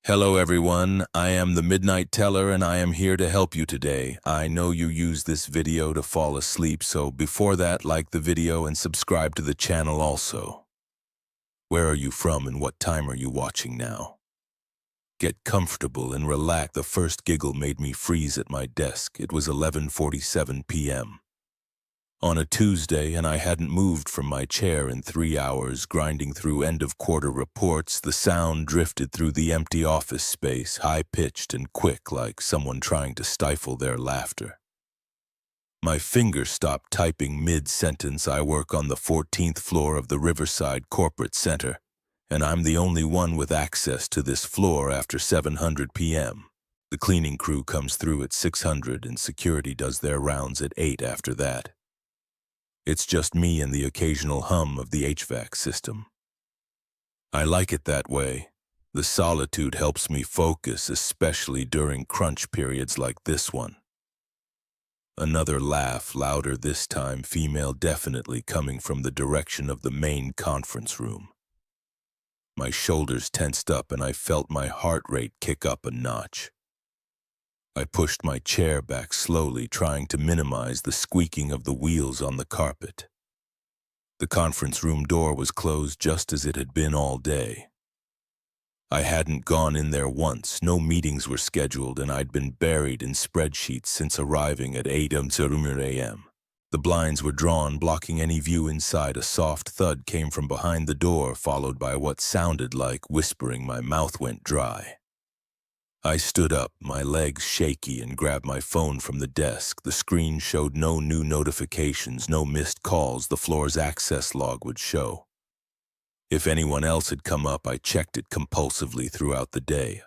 Hello everyone, I am the Midnight Teller and I am here to help you today. I know you use this video to fall asleep, so before that, like the video and subscribe to the channel also. Where are you from and what time are you watching now? Get comfortable and relax. The first giggle made me freeze at my desk. It was 11:47 p.m. on a Tuesday, and I hadn't moved from my chair in 3 hours. Grinding through end-of-quarter reports, the sound drifted through the empty office space, high-pitched and quick, like someone trying to stifle their laughter. My finger stopped typing mid-sentence. I work on the 14th floor of the Riverside Corporate Center, and I'm the only one with access to this floor after 700 p.m. The cleaning crew comes through at 600 and security does their rounds at 8 after that. It's just me and the occasional hum of the HVAC system. I like it that way. The solitude helps me focus, especially during crunch periods like this one. Another laugh, louder this time, female, definitely coming from the direction of the main conference room. My shoulders tensed up and I felt my heart rate kick up a notch. I pushed my chair back slowly, trying to minimize the squeaking of the wheels on the carpet. The conference room door was closed just as it had been all day. I hadn't gone in there once, no meetings were scheduled, and I'd been buried in spreadsheets since arriving at 8 a.m. The blinds were drawn, blocking any view inside. A soft thud came from behind the door, followed by what sounded like whispering. My mouth went dry. I stood up, my legs shaky, and grabbed my phone from the desk. The screen showed no new notifications, no missed calls. The floor's access log would show. If anyone else had come up, I checked it compulsively throughout the day.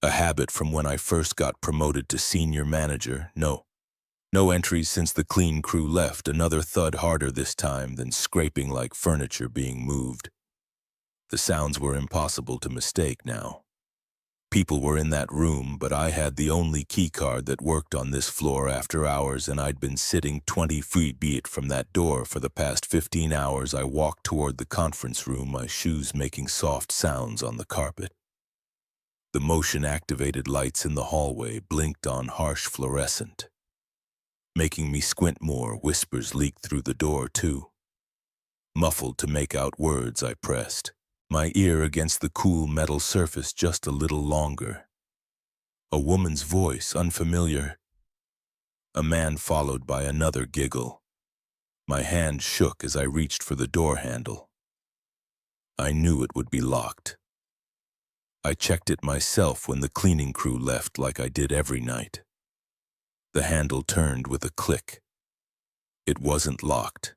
A habit from when I first got promoted to senior manager. No entries since the clean crew left. Another thud, harder this time, than scraping like furniture being moved. The sounds were impossible to mistake now. People were in that room, but I had the only keycard that worked on this floor after hours, and I'd been sitting 20 feet from that door for the past 15 hours. I walked toward the conference room, my shoes making soft sounds on the carpet. The motion-activated lights in the hallway blinked on harsh fluorescent, making me squint more. Whispers leaked through the door, too. Muffled to make out words, I pressed my ear against the cool metal surface just a little longer. A woman's voice, unfamiliar. A man, followed by another giggle. My hand shook as I reached for the door handle. I knew it would be locked. I checked it myself when the cleaning crew left, like I did every night. The handle turned with a click. It wasn't locked.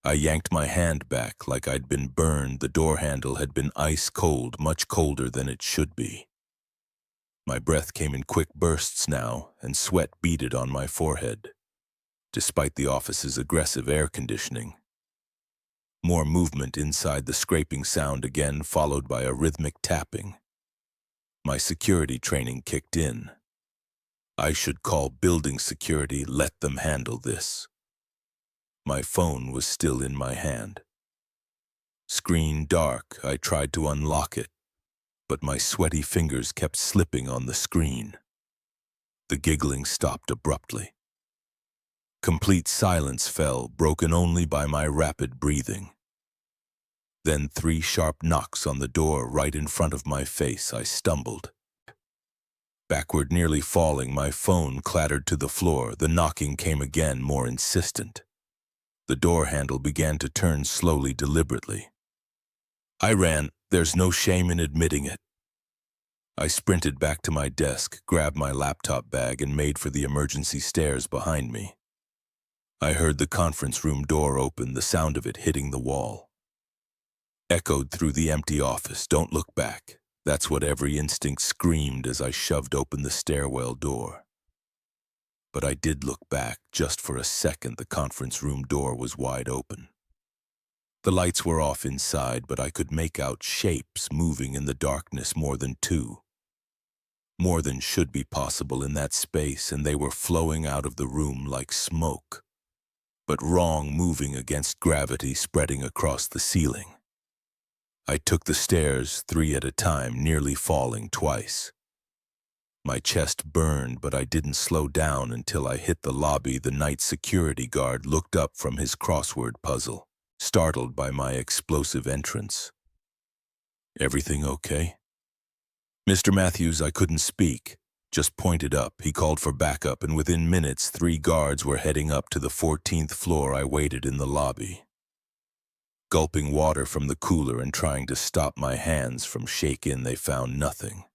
I yanked my hand back like I'd been burned. The door handle had been ice cold, much colder than it should be. My breath came in quick bursts now, and sweat beaded on my forehead, despite the office's aggressive air conditioning. More movement inside, the scraping sound again, followed by a rhythmic tapping. My security training kicked in. I should call building security, let them handle this. My phone was still in my hand. Screen dark, I tried to unlock it, but my sweaty fingers kept slipping on the screen. The giggling stopped abruptly. Complete silence fell, broken only by my rapid breathing. Then 3 sharp knocks on the door right in front of my face. I stumbled. Backward, nearly falling, my phone clattered to the floor. The knocking came again, more insistent. The door handle began to turn slowly, deliberately. I ran. There's no shame in admitting it. I sprinted back to my desk, grabbed my laptop bag, and made for the emergency stairs behind me. I heard the conference room door open, the sound of it hitting the wall. Echoed through the empty office. Don't look back. That's what every instinct screamed as I shoved open the stairwell door. But I did look back, just for a second. The conference room door was wide open. The lights were off inside, but I could make out shapes moving in the darkness, more than 2. More than should be possible in that space, and they were flowing out of the room like smoke, but wrong, moving against gravity, spreading across the ceiling. I took the stairs, 3 at a time, nearly falling twice. My chest burned, but I didn't slow down until I hit the lobby. The night security guard looked up from his crossword puzzle, startled by my explosive entrance. "Everything okay?" "Mr. Matthews," I couldn't speak, just pointed up. He called for backup, and within minutes, 3 guards were heading up to the 14th floor. I waited in the lobby, gulping water from the cooler and trying to stop my hands from shaking. They found nothing.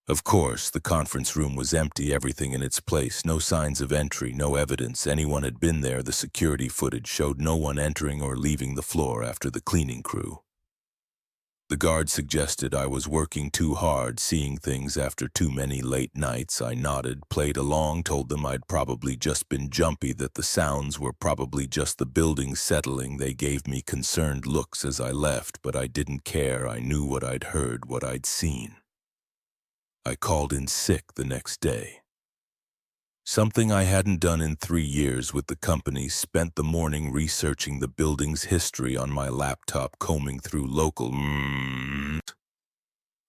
Of course, the conference room was empty, everything in its place, no signs of entry, no evidence anyone had been there. The security footage showed no one entering or leaving the floor after the cleaning crew. The guard suggested I was working too hard, seeing things after too many late nights. I nodded, played along, told them I'd probably just been jumpy, that the sounds were probably just the building settling. They gave me concerned looks as I left, but I didn't care. I knew what I'd heard, what I'd seen. I called in sick the next day. Something I hadn't done in 3 years with the company. Spent the morning researching the building's history on my laptop, combing through local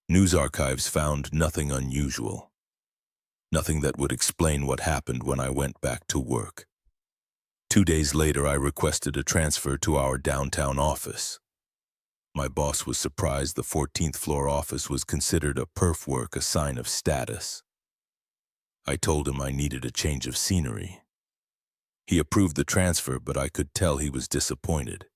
news archives. Found nothing unusual. Nothing that would explain what happened when I went back to work. 2 days later, I requested a transfer to our downtown office. My boss was surprised. The 14th floor office was considered a perf work, a sign of status. I told him I needed a change of scenery. He approved the transfer, but I could tell he was disappointed.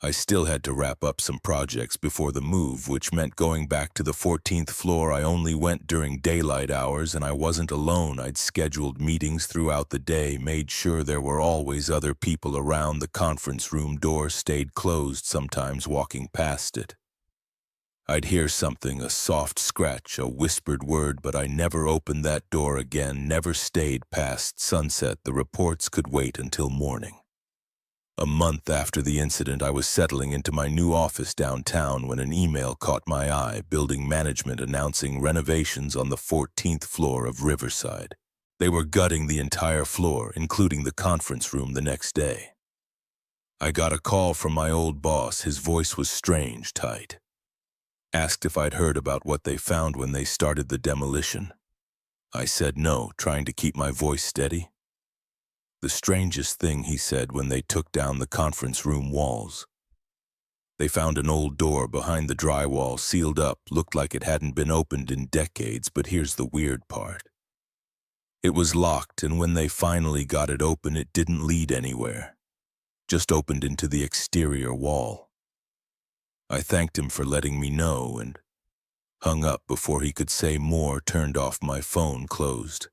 I still had to wrap up some projects before the move, which meant going back to the 14th floor. I only went during daylight hours, and I wasn't alone. I'd scheduled meetings throughout the day, made sure there were always other people around. The conference room door stayed closed, sometimes walking past it. I'd hear something, a soft scratch, a whispered word, but I never opened that door again, never stayed past sunset. The reports could wait until morning. A month after the incident, I was settling into my new office downtown when an email caught my eye. Building management announcing renovations on the 14th floor of Riverside. They were gutting the entire floor, including the conference room, the next day. I got a call from my old boss. His voice was strange, tight. Asked if I'd heard about what they found when they started the demolition. I said no, trying to keep my voice steady. "The strangest thing," he said, "when they took down the conference room walls. They found an old door behind the drywall, sealed up, looked like it hadn't been opened in decades. But here's the weird part. It was locked, and when they finally got it open, it didn't lead anywhere. Just opened into the exterior wall." I thanked him for letting me know and hung up before he could say more. Turned off my phone, closed.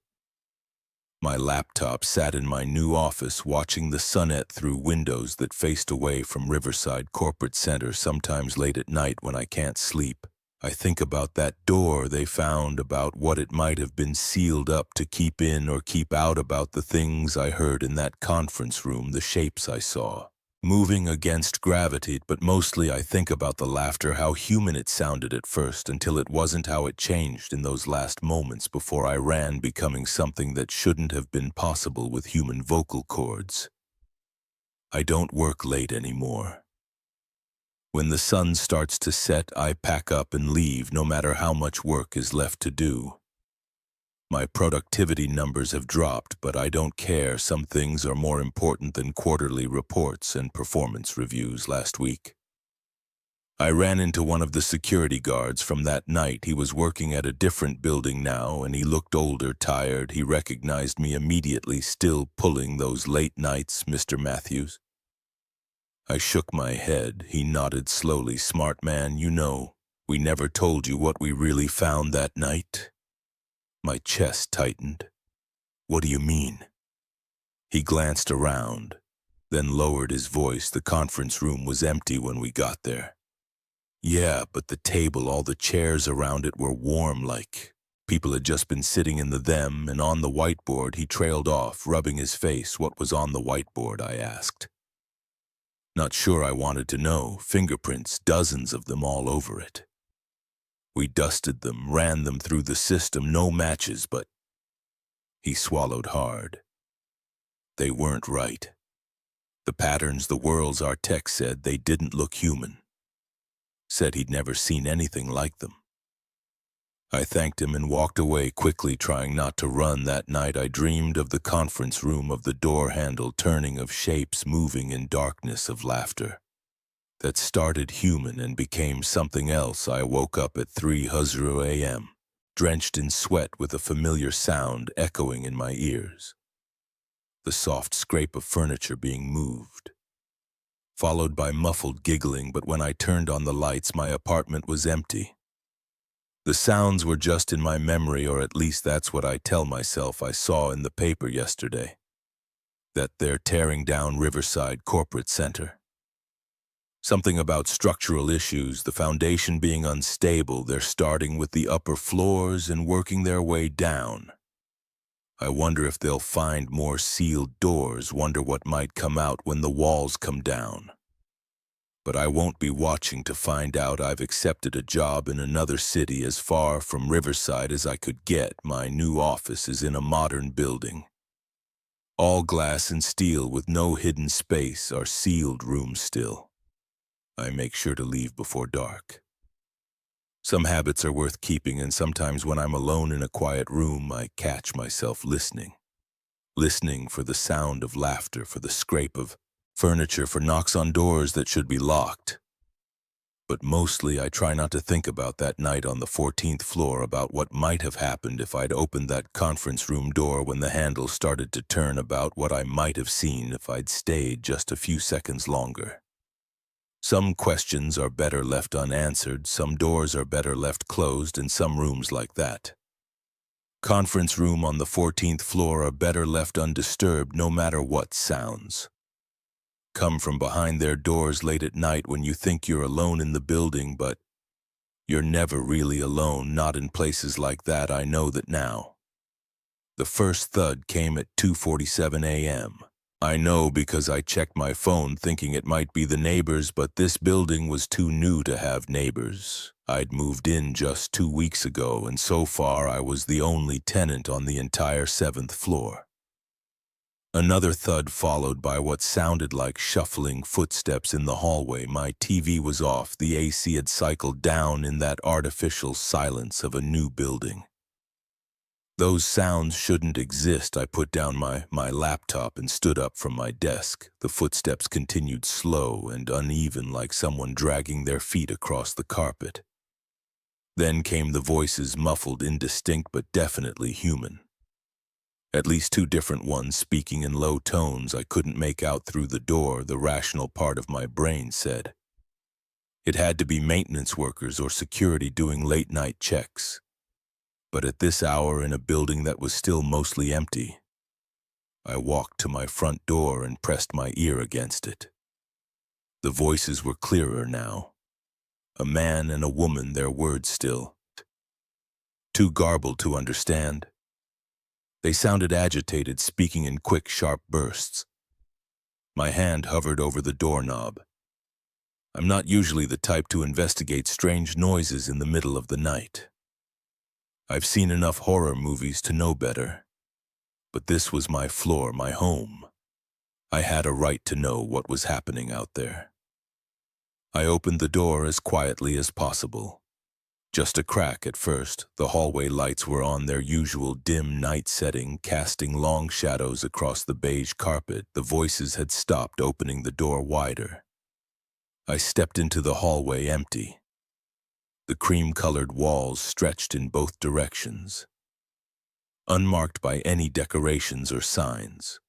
My laptop sat in my new office, watching the sunset through windows that faced away from Riverside Corporate Center. Sometimes late at night when I can't sleep, I think about that door they found, about what it might have been sealed up to keep in or keep out, about the things I heard in that conference room, the shapes I saw moving against gravity. But mostly I think about the laughter, how human it sounded at first, until it wasn't, how it changed in those last moments before I ran, becoming something that shouldn't have been possible with human vocal cords. I don't work late anymore. When the sun starts to set, I pack up and leave, no matter how much work is left to do. My productivity numbers have dropped, but I don't care. Some things are more important than quarterly reports and performance reviews. Last week, I ran into one of the security guards from that night. He was working at a different building now, and he looked older, tired. He recognized me immediately. "Still pulling those late nights, Mr. Matthews?" I shook my head. He nodded slowly. "Smart man, you know, we never told you what we really found that night." My chest tightened. "What do you mean?" He glanced around, then lowered his voice. "The conference room was empty when we got there." "Yeah, but the table, all the chairs around it were warm, like people had just been sitting in them, and on the whiteboard." He trailed off, rubbing his face. "What was on the whiteboard?" I asked. Not sure I wanted to know. "Fingerprints, dozens of them all over it. We dusted them, ran them through the system, no matches, but—" He swallowed hard. "They weren't right. The patterns, the whirls, our tech said they didn't look human. said he'd never seen anything like them. I thanked him and walked away quickly, trying not to run. That night I dreamed of the conference room, of the door handle turning, of shapes moving in darkness, of laughter that started human and became something else. I woke up at 3:00 a.m., drenched in sweat, with a familiar sound echoing in my ears. The soft scrape of furniture being moved, followed by muffled giggling. But when I turned on the lights, my apartment was empty. The sounds were just in my memory, or at least that's what I tell myself. I saw in the paper yesterday that they're tearing down Riverside Corporate Center. Something about structural issues, the foundation being unstable. They're starting with the upper floors and working their way down. I wonder if they'll find more sealed doors, wonder what might come out when the walls come down. But I won't be watching to find out. I've accepted a job in another city as far from Riverside as I could get. My new office is in a modern building. All glass and steel with no hidden space, are sealed rooms still. I make sure to leave before dark. Some habits are worth keeping, and sometimes when I'm alone in a quiet room, I catch myself listening. Listening for the sound of laughter, for the scrape of furniture, for knocks on doors that should be locked. But mostly I try not to think about that night on the 14th floor, about what might have happened if I'd opened that conference room door when the handle started to turn, about what I might have seen if I'd stayed just a few seconds longer. Some questions are better left unanswered, some doors are better left closed, and some rooms like that conference room on the 14th floor are better left undisturbed, no matter what sounds come from behind their doors late at night when you think you're alone in the building, but you're never really alone, not in places like that. I know that now. The first thud came at 2:47 a.m. I know because I checked my phone thinking it might be the neighbors, but this building was too new to have neighbors. I'd moved in just 2 weeks ago, and so far I was the only tenant on the entire 7th floor. Another thud followed by what sounded like shuffling footsteps in the hallway. My TV was off. The AC had cycled down in that artificial silence of a new building. Those sounds shouldn't exist. I put down my laptop and stood up from my desk. The footsteps continued slow and uneven, like someone dragging their feet across the carpet. Then came the voices, muffled, indistinct, but definitely human. At least 2 different ones, speaking in low tones I couldn't make out through the door. The rational part of my brain said it had to be maintenance workers or security doing late-night checks. But at this hour, in a building that was still mostly empty, I walked to my front door and pressed my ear against it. The voices were clearer now. A man and a woman, their words still too garbled to understand. They sounded agitated, speaking in quick, sharp bursts. My hand hovered over the doorknob. I'm not usually the type to investigate strange noises in the middle of the night. I've seen enough horror movies to know better. But this was my floor, my home. I had a right to know what was happening out there. I opened the door as quietly as possible. Just a crack at first. The hallway lights were on their usual dim night setting, casting long shadows across the beige carpet. The voices had stopped, opening the door wider. I stepped into the hallway, empty. The cream-colored walls stretched in both directions, unmarked by any decorations or signs.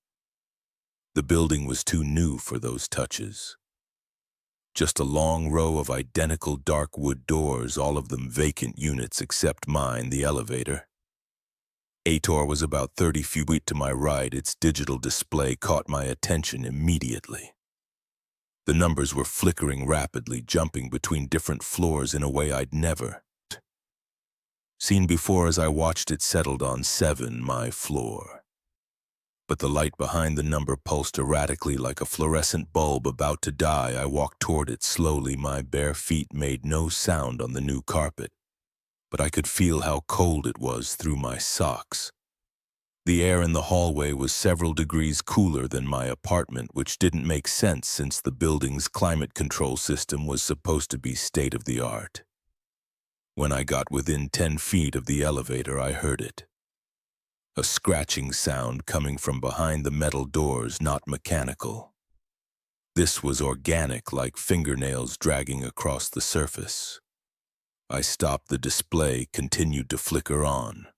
The building was too new for those touches. Just a long row of identical dark wood doors, all of them vacant units except mine, the elevator. Ator was about 30 feet to my right. Its digital display caught my attention immediately. The numbers were flickering rapidly, jumping between different floors in a way I'd never seen before. As I watched, it settled on 7, my floor. But the light behind the number pulsed erratically like a fluorescent bulb about to die. I walked toward it slowly. My bare feet made no sound on the new carpet, but I could feel how cold it was through my socks. The air in the hallway was several degrees cooler than my apartment, which didn't make sense since the building's climate control system was supposed to be state-of-the-art. When I got within 10 feet of the elevator, I heard it. A scratching sound coming from behind the metal doors, not mechanical. This was organic, like fingernails dragging across the surface. I stopped the display, continued to flicker on.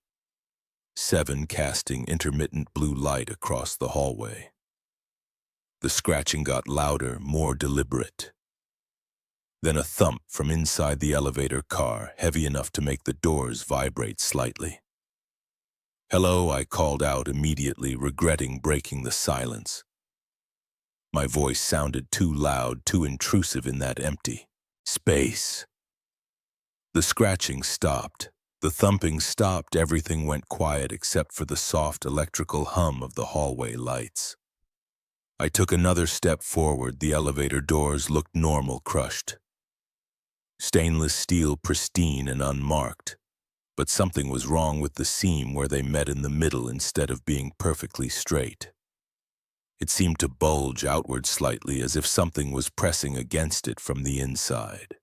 7 casting intermittent blue light across the hallway. The scratching got louder, more deliberate. Then a thump from inside the elevator car, heavy enough to make the doors vibrate slightly. "Hello," I called out immediately, regretting breaking the silence. My voice sounded too loud, too intrusive in that empty space. The scratching stopped. The thumping stopped. Everything went quiet except for the soft electrical hum of the hallway lights. I took another step forward. The elevator doors looked normal, crushed. Stainless steel, pristine and unmarked. But something was wrong with the seam where they met in the middle instead of being perfectly straight. It seemed to bulge outward slightly, as if something was pressing against it from the inside.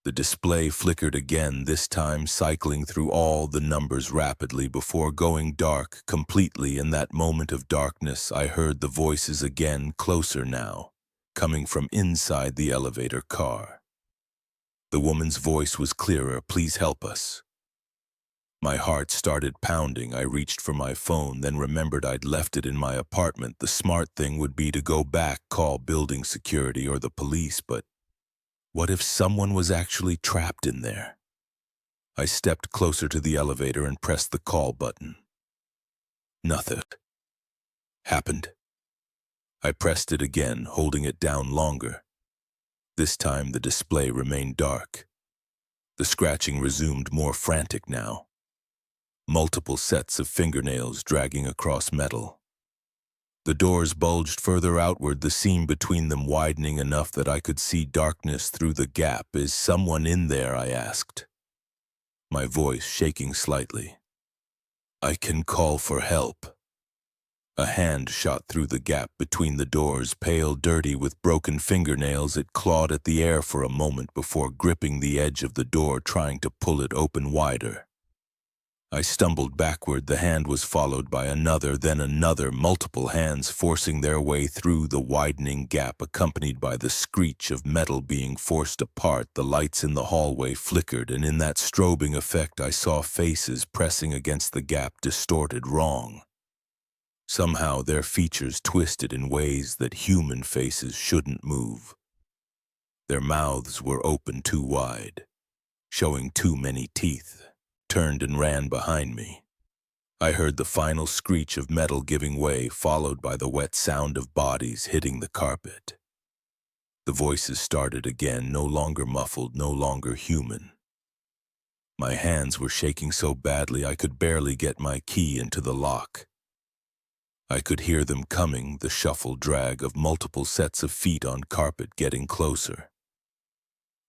The display flickered again, this time cycling through all the numbers rapidly before going dark completely. In that moment of darkness, I heard the voices again, closer now, coming from inside the elevator car. The woman's voice was clearer. "Please help us." My heart started pounding. I reached for my phone, then remembered I'd left it in my apartment. The smart thing would be to go back, call building security or the police, but what if someone was actually trapped in there? I stepped closer to the elevator and pressed the call button. Nothing happened. I pressed it again, holding it down longer. This time the display remained dark. The scratching resumed, more frantic now. Multiple sets of fingernails dragging across metal. The doors bulged further outward, the seam between them widening enough that I could see darkness through the gap. "Is someone in there?" I asked, my voice shaking slightly. "I can call for help." A hand shot through the gap between the doors, pale, dirty, with broken fingernails. It clawed at the air for a moment before gripping the edge of the door, trying to pull it open wider. I stumbled backward. The hand was followed by another, then another, multiple hands forcing their way through the widening gap, accompanied by the screech of metal being forced apart. The lights in the hallway flickered, and in that strobing effect I saw faces pressing against the gap, distorted, wrong. Somehow their features twisted in ways that human faces shouldn't move. Their mouths were open too wide, showing too many teeth. Turned and ran behind me. I heard the final screech of metal giving way, followed by the wet sound of bodies hitting the carpet. The voices started again, no longer muffled, no longer human. My hands were shaking so badly I could barely get my key into the lock. I could hear them coming, the shuffle drag of multiple sets of feet on carpet getting closer.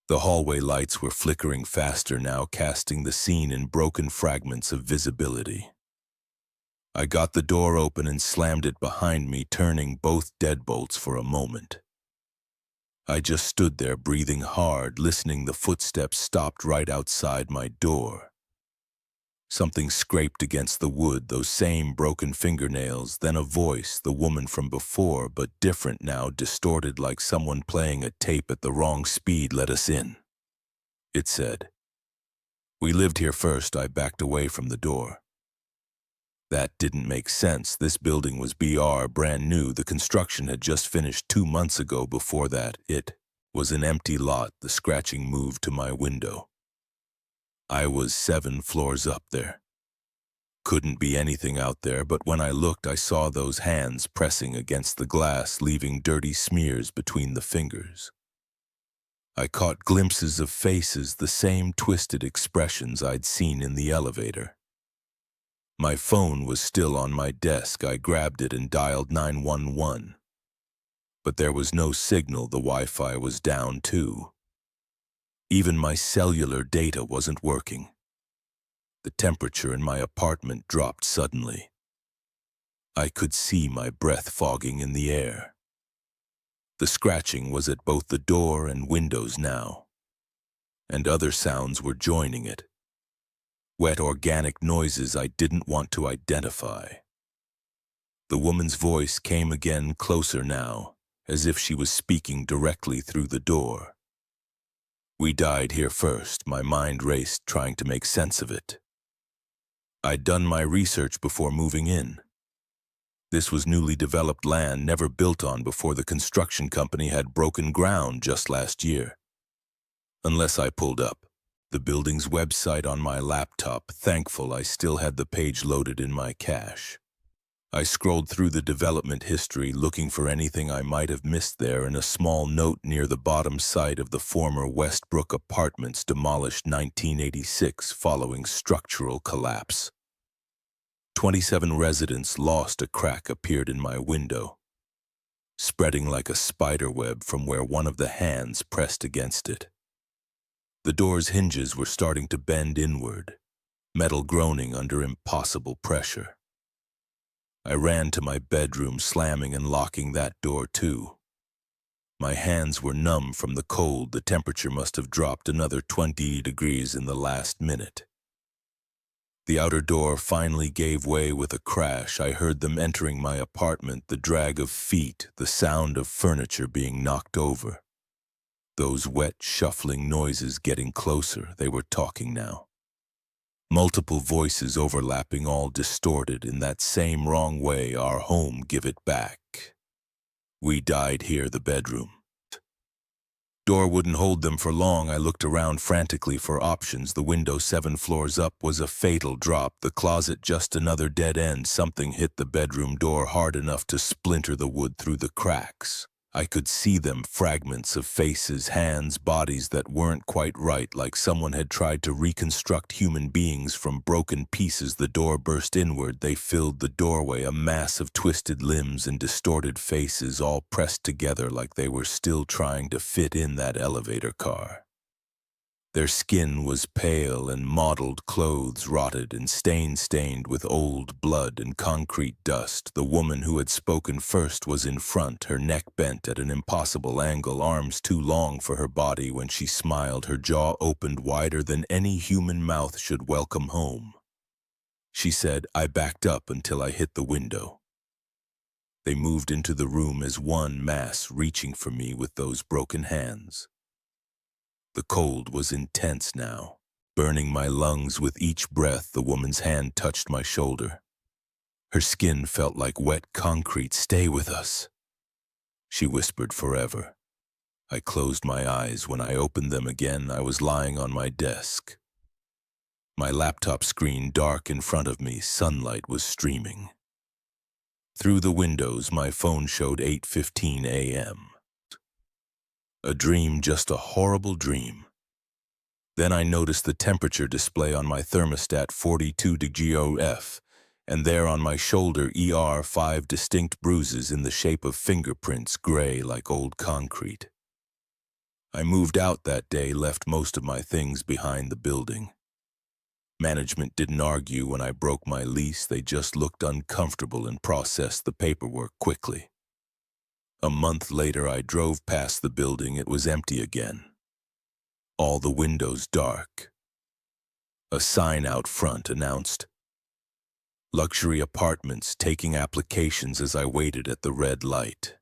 The hallway lights were flickering faster now, casting the scene in broken fragments of visibility. I got the door open and slammed it behind me, turning both deadbolts for a moment. I just stood there, breathing hard, listening. The footsteps stopped right outside my door. Something scraped against the wood, those same broken fingernails, then a voice, the woman from before, but different now, distorted like someone playing a tape at the wrong speed. "Let us in," it said. "We lived here first." I backed away from the door. That didn't make sense. This building was brand new. The construction had just finished 2 months ago. Before that, it was an empty lot. The scratching moved to my window. I was 7 floors up there. Couldn't be anything out there, but when I looked, I saw those hands pressing against the glass, leaving dirty smears between the fingers. I caught glimpses of faces, the same twisted expressions I'd seen in the elevator. My phone was still on my desk. I grabbed it and dialed 911. But there was no signal. The Wi-Fi was down too. Even my cellular data wasn't working. The temperature in my apartment dropped suddenly. I could see my breath fogging in the air. The scratching was at both the door and windows now, and other sounds were joining it. Wet organic noises I didn't want to identify. The woman's voice came again, closer now, as if she was speaking directly through the door. "We died here first," my mind raced, trying to make sense of it. I'd done my research before moving in. This was newly developed land never built on before the construction company had broken ground just last year. Unless I pulled up the building's website on my laptop, thankful I still had the page loaded in my cache. I scrolled through the development history looking for anything I might have missed there, and a small note near the bottom site of the former Westbrook Apartments demolished 1986 following structural collapse. 27 residents lost. A crack appeared in my window, spreading like a spider web from where one of the hands pressed against it. The door's hinges were starting to bend inward, metal groaning under impossible pressure. I ran to my bedroom, slamming and locking that door too. My hands were numb from the cold. The temperature must have dropped another 20 degrees in the last minute. The outer door finally gave way with a crash. I heard them entering my apartment, the drag of feet, the sound of furniture being knocked over. Those wet, shuffling noises getting closer. They were talking now. Multiple voices overlapping, all distorted in that same wrong way. "Our home, give it back. We died here," the bedroom. Door wouldn't hold them for long. I looked around frantically for options. The window 7 floors up was a fatal drop. The closet just another dead end. Something hit the bedroom door hard enough to splinter the wood through the cracks. I could see them, fragments of faces, hands, bodies that weren't quite right, like someone had tried to reconstruct human beings from broken pieces. The door burst inward. They filled the doorway, a mass of twisted limbs and distorted faces, all pressed together like they were still trying to fit in that elevator car. Their skin was pale, and mottled clothes rotted and stained with old blood and concrete dust. The woman who had spoken first was in front, her neck bent at an impossible angle, arms too long for her body. When she smiled, her jaw opened wider than any human mouth should. "Welcome home," she said. I backed up until I hit the window. They moved into the room as one mass, reaching for me with those broken hands. The cold was intense now, burning my lungs with each breath. The woman's hand touched my shoulder. Her skin felt like wet concrete. "Stay with us," she whispered. "Forever." I closed my eyes. When I opened them again, I was lying on my desk. My laptop screen dark in front of me, sunlight was streaming. Through the windows, my phone showed 8:15 a.m. A dream, just a horrible dream. Then I noticed the temperature display on my thermostat, 42 degrees F, and there on my shoulder, 5 distinct bruises in the shape of fingerprints, gray like old concrete. I moved out that day, left most of my things behind the building. Management didn't argue when I broke my lease. They just looked uncomfortable and processed the paperwork quickly. A month later, I drove past the building. It was empty again. All the windows dark. A sign out front announced, "Luxury apartments taking applications." As I waited at the red light,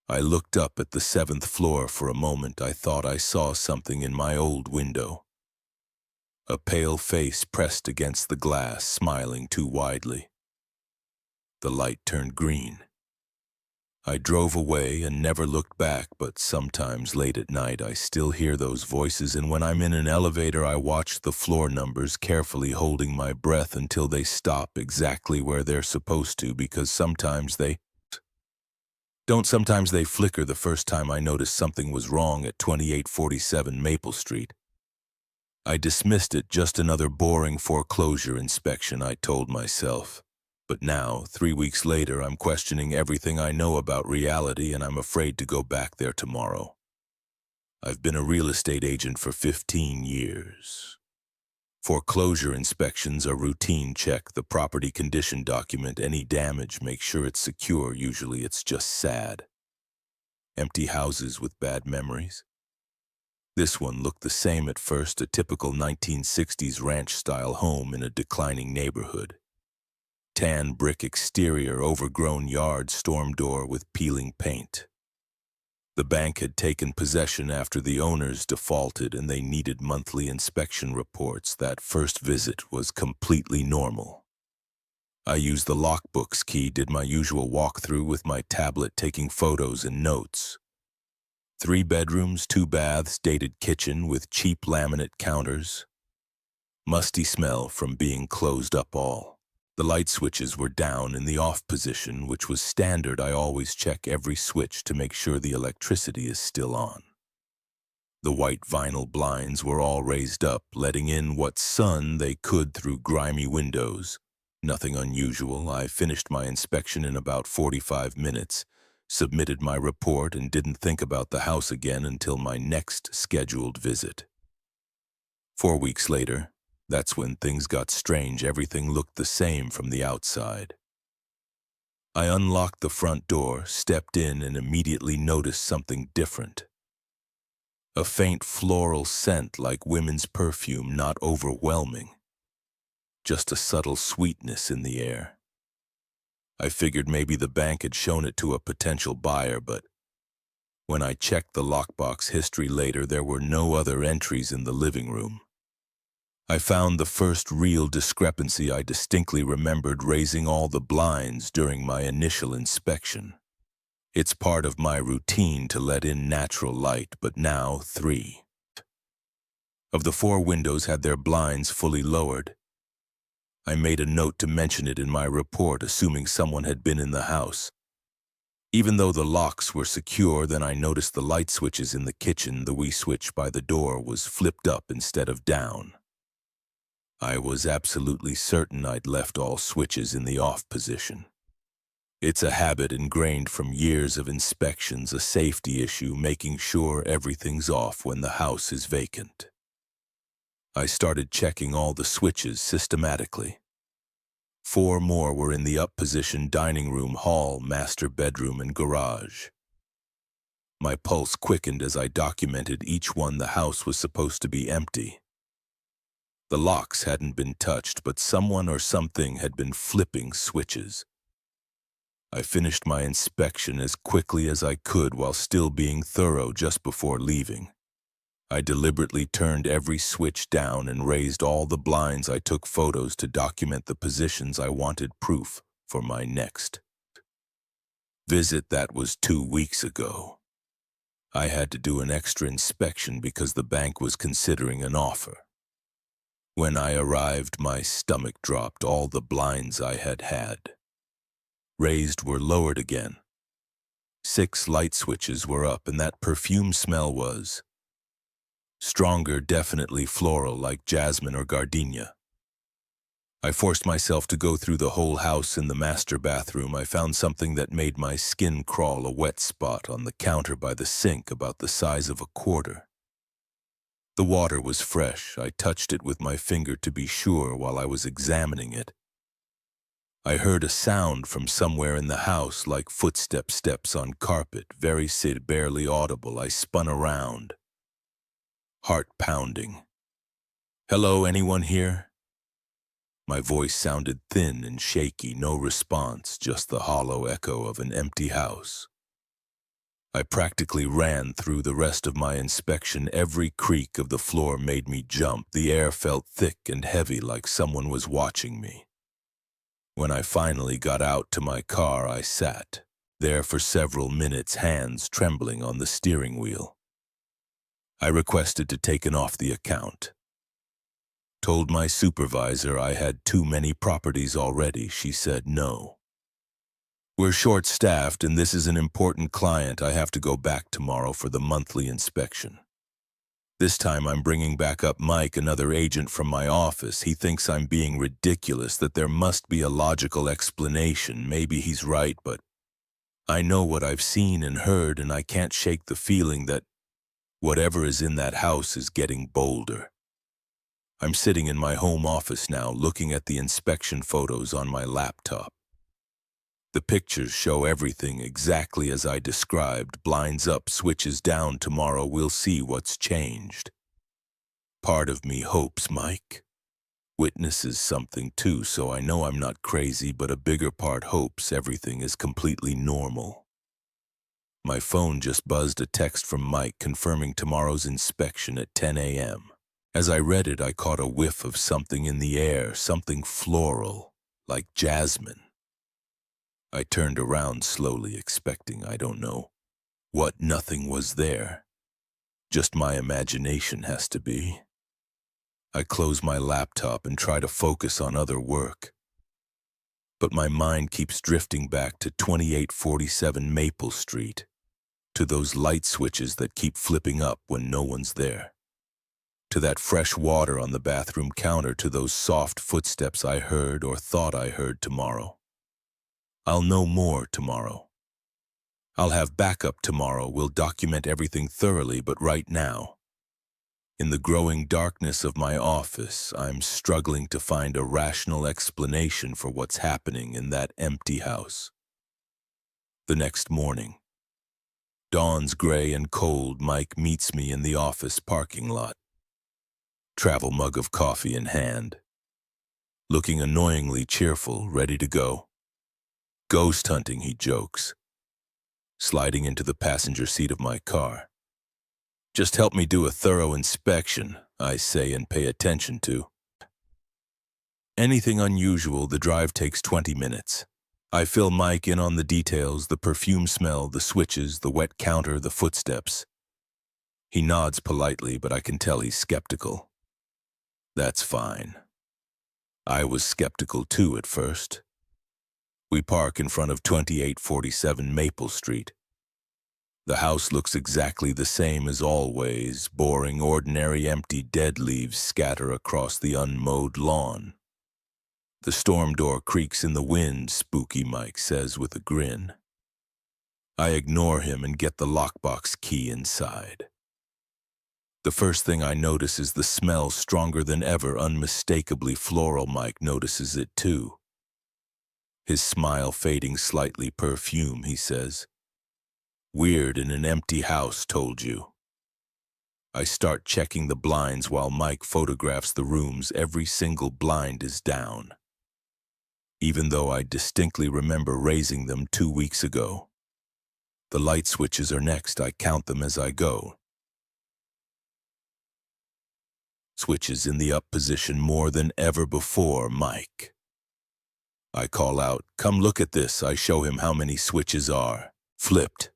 I looked up at the 7th floor. For a moment, I thought I saw something in my old window. A pale face pressed against the glass, smiling too widely. The light turned green. I drove away and never looked back, but sometimes late at night I still hear those voices, and when I'm in an elevator I watch the floor numbers carefully, holding my breath until they stop exactly where they're supposed to, because sometimes they flicker. The first time I noticed something was wrong at 2847 Maple Street. I dismissed it, just another boring foreclosure inspection, I told myself. But now, 3 weeks later, I'm questioning everything I know about reality, and I'm afraid to go back there tomorrow. I've been a real estate agent for 15 years. Foreclosure inspections are routine. Check the property condition, document any damage, make sure it's secure. Usually it's just sad. Empty houses with bad memories. This one looked the same at first, a typical 1960s ranch-style home in a declining neighborhood. Tan brick exterior, overgrown yard, storm door with peeling paint. The bank had taken possession after the owners defaulted and they needed monthly inspection reports. That first visit was completely normal. I used the lockbook's key, did my usual walkthrough with my tablet, taking photos and notes. 3 bedrooms, 2 baths, dated kitchen with cheap laminate counters. Musty smell from being closed up all. The light switches were down in the off position, which was standard. I always check every switch to make sure the electricity is still on. The white vinyl blinds were all raised up, letting in what sun they could through grimy windows. Nothing unusual. I finished my inspection in about 45 minutes, submitted my report, and didn't think about the house again until my next scheduled visit. 4 weeks later, that's when things got strange. Everything looked the same from the outside. I unlocked the front door, stepped in, and immediately noticed something different. A faint floral scent like women's perfume, not overwhelming. Just a subtle sweetness in the air. I figured maybe the bank had shown it to a potential buyer, but when I checked the lockbox history later, there were no other entries in the living room. I found the first real discrepancy. I distinctly remembered raising all the blinds during my initial inspection. It's part of my routine to let in natural light, but now 3 of the 4 windows had their blinds fully lowered. I made a note to mention it in my report, assuming someone had been in the house. Even though the locks were secure, then I noticed the light switches in the kitchen. The wee switch by the door was flipped up instead of down. I was absolutely certain I'd left all switches in the off position. It's a habit ingrained from years of inspections, a safety issue, making sure everything's off when the house is vacant. I started checking all the switches systematically. 4 more were in the up position: dining room, hall, master bedroom, and garage. My pulse quickened as I documented each one. The house was supposed to be empty. The locks hadn't been touched, but someone or something had been flipping switches. I finished my inspection as quickly as I could while still being thorough. Just before leaving, I deliberately turned every switch down and raised all the blinds. I took photos to document the positions. I wanted proof for my next visit. That was 2 weeks ago. I had to do an extra inspection because the bank was considering an offer. When I arrived, my stomach dropped. All the blinds I had raised were lowered again. 6 light switches were up, and that perfume smell was stronger, definitely floral, like jasmine or gardenia. I forced myself to go through the whole house. In the master bathroom, I found something that made my skin crawl, a wet spot on the counter by the sink about the size of a quarter. The water was fresh. I touched it with my finger to be sure while I was examining it. I heard a sound from somewhere in the house, like steps on carpet, very barely audible. I spun around, heart pounding. "Hello, anyone here?" My voice sounded thin and shaky. No response, just the hollow echo of an empty house. I practically ran through the rest of my inspection. Every creak of the floor made me jump. The air felt thick and heavy, like someone was watching me. When I finally got out to my car, I sat there for several minutes, hands trembling on the steering wheel. I requested to take it off the account. Told my supervisor I had too many properties already. She said no. "We're short-staffed and this is an important client. I have to go back tomorrow for the monthly inspection." This time I'm bringing back up Mike, another agent from my office. He thinks I'm being ridiculous, that there must be a logical explanation. Maybe he's right, but I know what I've seen and heard, and I can't shake the feeling that whatever is in that house is getting bolder. I'm sitting in my home office now, looking at the inspection photos on my laptop. The pictures show everything exactly as I described. Blinds up, switches down. Tomorrow we'll see what's changed. Part of me hopes Mike witnesses something too, so I know I'm not crazy, but a bigger part hopes everything is completely normal. My phone just buzzed a text from Mike confirming tomorrow's inspection at 10 a.m. As I read it, I caught a whiff of something in the air, something floral, like jasmine. I turned around slowly, expecting, I don't know what. Nothing was there. Just my imagination has to be. I close my laptop and try to focus on other work. But my mind keeps drifting back to 2847 Maple Street, to those light switches that keep flipping up when no one's there, to that fresh water on the bathroom counter, to those soft footsteps I heard or thought I heard tomorrow. I'll know more tomorrow. I'll have backup tomorrow. We'll document everything thoroughly, but right now, in the growing darkness of my office, I'm struggling to find a rational explanation for what's happening in that empty house. The next morning, dawn's gray and cold. Mike meets me in the office parking lot, travel mug of coffee in hand, looking annoyingly cheerful, ready to go. Ghost hunting, he jokes, sliding into the passenger seat of my car. Just help me do a thorough inspection, I say, and pay attention to. Anything unusual, the drive takes 20 minutes. I fill Mike in on the details, the perfume smell, the switches, the wet counter, the footsteps. He nods politely, but I can tell he's skeptical. That's fine. I was skeptical too at first. We park in front of 2847 Maple Street. The house looks exactly the same as always. Boring, ordinary, empty, dead leaves scatter across the unmowed lawn. The storm door creaks in the wind, spooky, Mike says with a grin. I ignore him and get the lockbox key inside. The first thing I notice is the smell, stronger than ever, unmistakably floral. Mike notices it too. His smile fading slightly. Perfume, he says. Weird in an empty house, told you. I start checking the blinds while Mike photographs the rooms. Every single blind is down, even though I distinctly remember raising them 2 weeks ago. The light switches are next. I count them as I go. Switches in the up position more than ever before. Mike, I call out, come look at this. I show him how many switches are flipped.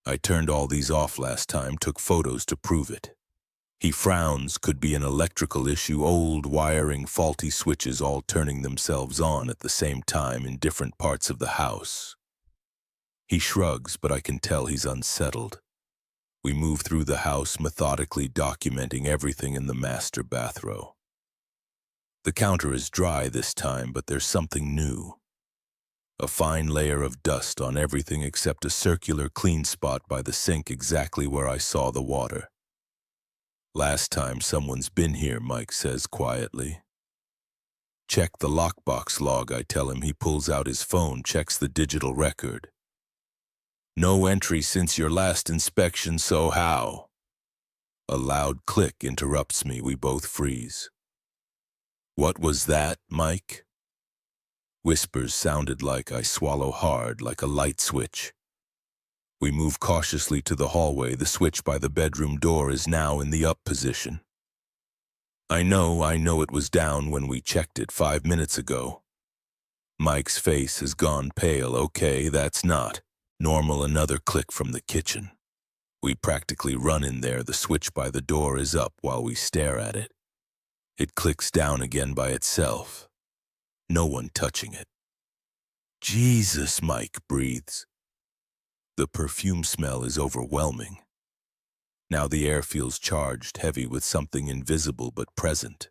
I turned all these off last time, took photos to prove it. He frowns. Could be an electrical issue, old wiring, faulty switches all turning themselves on at the same time in different parts of the house. He shrugs, but I can tell he's unsettled. We move through the house, methodically documenting everything in the master bathroom. The counter is dry this time, but there's something new. A fine layer of dust on everything except a circular clean spot by the sink, exactly where I saw the water. Last time someone's been here, Mike says quietly. Check the lockbox log, I tell him. He pulls out his phone, checks the digital record. No entry since your last inspection, so how? A loud click interrupts me. We both freeze. What was that, Mike? Whispers sounded like I swallow hard, like a light switch. We move cautiously to the hallway. The switch by the bedroom door is now in the up position. I know it was down when we checked it 5 minutes ago. Mike's face has gone pale. Okay, that's not normal. Another click from the kitchen. We practically run in there. The switch by the door is up while we stare at it. It clicks down again by itself. No one touching it. Jesus, Mike breathes. The perfume smell is overwhelming. Now the air feels charged, heavy with something invisible but present.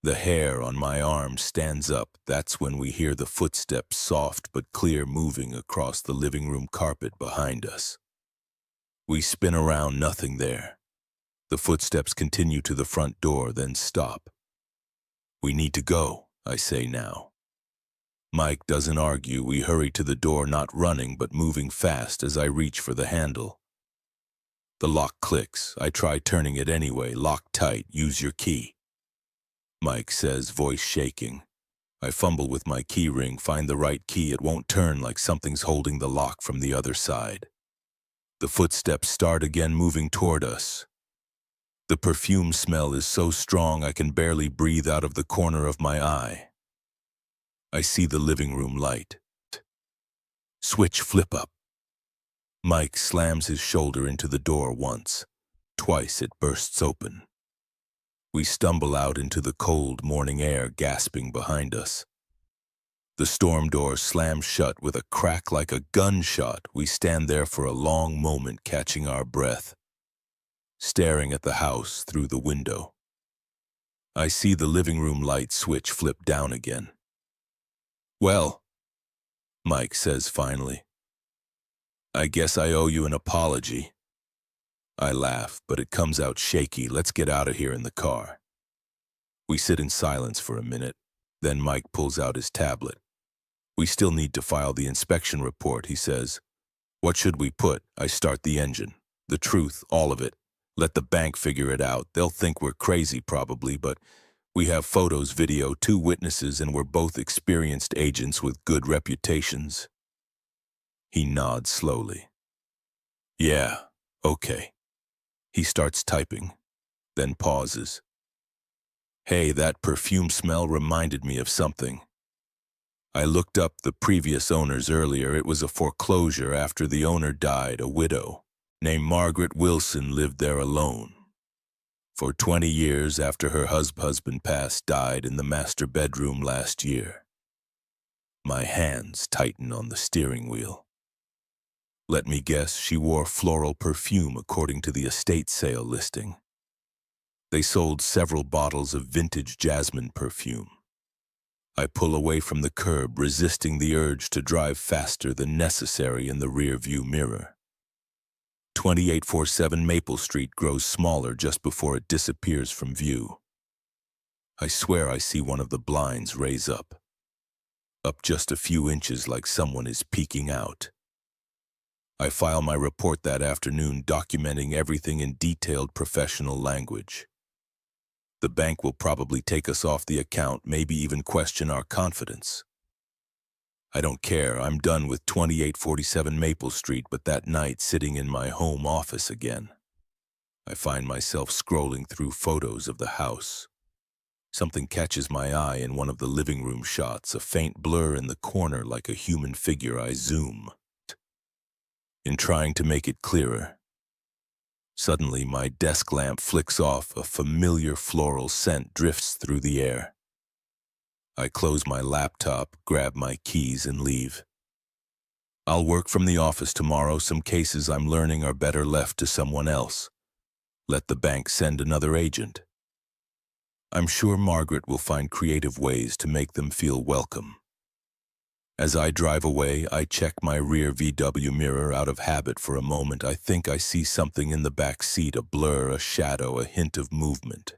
The hair on my arm stands up. That's when we hear the footsteps, soft but clear, moving across the living room carpet behind us. We spin around, nothing there. The footsteps continue to the front door, then stop. "We need to go," I say now. Mike doesn't argue. We hurry to the door, not running but moving fast as I reach for the handle. The lock clicks. I try turning it anyway. "Lock tight. Use your key," Mike says, voice shaking. I fumble with my key ring, find the right key. It won't turn, like something's holding the lock from the other side. The footsteps start again, moving toward us. The perfume smell is so strong I can barely breathe out of the corner of my eye. I see the living room light. Switch flip up. Mike slams his shoulder into the door once. Twice it bursts open. We stumble out into the cold morning air, gasping behind us. The storm door slams shut with a crack like a gunshot. We stand there for a long moment, catching our breath, staring at the house through the window. I see the living room light switch flip down again. "Well," Mike says finally, "I guess I owe you an apology." I laugh, but it comes out shaky. "Let's get out of here in the car." We sit in silence for a minute. Then Mike pulls out his tablet. "We still need to file the inspection report," he says. "What should we put?" I start the engine. "The truth, all of it. Let the bank figure it out. They'll think we're crazy probably, but we have photos, video, 2 witnesses, and we're both experienced agents with good reputations." He nods slowly. "Yeah, okay." He starts typing, then pauses. "Hey, that perfume smell reminded me of something. I looked up the previous owners earlier. It was a foreclosure after the owner died. A widow named Margaret Wilson lived there alone. For 20 years after her husband passed, died in the master bedroom last year." My hands tighten on the steering wheel. Let me guess, she wore floral perfume according to the estate sale listing. They sold several bottles of vintage jasmine perfume. I pull away from the curb, resisting the urge to drive faster than necessary in the rear-view mirror. 2847 Maple Street grows smaller just before it disappears from view. I swear I see one of the blinds raise up just a few inches, like someone is peeking out. I file my report that afternoon, documenting everything in detailed professional language. The bank will probably take us off the account, maybe even question our confidence. I don't care. I'm done with 2847 Maple Street, but that night, sitting in my home office again, I find myself scrolling through photos of the house. Something catches my eye in one of the living room shots, a faint blur in the corner like a human figure. I zoom in, trying to make it clearer. Suddenly, my desk lamp flicks off. A familiar floral scent drifts through the air. I close my laptop, grab my keys, and leave. I'll work from the office tomorrow. Some cases I'm learning are better left to someone else. Let the bank send another agent. I'm sure Margaret will find creative ways to make them feel welcome. As I drive away, I check my rear VW mirror out of habit for a moment. I think I see something in the back seat, a blur, a shadow, a hint of movement.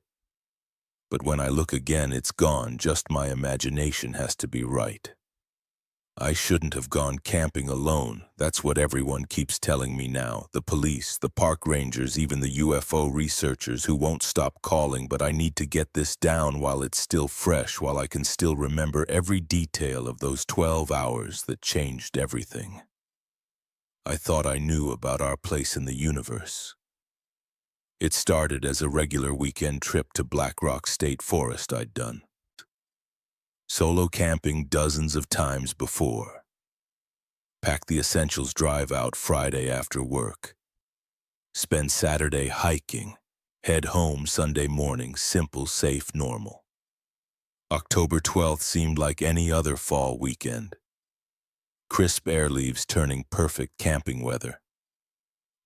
But when I look again, it's gone. Just my imagination has to be right. I shouldn't have gone camping alone. That's what everyone keeps telling me now. The police, the park rangers, even the UFO researchers who won't stop calling. But I need to get this down while it's still fresh, while I can still remember every detail of those 12 hours that changed everything. I thought I knew about our place in the universe. It started as a regular weekend trip to Black Rock State Forest I'd done. Solo camping dozens of times before. Pack the essentials, drive out Friday after work. Spend Saturday hiking. Head home Sunday morning, simple, safe, normal. October 12th seemed like any other fall weekend. Crisp air leaves turning perfect camping weather.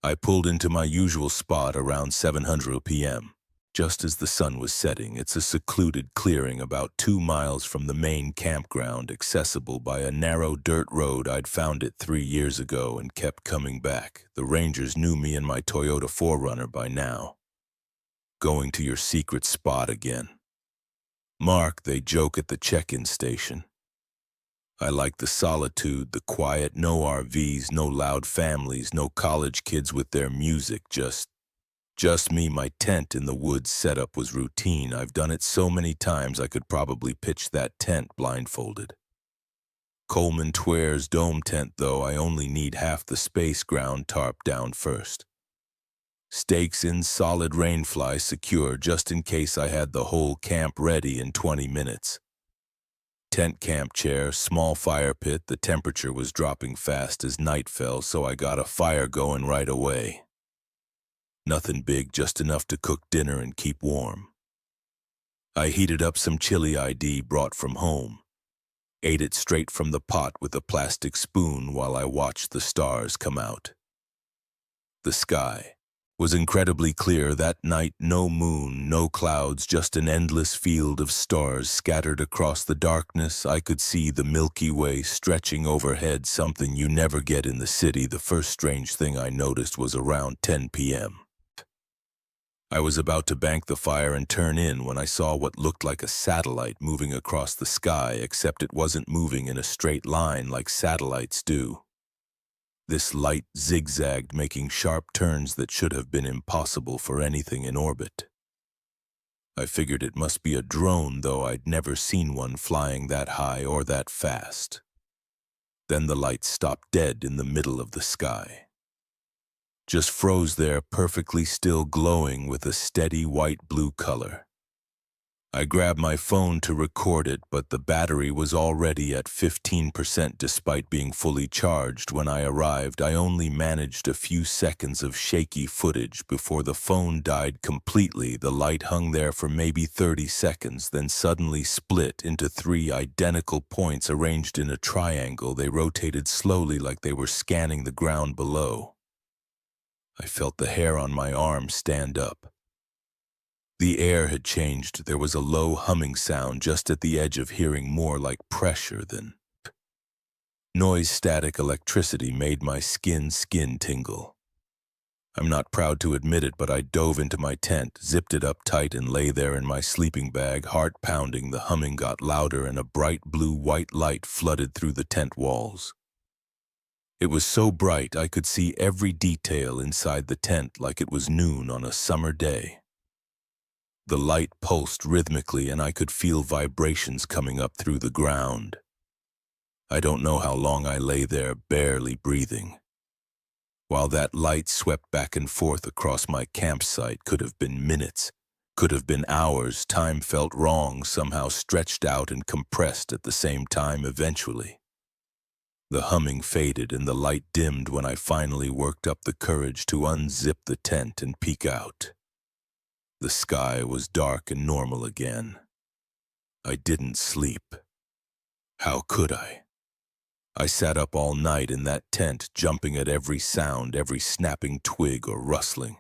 I pulled into my usual spot around 7:00 p.m. Just as the sun was setting. It's a secluded clearing about 2 miles from the main campground, accessible by a narrow dirt road. I'd found it 3 years ago and kept coming back. The rangers knew me and my Toyota 4Runner by now. Going to your secret spot again. Mark, they joke at the check-in station. I like the solitude, the quiet, no RVs, no loud families, no college kids with their music, just me. My tent in the woods setup was routine. I've done it so many times I could probably pitch that tent blindfolded. Coleman Tware's dome tent, though, I only need half the space, ground tarp down first. Stakes in, solid rainfly secure just in case I had the whole camp ready in 20 minutes. Tent camp chair, small fire pit. The temperature was dropping fast as night fell, so I got a fire going right away. Nothing big, just enough to cook dinner and keep warm. I heated up some chili ID brought from home. Ate it straight from the pot with a plastic spoon while I watched the stars come out. The sky was incredibly clear that night. No moon, no clouds, just an endless field of stars scattered across the darkness. I could see the Milky Way stretching overhead, something you never get in the city. The first strange thing I noticed was around 10 p.m. I was about to bank the fire and turn in when I saw what looked like a satellite moving across the sky, except it wasn't moving in a straight line like satellites do. This light zigzagged, making sharp turns that should have been impossible for anything in orbit. I figured it must be a drone, though I'd never seen one flying that high or that fast. Then the light stopped dead in the middle of the sky. Just froze there, perfectly still, glowing with a steady white-blue color. I grabbed my phone to record it, but the battery was already at 15% despite being fully charged. When I arrived, I only managed a few seconds of shaky footage before the phone died completely. The light hung there for maybe 30 seconds, then suddenly split into 3 identical points arranged in a triangle. They rotated slowly like they were scanning the ground below. I felt the hair on my arm stand up. The air had changed. There was a low humming sound just at the edge of hearing, more like pressure than noise. Static electricity made my skin tingle. I'm not proud to admit it, but I dove into my tent, zipped it up tight, and lay there in my sleeping bag, heart pounding. The humming got louder, and a bright blue-white light flooded through the tent walls. It was so bright I could see every detail inside the tent like it was noon on a summer day. The light pulsed rhythmically, and I could feel vibrations coming up through the ground. I don't know how long I lay there, barely breathing. While that light swept back and forth across my campsite, could have been minutes, could have been hours. Time felt wrong, somehow stretched out and compressed at the same time. Eventually, the humming faded and the light dimmed when I finally worked up the courage to unzip the tent and peek out. The sky was dark and normal again. I didn't sleep. How could I? I sat up all night in that tent, jumping at every sound, every snapping twig or rustling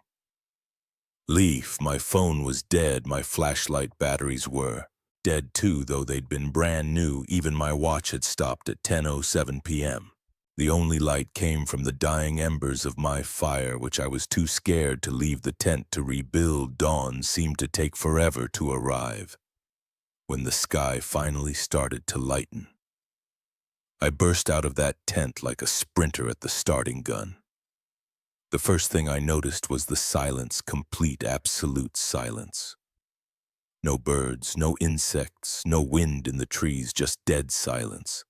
leaf. My phone was dead. My flashlight batteries were dead too, though they'd been brand new. Even my watch had stopped at 10:07 p.m. The only light came from the dying embers of my fire, which I was too scared to leave the tent to rebuild. Dawn seemed to take forever to arrive. When the sky finally started to lighten, I burst out of that tent like a sprinter at the starting gun. The first thing I noticed was the silence, complete, absolute silence. No birds, no insects, no wind in the trees, just dead silence.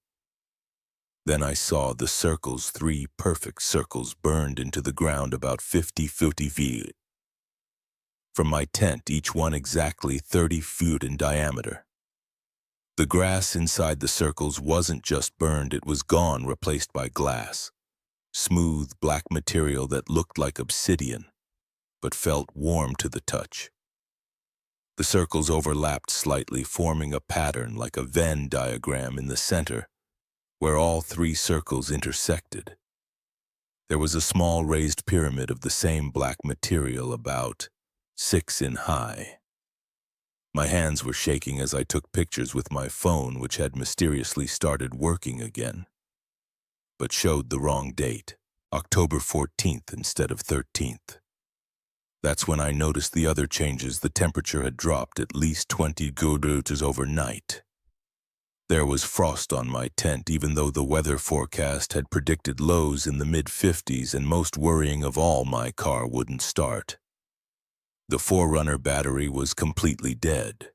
Then I saw the circles, 3 perfect circles burned into the ground about 50 feet from my tent, each one exactly 30 feet in diameter. The grass inside the circles wasn't just burned, it was gone, replaced by glass. Smooth, black material that looked like obsidian, but felt warm to the touch. The circles overlapped slightly, forming a pattern like a Venn diagram in the center, where all 3 circles intersected. There was a small raised pyramid of the same black material, about 6 in high. My hands were shaking as I took pictures with my phone, which had mysteriously started working again, but showed the wrong date, October 14th instead of 13th. That's when I noticed the other changes. The temperature had dropped at least 20 degrees overnight. There was frost on my tent, even though the weather forecast had predicted lows in the mid-50s, and most worrying of all, my car wouldn't start. The Forerunner battery was completely dead.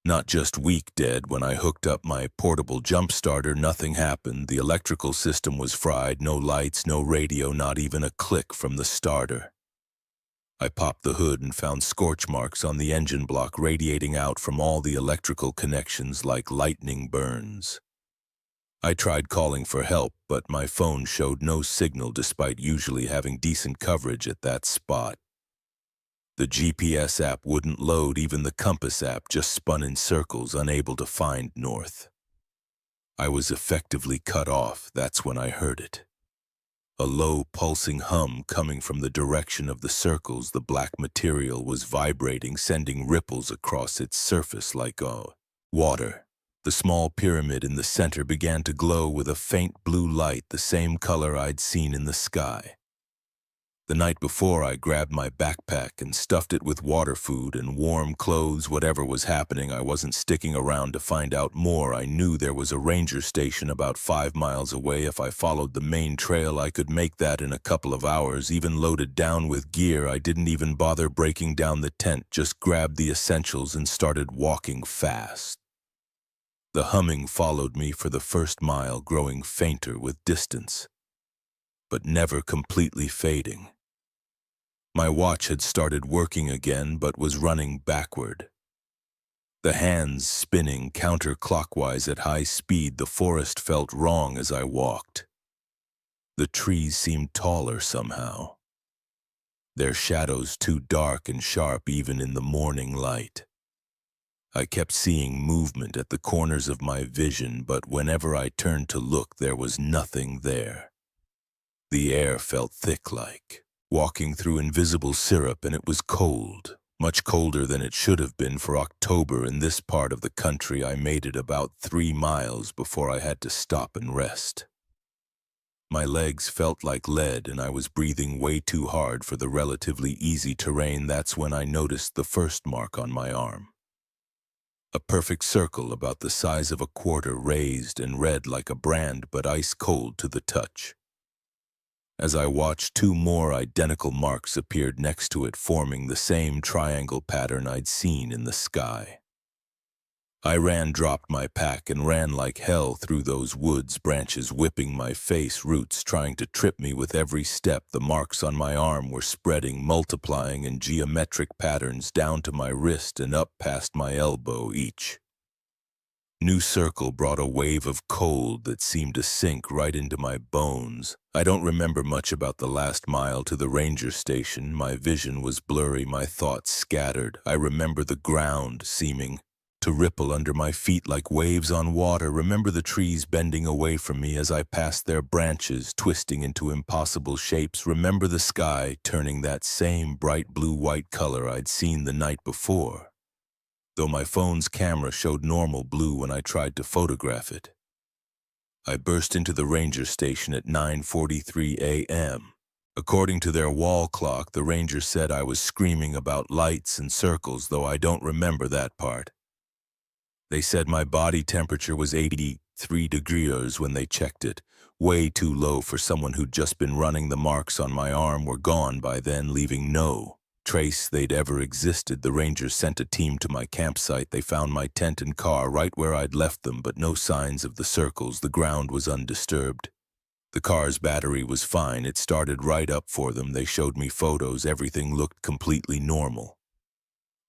Not just weak dead. When I hooked up my portable jump starter, nothing happened. The electrical system was fried, no lights, no radio, not even a click from the starter. I popped the hood and found scorch marks on the engine block radiating out from all the electrical connections like lightning burns. I tried calling for help, but my phone showed no signal despite usually having decent coverage at that spot. The GPS app wouldn't load, even the compass app just spun in circles, unable to find north. I was effectively cut off. That's when I heard it. A low, pulsing hum coming from the direction of the circles. The black material was vibrating, sending ripples across its surface like water. The small pyramid in the center began to glow with a faint blue light, the same color I'd seen in the sky. The night before, I grabbed my backpack and stuffed it with water, food, and warm clothes. Whatever was happening, I wasn't sticking around to find out more. I knew there was a ranger station about 5 miles away. If I followed the main trail, I could make that in a couple of hours. Even loaded down with gear, I didn't even bother breaking down the tent, just grabbed the essentials and started walking fast. The humming followed me for the first mile, growing fainter with distance, but never completely fading. My watch had started working again, but was running backward. The hands spinning counterclockwise at high speed. The forest felt wrong as I walked. The trees seemed taller somehow, their shadows too dark and sharp even in the morning light. I kept seeing movement at the corners of my vision, but whenever I turned to look, there was nothing there. The air felt thick, like walking through invisible syrup, and it was cold, much colder than it should have been for October in this part of the country. I made it about 3 miles before I had to stop and rest. My legs felt like lead, and I was breathing way too hard for the relatively easy terrain. That's when I noticed the first mark on my arm. A perfect circle about the size of a quarter, raised and red like a brand, but ice cold to the touch. As I watched, 2 more identical marks appeared next to it, forming the same triangle pattern I'd seen in the sky. I dropped my pack, and ran like hell through those woods, branches whipping my face, roots trying to trip me with every step. The marks on my arm were spreading, multiplying in geometric patterns down to my wrist and up past my elbow. Each new circle brought a wave of cold that seemed to sink right into my bones. I don't remember much about the last mile to the ranger station. My vision was blurry, my thoughts scattered. I remember the ground seeming to ripple under my feet like waves on water. Remember the trees bending away from me as I passed, their branches twisting into impossible shapes. Remember the sky turning that same bright blue-white color I'd seen the night before, though my phone's camera showed normal blue when I tried to photograph it. I burst into the ranger station at 9:43 a.m. According to their wall clock, the ranger said I was screaming about lights and circles, though I don't remember that part. They said my body temperature was 83 degrees when they checked it, way too low for someone who'd just been running. The marks on my arm were gone by then, leaving no trace they'd ever existed. The Rangers sent a team to my campsite. They found my tent and car right where I'd left them, but no signs of the circles. The ground was undisturbed. The car's battery was fine. It started right up for them. They showed me photos. Everything looked completely normal.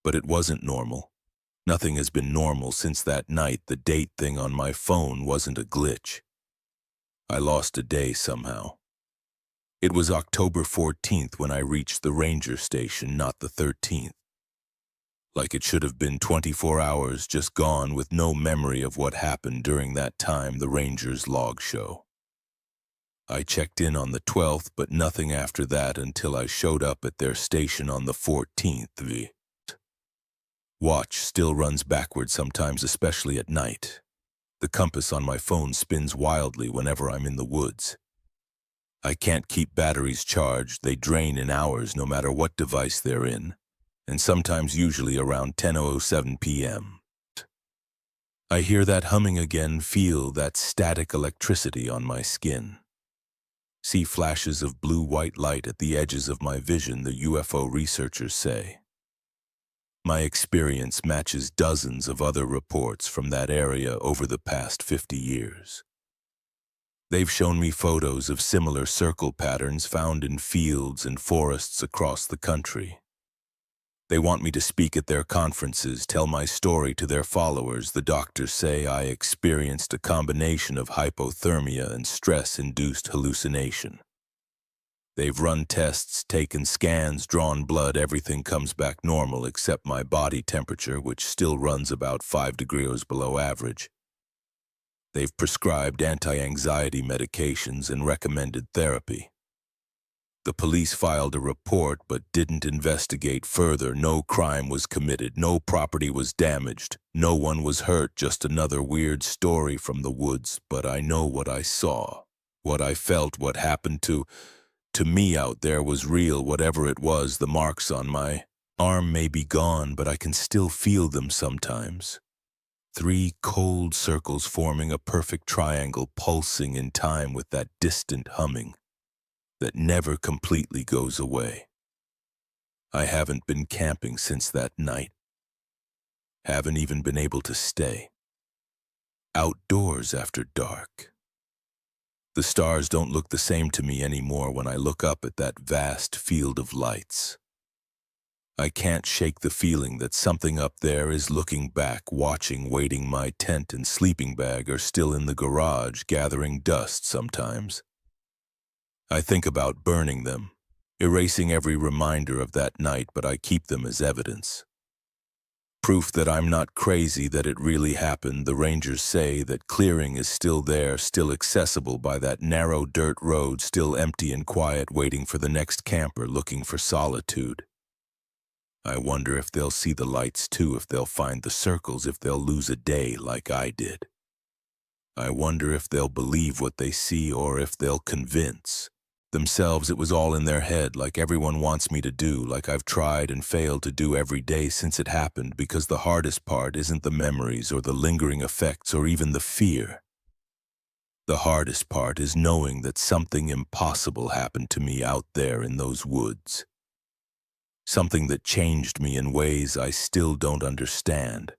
But it wasn't normal. Nothing has been normal since that night. The date thing on my phone wasn't a glitch. I lost a day somehow. It was October 14th when I reached the ranger station, not the 13th. Like it should have been 24 hours just gone, with no memory of what happened during that time. The Rangers log show. I checked in on the 12th, but nothing after that until I showed up at their station on the 14th. The watch still runs backwards sometimes, especially at night. The compass on my phone spins wildly whenever I'm in the woods. I can't keep batteries charged. They drain in hours no matter what device they're in, and sometimes usually around 10:07 p.m. I hear that humming again, feel that static electricity on my skin. See flashes of blue-white light at the edges of my vision, the UFO researchers say. My experience matches dozens of other reports from that area over the past 50 years. They've shown me photos of similar circle patterns found in fields and forests across the country. They want me to speak at their conferences, tell my story to their followers. The doctors say I experienced a combination of hypothermia and stress-induced hallucination. They've run tests, taken scans, drawn blood. Everything comes back normal except my body temperature, which still runs about 5 degrees below average. They've prescribed anti-anxiety medications and recommended therapy. The police filed a report but didn't investigate further. No crime was committed, no property was damaged, no one was hurt, just another weird story from the woods. But I know what I saw, what I felt, what happened to me out there was real. Whatever it was, the marks on my arm may be gone, but I can still feel them sometimes. 3 cold circles forming a perfect triangle, pulsing in time with that distant humming that never completely goes away. I haven't been camping since that night. Haven't even been able to stay outdoors after dark. The stars don't look the same to me anymore when I look up at that vast field of lights. I can't shake the feeling that something up there is looking back, watching, waiting. My tent and sleeping bag are still in the garage, gathering dust sometimes. I think about burning them, erasing every reminder of that night, but I keep them as evidence. Proof that I'm not crazy, that it really happened. The rangers say that clearing is still there, still accessible by that narrow dirt road, still empty and quiet, waiting for the next camper looking for solitude. I wonder if they'll see the lights too, if they'll find the circles, if they'll lose a day like I did. I wonder if they'll believe what they see or if they'll convince themselves it was all in their head, like everyone wants me to do, like I've tried and failed to do every day since it happened, because the hardest part isn't the memories or the lingering effects or even the fear. The hardest part is knowing that something impossible happened to me out there in those woods. Something that changed me in ways I still don't understand.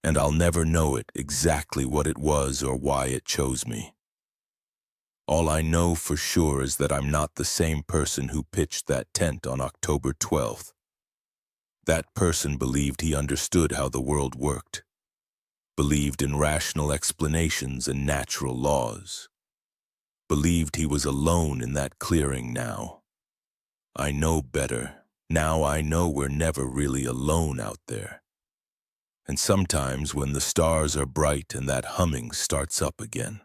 And I'll never know it, exactly what it was or why it chose me. All I know for sure is that I'm not the same person who pitched that tent on October 12th. That person believed he understood how the world worked, believed in rational explanations and natural laws, believed he was alone in that clearing now. I know better. Now I know we're never really alone out there. And sometimes when the stars are bright and that humming starts up again,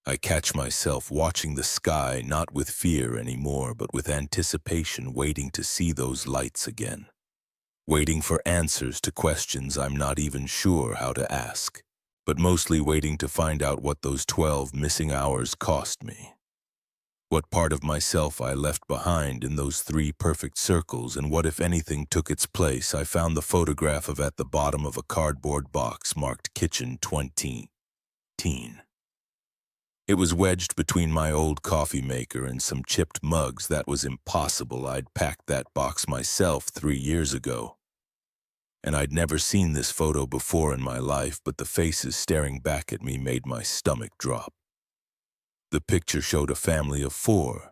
I catch myself watching the sky, not with fear anymore, but with anticipation, waiting to see those lights again, waiting for answers to questions I'm not even sure how to ask, but mostly waiting to find out what those 12 missing hours cost me. What part of myself I left behind in those 3 perfect circles, and what, if anything, took its place. I found the photograph of at the bottom of a cardboard box marked Kitchen 20. It was wedged between my old coffee maker and some chipped mugs. That was impossible. I'd packed that box myself 3 years ago. And I'd never seen this photo before in my life, but the faces staring back at me made my stomach drop. The picture showed a family of 4,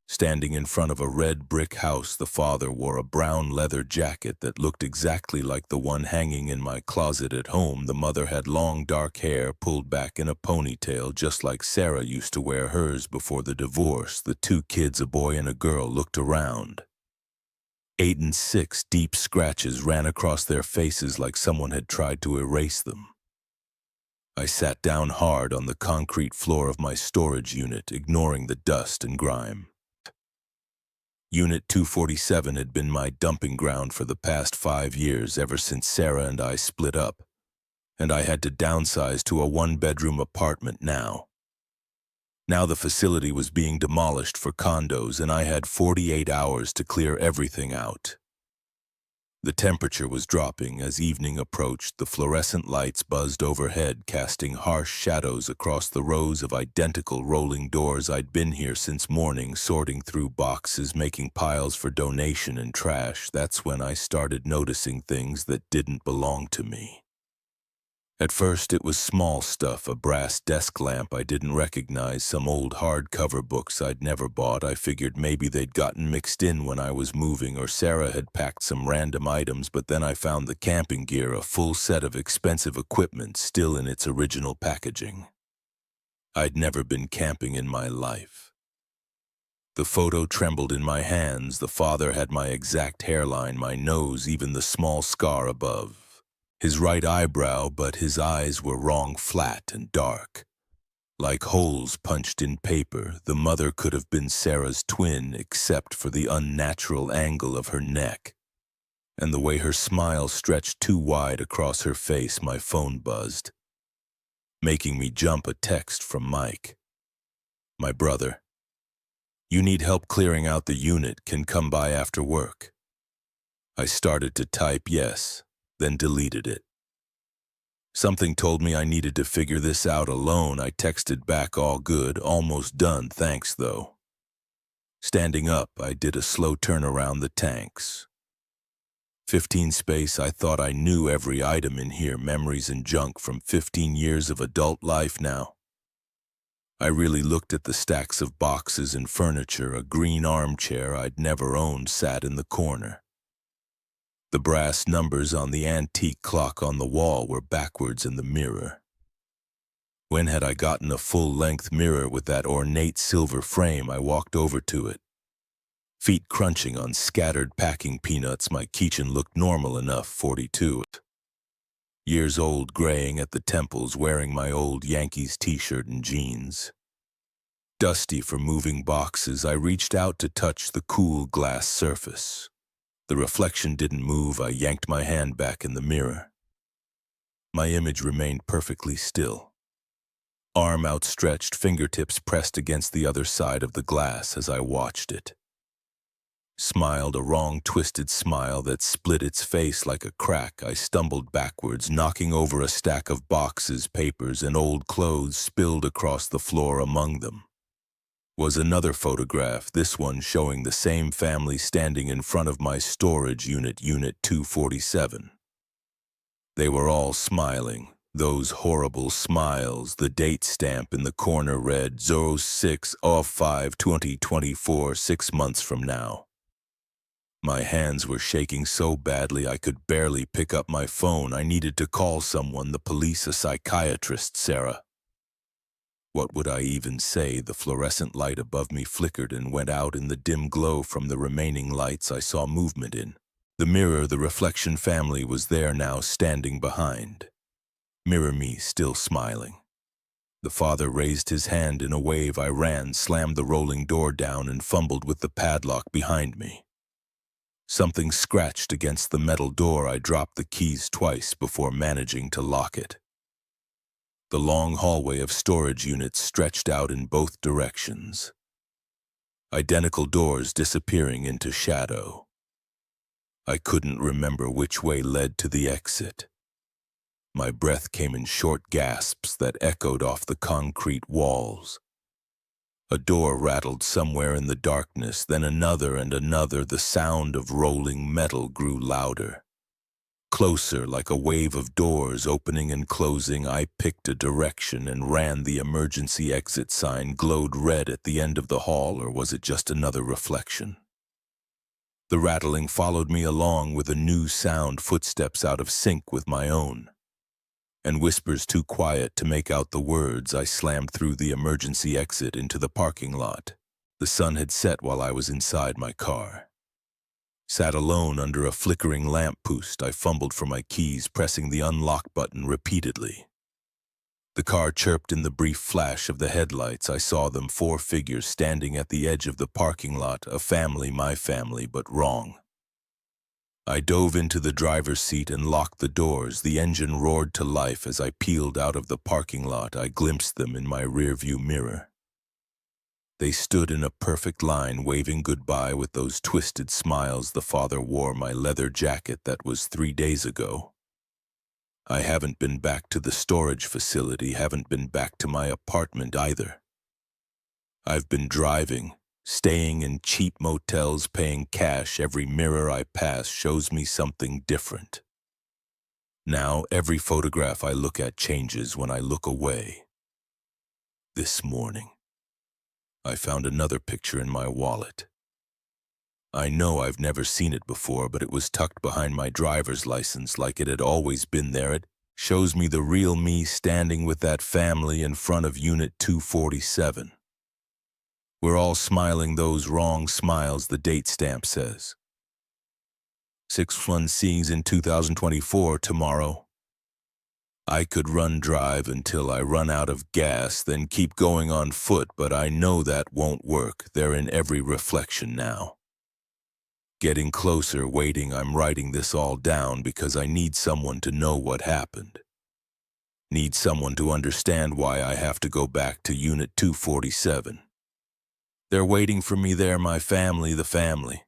standing in front of a red brick house. The father wore a brown leather jacket that looked exactly like the one hanging in my closet at home. The mother had long dark hair pulled back in a ponytail, just like Sarah used to wear hers before the divorce. The 2 kids, a boy and a girl, looked around. 8 and 6 deep scratches ran across their faces like someone had tried to erase them. I sat down hard on the concrete floor of my storage unit, ignoring the dust and grime. Unit 247 had been my dumping ground for the past 5 years, ever since Sarah and I split up, and I had to downsize to a 1-bedroom apartment now. Now the facility was being demolished for condos and I had 48 hours to clear everything out. The temperature was dropping as evening approached. The fluorescent lights buzzed overhead, casting harsh shadows across the rows of identical rolling doors. I'd been here since morning, sorting through boxes, making piles for donation and trash. That's when I started noticing things that didn't belong to me. At first it was small stuff, a brass desk lamp I didn't recognize, some old hardcover books I'd never bought. I figured maybe they'd gotten mixed in when I was moving or Sarah had packed some random items, but then I found the camping gear, a full set of expensive equipment still in its original packaging. I'd never been camping in my life. The photo trembled in my hands. The father had my exact hairline, my nose, even the small scar above. His right eyebrow, but his eyes were wrong, flat and dark. Like holes punched in paper, the mother could have been Sarah's twin except for the unnatural angle of her neck. And the way her smile stretched too wide across her face. My phone buzzed, making me jump. A text from Mike. My brother. You need help clearing out the unit, can come by after work. I started to type yes, then deleted it. Something told me I needed to figure this out alone. I texted back, all good, almost done, thanks though. Standing up, I did a slow turn around the tanks. 15 space. I thought I knew every item in here, memories and junk from 15 years of adult life now. I really looked at the stacks of boxes and furniture. A green armchair I'd never owned sat in the corner. The brass numbers on the antique clock on the wall were backwards in the mirror. When had I gotten a full-length mirror with that ornate silver frame? I walked over to it. Feet crunching on scattered packing peanuts, my kitchen looked normal enough. 42. Years old, graying at the temples, wearing my old Yankees t-shirt and jeans. Dusty for moving boxes, I reached out to touch the cool glass surface. The reflection didn't move. I yanked my hand back in the mirror. My image remained perfectly still. Arm outstretched, fingertips pressed against the other side of the glass as I watched it. Smiled, a wrong, twisted smile that split its face like a crack. I stumbled backwards, knocking over a stack of boxes, papers, and old clothes spilled across the floor. Among them was another photograph, this one showing the same family standing in front of my storage unit, Unit 247. They were all smiling, those horrible smiles. The date stamp in the corner read 06/05/2024, 6 months from now. My hands were shaking so badly I could barely pick up my phone. I needed to call someone, the police, a psychiatrist, Sarah. What would I even say? The fluorescent light above me flickered and went out. In the dim glow from the remaining lights, I saw movement in the mirror. The reflection family was there now, standing behind. Mirror me, still smiling. The father raised his hand in a wave. I ran, slammed the rolling door down, and fumbled with the padlock behind me. Something scratched against the metal door. I dropped the keys twice before managing to lock it. The long hallway of storage units stretched out in both directions. Identical doors disappearing into shadow. I couldn't remember which way led to the exit. My breath came in short gasps that echoed off the concrete walls. A door rattled somewhere in the darkness, then another and another. The sound of rolling metal grew louder. Closer, like a wave of doors opening and closing. I picked a direction and ran. The emergency exit sign glowed red at the end of the hall, or was it just another reflection? The rattling followed me along with a new sound, footsteps out of sync with my own. And whispers too quiet to make out the words. I slammed through the emergency exit into the parking lot. The sun had set while I was inside my car. Sat alone under a flickering lamppost. I fumbled for my keys, pressing the unlock button repeatedly. The car chirped in the brief flash of the headlights. I saw them, 4 figures standing at the edge of the parking lot. A family, my family, but wrong. I dove into the driver's seat and locked the doors. The engine roared to life as I peeled out of the parking lot. I glimpsed them in my rearview mirror. They stood in a perfect line, waving goodbye with those twisted smiles. The father wore my leather jacket that was 3 days ago. I haven't been back to the storage facility, haven't been back to my apartment either. I've been driving, staying in cheap motels, paying cash. Every mirror I pass shows me something different. Now every photograph I look at changes when I look away. This morning, I found another picture in my wallet. I know I've never seen it before, but it was tucked behind my driver's license like it had always been there. It shows me the real me standing with that family in front of Unit 247. We're all smiling those wrong smiles, the date stamp says. 6-1 scenes in 2024 tomorrow. I could drive until I run out of gas, then keep going on foot, but I know that won't work. They're in every reflection now. Getting closer, waiting, I'm writing this all down because I need someone to know what happened. Need someone to understand why I have to go back to Unit 247. They're waiting for me there, my family, the family.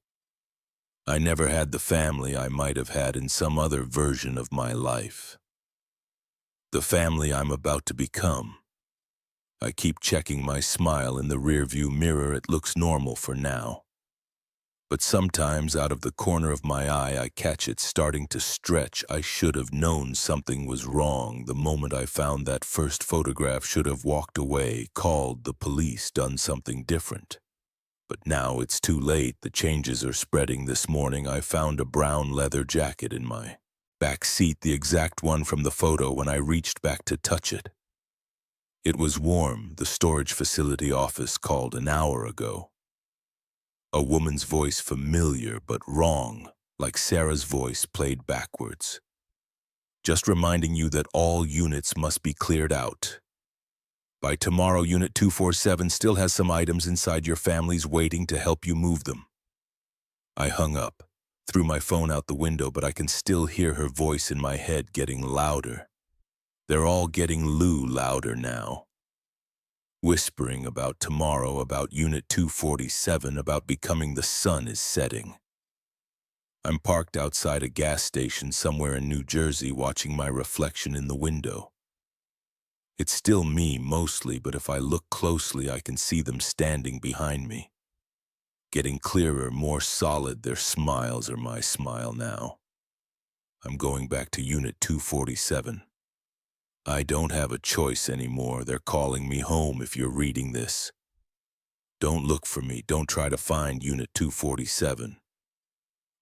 I never had the family I might have had in some other version of my life. The family I'm about to become. I keep checking my smile in the rearview mirror. It looks normal for now. But sometimes out of the corner of my eye, I catch it starting to stretch. I should have known something was wrong the moment I found that first photograph. Should have walked away, called the police, done something different. But now it's too late. The changes are spreading. This morning I found a brown leather jacket in my back seat, the exact one from the photo. When I reached back to touch it, it was warm. The storage facility office called an hour ago. A woman's voice, familiar but wrong, like Sarah's voice played backwards. Just reminding you that all units must be cleared out. By tomorrow, Unit 247 still has some items inside your families waiting to help you move them. I hung up, threw my phone out the window, but I can still hear her voice in my head getting louder. They're all getting louder now. Whispering about tomorrow, about Unit 247, about becoming the sun is setting. I'm parked outside a gas station somewhere in New Jersey, watching my reflection in the window. It's still me mostly, but if I look closely, I can see them standing behind me. Getting clearer, more solid. Their smiles are my smile now. I'm going back to Unit 247. I don't have a choice anymore. They're calling me home. If you're reading this, don't look for me. Don't try to find Unit 247.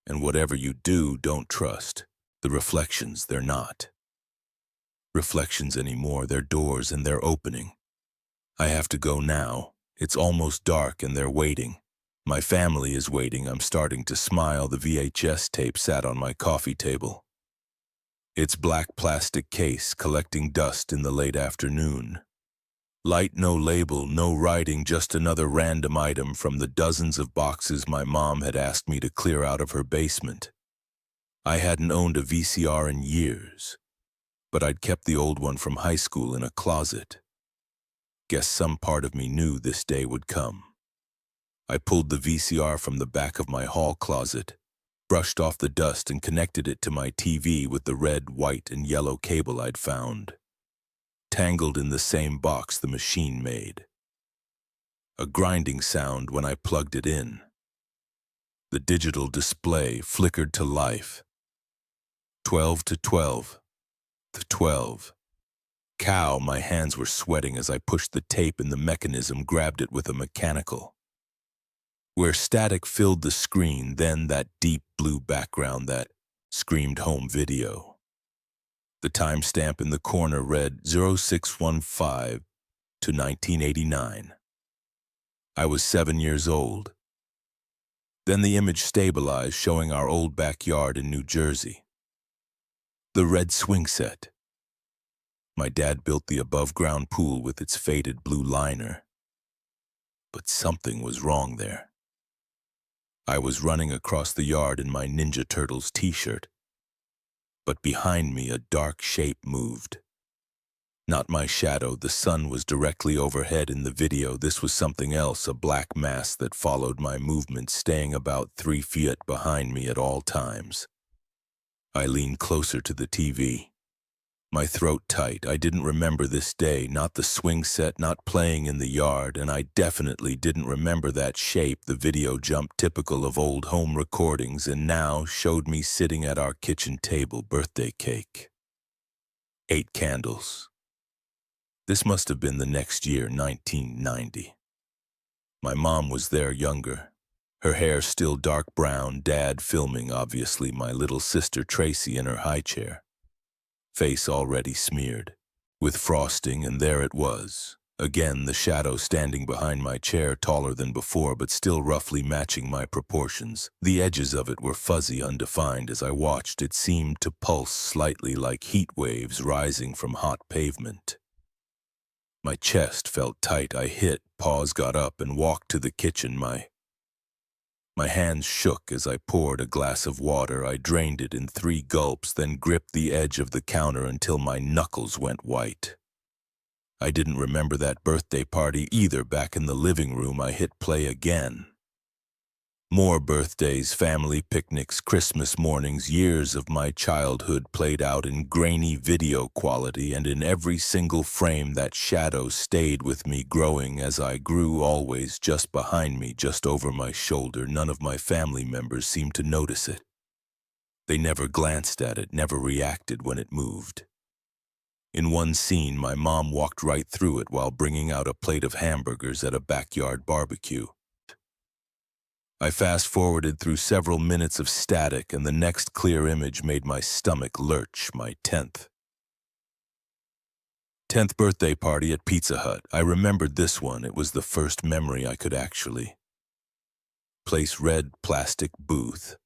And whatever you do, don't trust the reflections. They're not reflections anymore. They're doors, and they're opening. I have to go now. It's almost dark and they're waiting. My family is waiting. I'm starting to smile. The VHS tape sat on my coffee table. Its black plastic case collecting dust in the late afternoon. Light, no label, no writing, just another random item from the dozens of boxes my mom had asked me to clear out of her basement. I hadn't owned a VCR in years, but I'd kept the old one from high school in a closet. Guess some part of me knew this day would come. I pulled the VCR from the back of my hall closet, brushed off the dust and connected it to my TV with the red, white, and yellow cable I'd found, tangled in the same box the machine made. A grinding sound when I plugged it in. The digital display flickered to life. 12 to 12. The 12. Cow, my hands were sweating as I pushed the tape in the mechanism, grabbed it with a mechanical. Where static filled the screen, then that deep blue background that screamed home video. The timestamp in the corner read 0615 to 1989. I was 7 years old. Then the image stabilized, showing our old backyard in New Jersey. The red swing set. My dad built the above-ground pool with its faded blue liner. But something was wrong there. I was running across the yard in my Ninja Turtles t-shirt, but behind me a dark shape moved. Not my shadow, the sun was directly overhead in the video. This was something else, a black mass that followed my movements, staying about 3 feet behind me at all times. I leaned closer to the TV. My throat tight. I didn't remember this day, not the swing set, not playing in the yard, and I definitely didn't remember that shape. The video jumped, typical of old home recordings, and now showed me sitting at our kitchen table, birthday cake. 8 candles. This must have been the next year, 1990. My mom was there, younger. Her hair still dark brown, dad filming, obviously, my little sister Tracy in her high chair. Face already smeared with frosting, and there it was. Again, the shadow standing behind my chair, taller than before, but still roughly matching my proportions. The edges of it were fuzzy, undefined. As I watched, it seemed to pulse slightly like heat waves rising from hot pavement. My chest felt tight. I hit pause, got up, and walked to the kitchen. My hands shook as I poured a glass of water. I drained it in 3 gulps, then gripped the edge of the counter until my knuckles went white. I didn't remember that birthday party either. Back in the living room, I hit play again. More birthdays, family picnics, Christmas mornings, years of my childhood played out in grainy video quality, and in every single frame that shadow stayed with me, growing as I grew, always just behind me, just over my shoulder. None of my family members seemed to notice it. They never glanced at it, never reacted when it moved. In one scene, my mom walked right through it while bringing out a plate of hamburgers at a backyard barbecue. I fast-forwarded through several minutes of static, and the next clear image made my stomach lurch. My 10th birthday party at Pizza Hut. I remembered this one. It was the first memory I could actually place. Red plastic booth.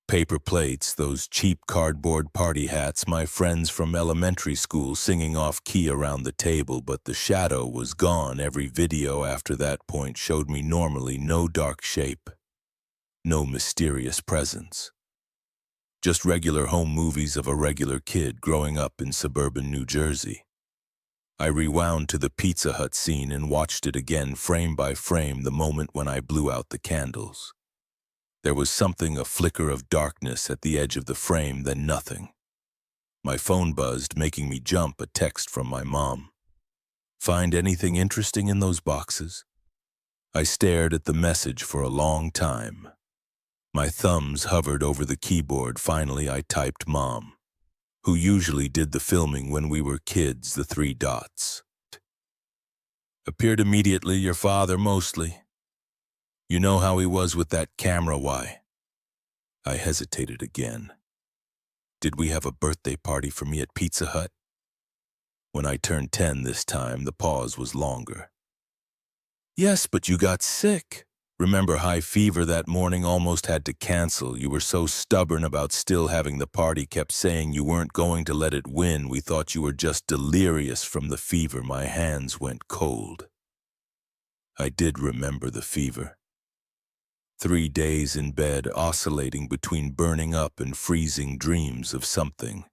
Paper plates, those cheap cardboard party hats, my friends from elementary school singing off-key around the table, but the shadow was gone. Every video after that point showed me normally, no dark shape, no mysterious presence. Just regular home movies of a regular kid growing up in suburban New Jersey. I rewound to the Pizza Hut scene and watched it again, frame by frame, the moment when I blew out the candles. There was something, a flicker of darkness at the edge of the frame, then nothing. My phone buzzed, making me jump. A text from my mom. "Find anything interesting in those boxes?" I stared at the message for a long time. My thumbs hovered over the keyboard. Finally, I typed Mom, who usually did the filming when we were kids. The 3 dots. Appeared immediately. Your father, mostly. You know how he was with that camera. Why? I hesitated again. Did we have a birthday party for me at Pizza Hut? When I turned 10 this time, the pause was longer. Yes, but you got sick. Remember high fever that morning? Almost had to cancel. You were so stubborn about still having the party, kept saying you weren't going to let it win. We thought you were just delirious from the fever. My hands went cold. I did remember the fever. 3 days in bed, oscillating between burning up and freezing dreams of something.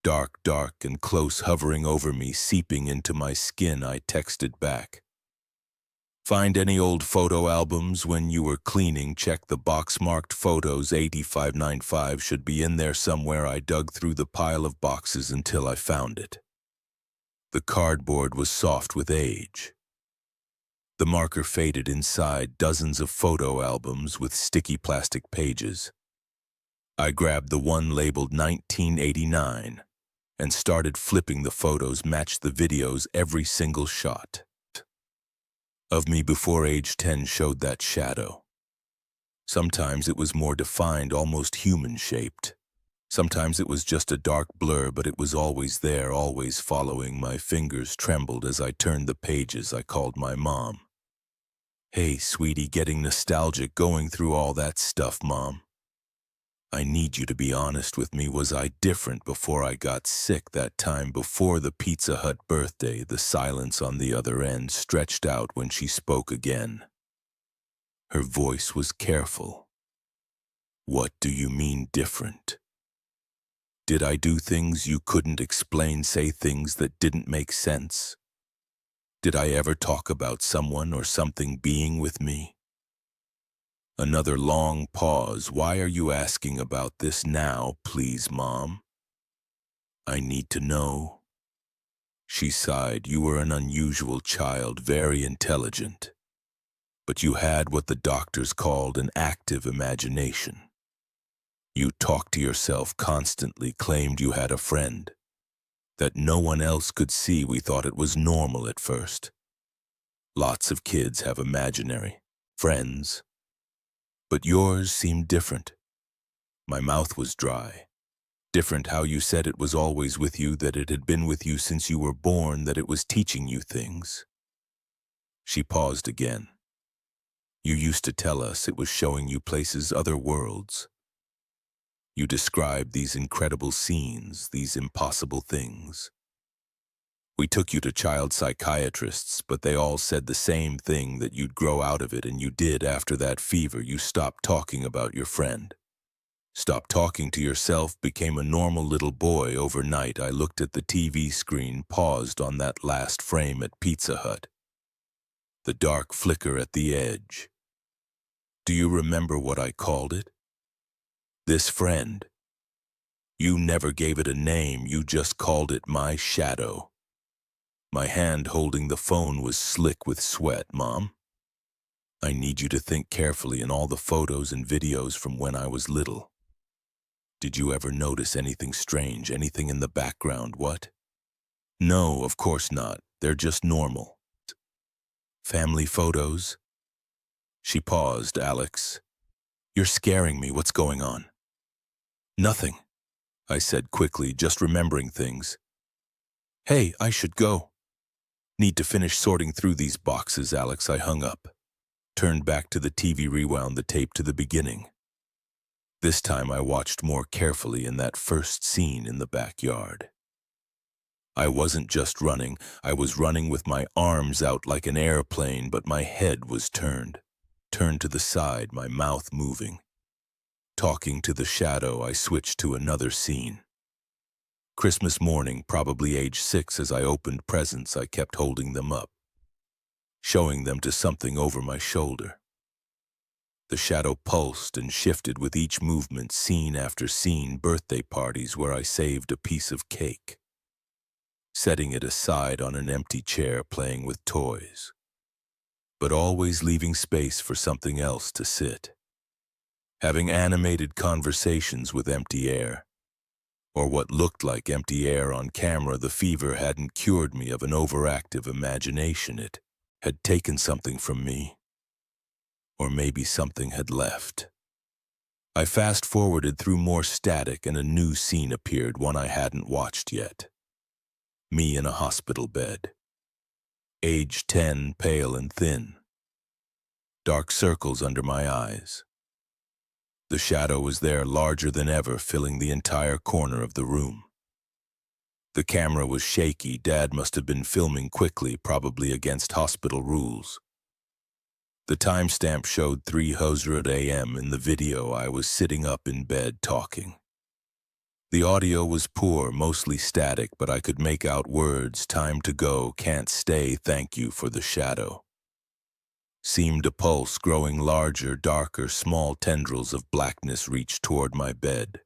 Dark, dark and close, hovering over me, seeping into my skin. I texted back. Find any old photo albums when you were cleaning. Check the box marked photos. 8595 should be in there somewhere. I dug through the pile of boxes until I found it. The cardboard was soft with age. The marker faded inside, dozens of photo albums with sticky plastic pages. I grabbed the one labeled 1989 and started flipping. The photos matched the videos, every single shot of me before age 10 showed that shadow. Sometimes it was more defined, almost human-shaped. Sometimes it was just a dark blur, but it was always there, always following. My fingers trembled as I turned the pages. I called my mom. Hey, sweetie, getting nostalgic going through all that stuff, Mom. I need you to be honest with me. Was I different before I got sick that time before the Pizza Hut birthday? The silence on the other end stretched out when she spoke again. Her voice was careful. What do you mean different? Did I do things you couldn't explain, say things that didn't make sense? Did I ever talk about someone or something being with me? Another long pause. Why are you asking about this now, please, Mom? I need to know. She sighed. You were an unusual child, very intelligent. But you had what the doctors called an active imagination. You talked to yourself constantly, claimed you had a friend. That no one else could see. We thought it was normal at first. Lots of kids have imaginary friends. But yours seemed different. My mouth was dry. Different how you said it was always with you, that it had been with you since you were born, that it was teaching you things. She paused again. You used to tell us it was showing you places, other worlds. You described these incredible scenes, these impossible things. We took you to child psychiatrists, but they all said the same thing, that you'd grow out of it, and you did. After that fever, you stopped talking about your friend. Stopped talking to yourself, became a normal little boy overnight. I looked at the TV screen, paused on that last frame at Pizza Hut. The dark flicker at the edge. Do you remember what I called it? This friend. You never gave it a name, you just called it my shadow. My hand holding the phone was slick with sweat. Mom, I need you to think carefully in all the photos and videos from when I was little. Did you ever notice anything strange, anything in the background? What? No, of course not. They're just normal. Family photos? She paused. Alex, you're scaring me. What's going on? Nothing, I said quickly, just remembering things. Hey, I should go. Need to finish sorting through these boxes, Alex. I hung up. Turned back to the TV, rewound the tape to the beginning. This time I watched more carefully in that first scene in the backyard. I wasn't just running, I was running with my arms out like an airplane, but my head was turned to the side, my mouth moving. Talking to the shadow, I switched to another scene. Christmas morning, probably age 6. As I opened presents, I kept holding them up, showing them to something over my shoulder. The shadow pulsed and shifted with each movement, scene after scene. Birthday parties where I saved a piece of cake, setting it aside on an empty chair, playing with toys, but always leaving space for something else to sit. Having animated conversations with empty air, or what looked like empty air on camera. The fever hadn't cured me of an overactive imagination. It had taken something from me. Or maybe something had left. I fast-forwarded through more static and a new scene appeared, one I hadn't watched yet. Me in a hospital bed. Age 10, pale and thin. Dark circles under my eyes. The shadow was there, larger than ever, filling the entire corner of the room. The camera was shaky. Dad must have been filming quickly, probably against hospital rules. The timestamp showed 3:00 a.m. In the video, I was sitting up in bed talking. The audio was poor, mostly static, but I could make out words. Time to go, can't stay, thank you for the shadow. Seemed a pulse, growing larger, darker. Small tendrils of blackness reached toward my bed.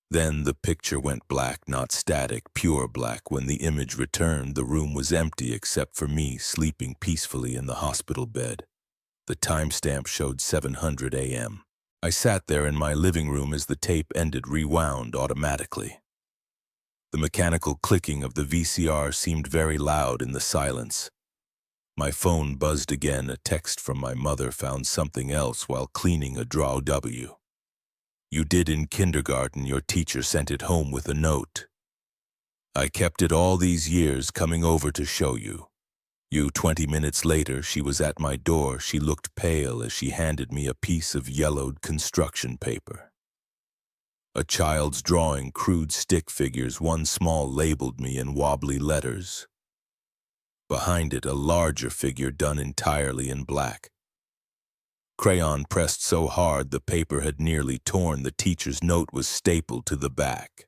Then the picture went black, not static, pure black. When the image returned, the room was empty except for me, sleeping peacefully in the hospital bed. The timestamp showed 7:00 a.m. I sat there in my living room as the tape ended, rewound automatically. The mechanical clicking of the VCR seemed very loud in the silence. My phone buzzed again. A text from my mother. Found something else while cleaning a drawer. W. You did in kindergarten. Your teacher sent it home with a note. I kept it all these years, coming over to show you. 20 minutes later, she was at my door. She looked pale as she handed me a piece of yellowed construction paper. A child's drawing, crude stick figures, one small labeled me in wobbly letters. Behind it, a larger figure done entirely in black. Crayon pressed so hard the paper had nearly torn. The teacher's note was stapled to the back.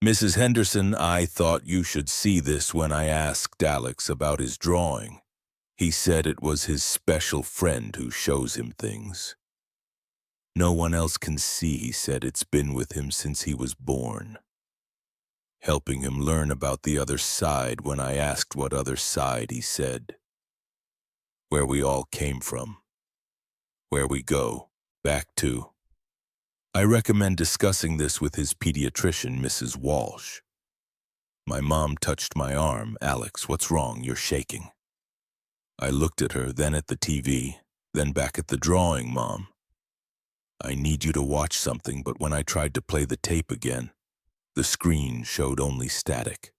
Mrs. Henderson, I thought you should see this when I asked Alex about his drawing. He said it was his special friend who shows him things. No one else can see, he said. It's been with him since he was born. Helping him learn about the other side. When I asked what other side, he said, where we all came from, where we go back to. I recommend discussing this with his pediatrician, Mrs. Walsh. My mom touched my arm. Alex, what's wrong? You're shaking. I looked at her, then at the TV, then back at the drawing, Mom. I need you to watch something, but when I tried to play the tape again, the screen showed only static.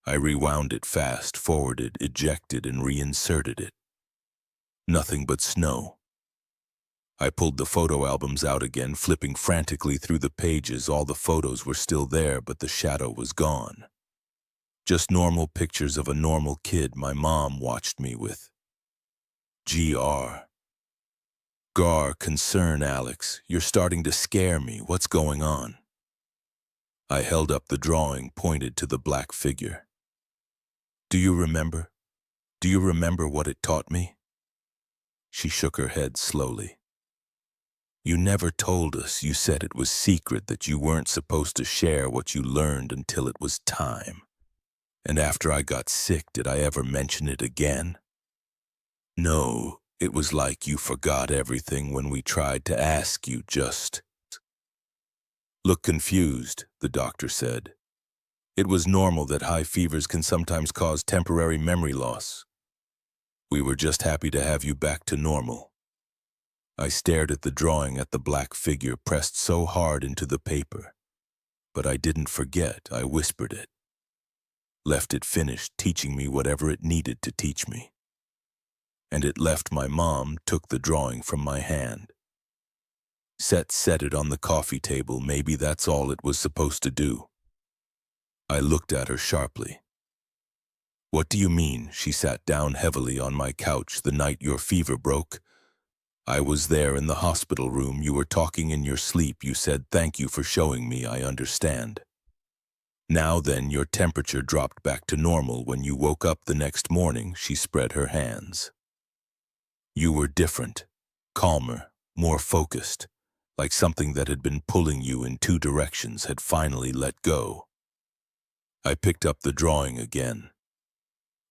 I rewound it fast, forwarded, ejected, and reinserted it. Nothing but snow. I pulled the photo albums out again, flipping frantically through the pages. All the photos were still there, but the shadow was gone. Just normal pictures of a normal kid my mom watched me with. Gr. Gar, concern, Alex. You're starting to scare me. What's going on? I held up the drawing, pointed to the black figure. Do you remember? Do you remember what it taught me? She shook her head slowly. You never told us. You said it was secret, that you weren't supposed to share what you learned until it was time. And after I got sick, did I ever mention it again? No, it was like you forgot everything when we tried to ask you. Just look confused, the doctor said. It was normal that high fevers can sometimes cause temporary memory loss. We were just happy to have you back to normal. I stared at the drawing, at the black figure pressed so hard into the paper. But I didn't forget. I whispered it. Left it finished, teaching me whatever it needed to teach me. And it left. My mom took the drawing from my hand. Set it on the coffee table. Maybe that's all it was supposed to do. I looked at her sharply. What do you mean? She sat down heavily on my couch. The night your fever broke, I was there in the hospital room. You were talking in your sleep. You said, "Thank you for showing me. I understand." Now then, your temperature dropped back to normal. When you woke up the next morning, she spread her hands. You were different, calmer, more focused, like something that had been pulling you in two directions had finally let go. I picked up the drawing again.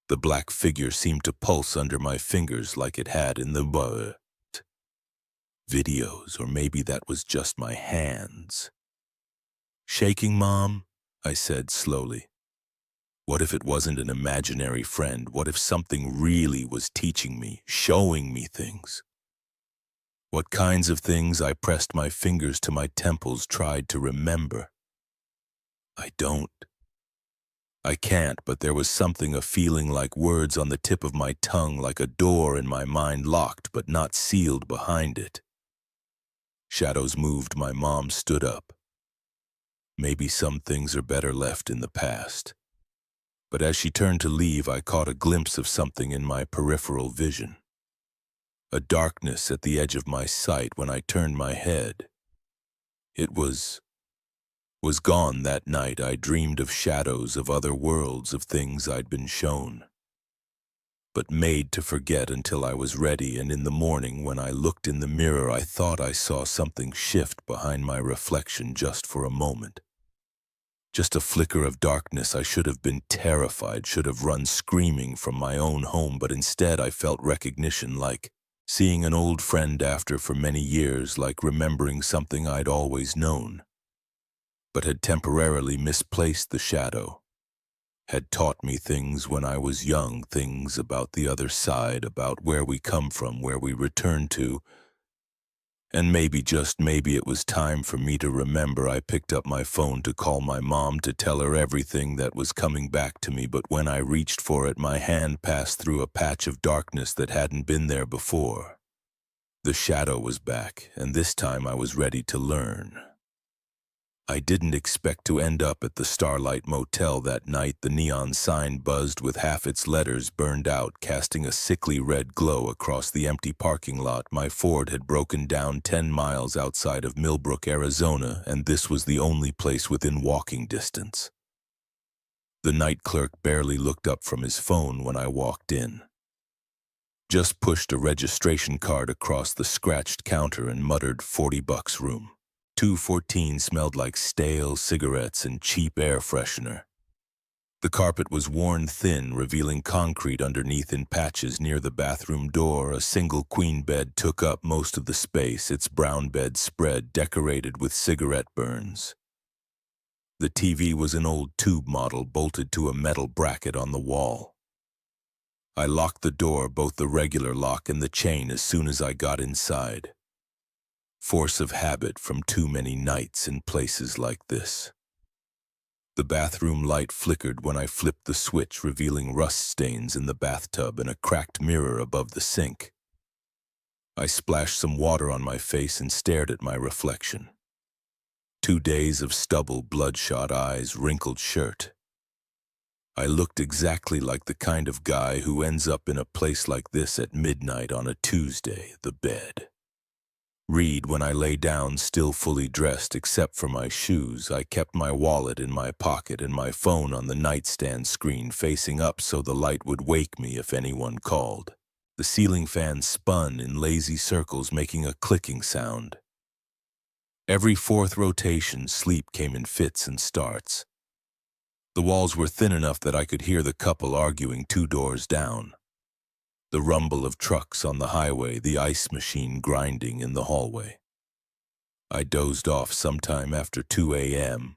The black figure seemed to pulse under my fingers like it had in the videos, or maybe that was just my hands. Shaking, Mom? I said slowly. What if it wasn't an imaginary friend? What if something really was teaching me, showing me things? What kinds of things? I pressed my fingers to my temples, tried to remember. I can't, but there was something, a feeling like words on the tip of my tongue, like a door in my mind locked but not sealed behind it. Shadows moved. My mom stood up. Maybe some things are better left in the past. But as she turned to leave, I caught a glimpse of something in my peripheral vision. A darkness at the edge of my sight. When I turned my head, it was gone. That night I dreamed of shadows, of other worlds, of things I'd been shown, but made to forget until I was ready. And in the morning, when I looked in the mirror, I thought I saw something shift behind my reflection just for a moment. Just a flicker of darkness. I should have been terrified, should have run screaming from my own home, but instead I felt recognition, like seeing an old friend after for many years, like remembering something I'd always known, but had temporarily misplaced. The shadow had taught me things when I was young, things about the other side, about where we come from, where we return to. And maybe, just maybe, it was time for me to remember. I picked up my phone to call my mom, to tell her everything that was coming back to me, but when I reached for it, my hand passed through a patch of darkness that hadn't been there before. The shadow was back, and this time I was ready to learn. I didn't expect to end up at the Starlight Motel that night. The neon sign buzzed with half its letters burned out, casting a sickly red glow across the empty parking lot. My Ford had broken down 10 miles outside of Millbrook, Arizona, and this was the only place within walking distance. The night clerk barely looked up from his phone when I walked in. Just pushed a registration card across the scratched counter and muttered, $40 room. 214 smelled like stale cigarettes and cheap air freshener. The carpet was worn thin, revealing concrete underneath in patches near the bathroom door. A single queen bed took up most of the space, its brown bed spread decorated with cigarette burns. The TV was an old tube model bolted to a metal bracket on the wall. I locked the door, both the regular lock and the chain, as soon as I got inside. Force of habit from too many nights in places like this. The bathroom light flickered when I flipped the switch, revealing rust stains in the bathtub and a cracked mirror above the sink. I splashed some water on my face and stared at my reflection. 2 days of stubble, bloodshot eyes, wrinkled shirt. I looked exactly like the kind of guy who ends up in a place like this at midnight on a Tuesday, the bed. Read when I lay down, still fully dressed except for my shoes. I kept my wallet in my pocket and my phone on the nightstand screen facing up so the light would wake me if anyone called. The ceiling fan spun in lazy circles, making a clicking sound. Every fourth rotation, sleep came in fits and starts. The walls were thin enough that I could hear the couple arguing 2 doors down. The rumble of trucks on the highway, the ice machine grinding in the hallway. I dozed off sometime after 2 a.m.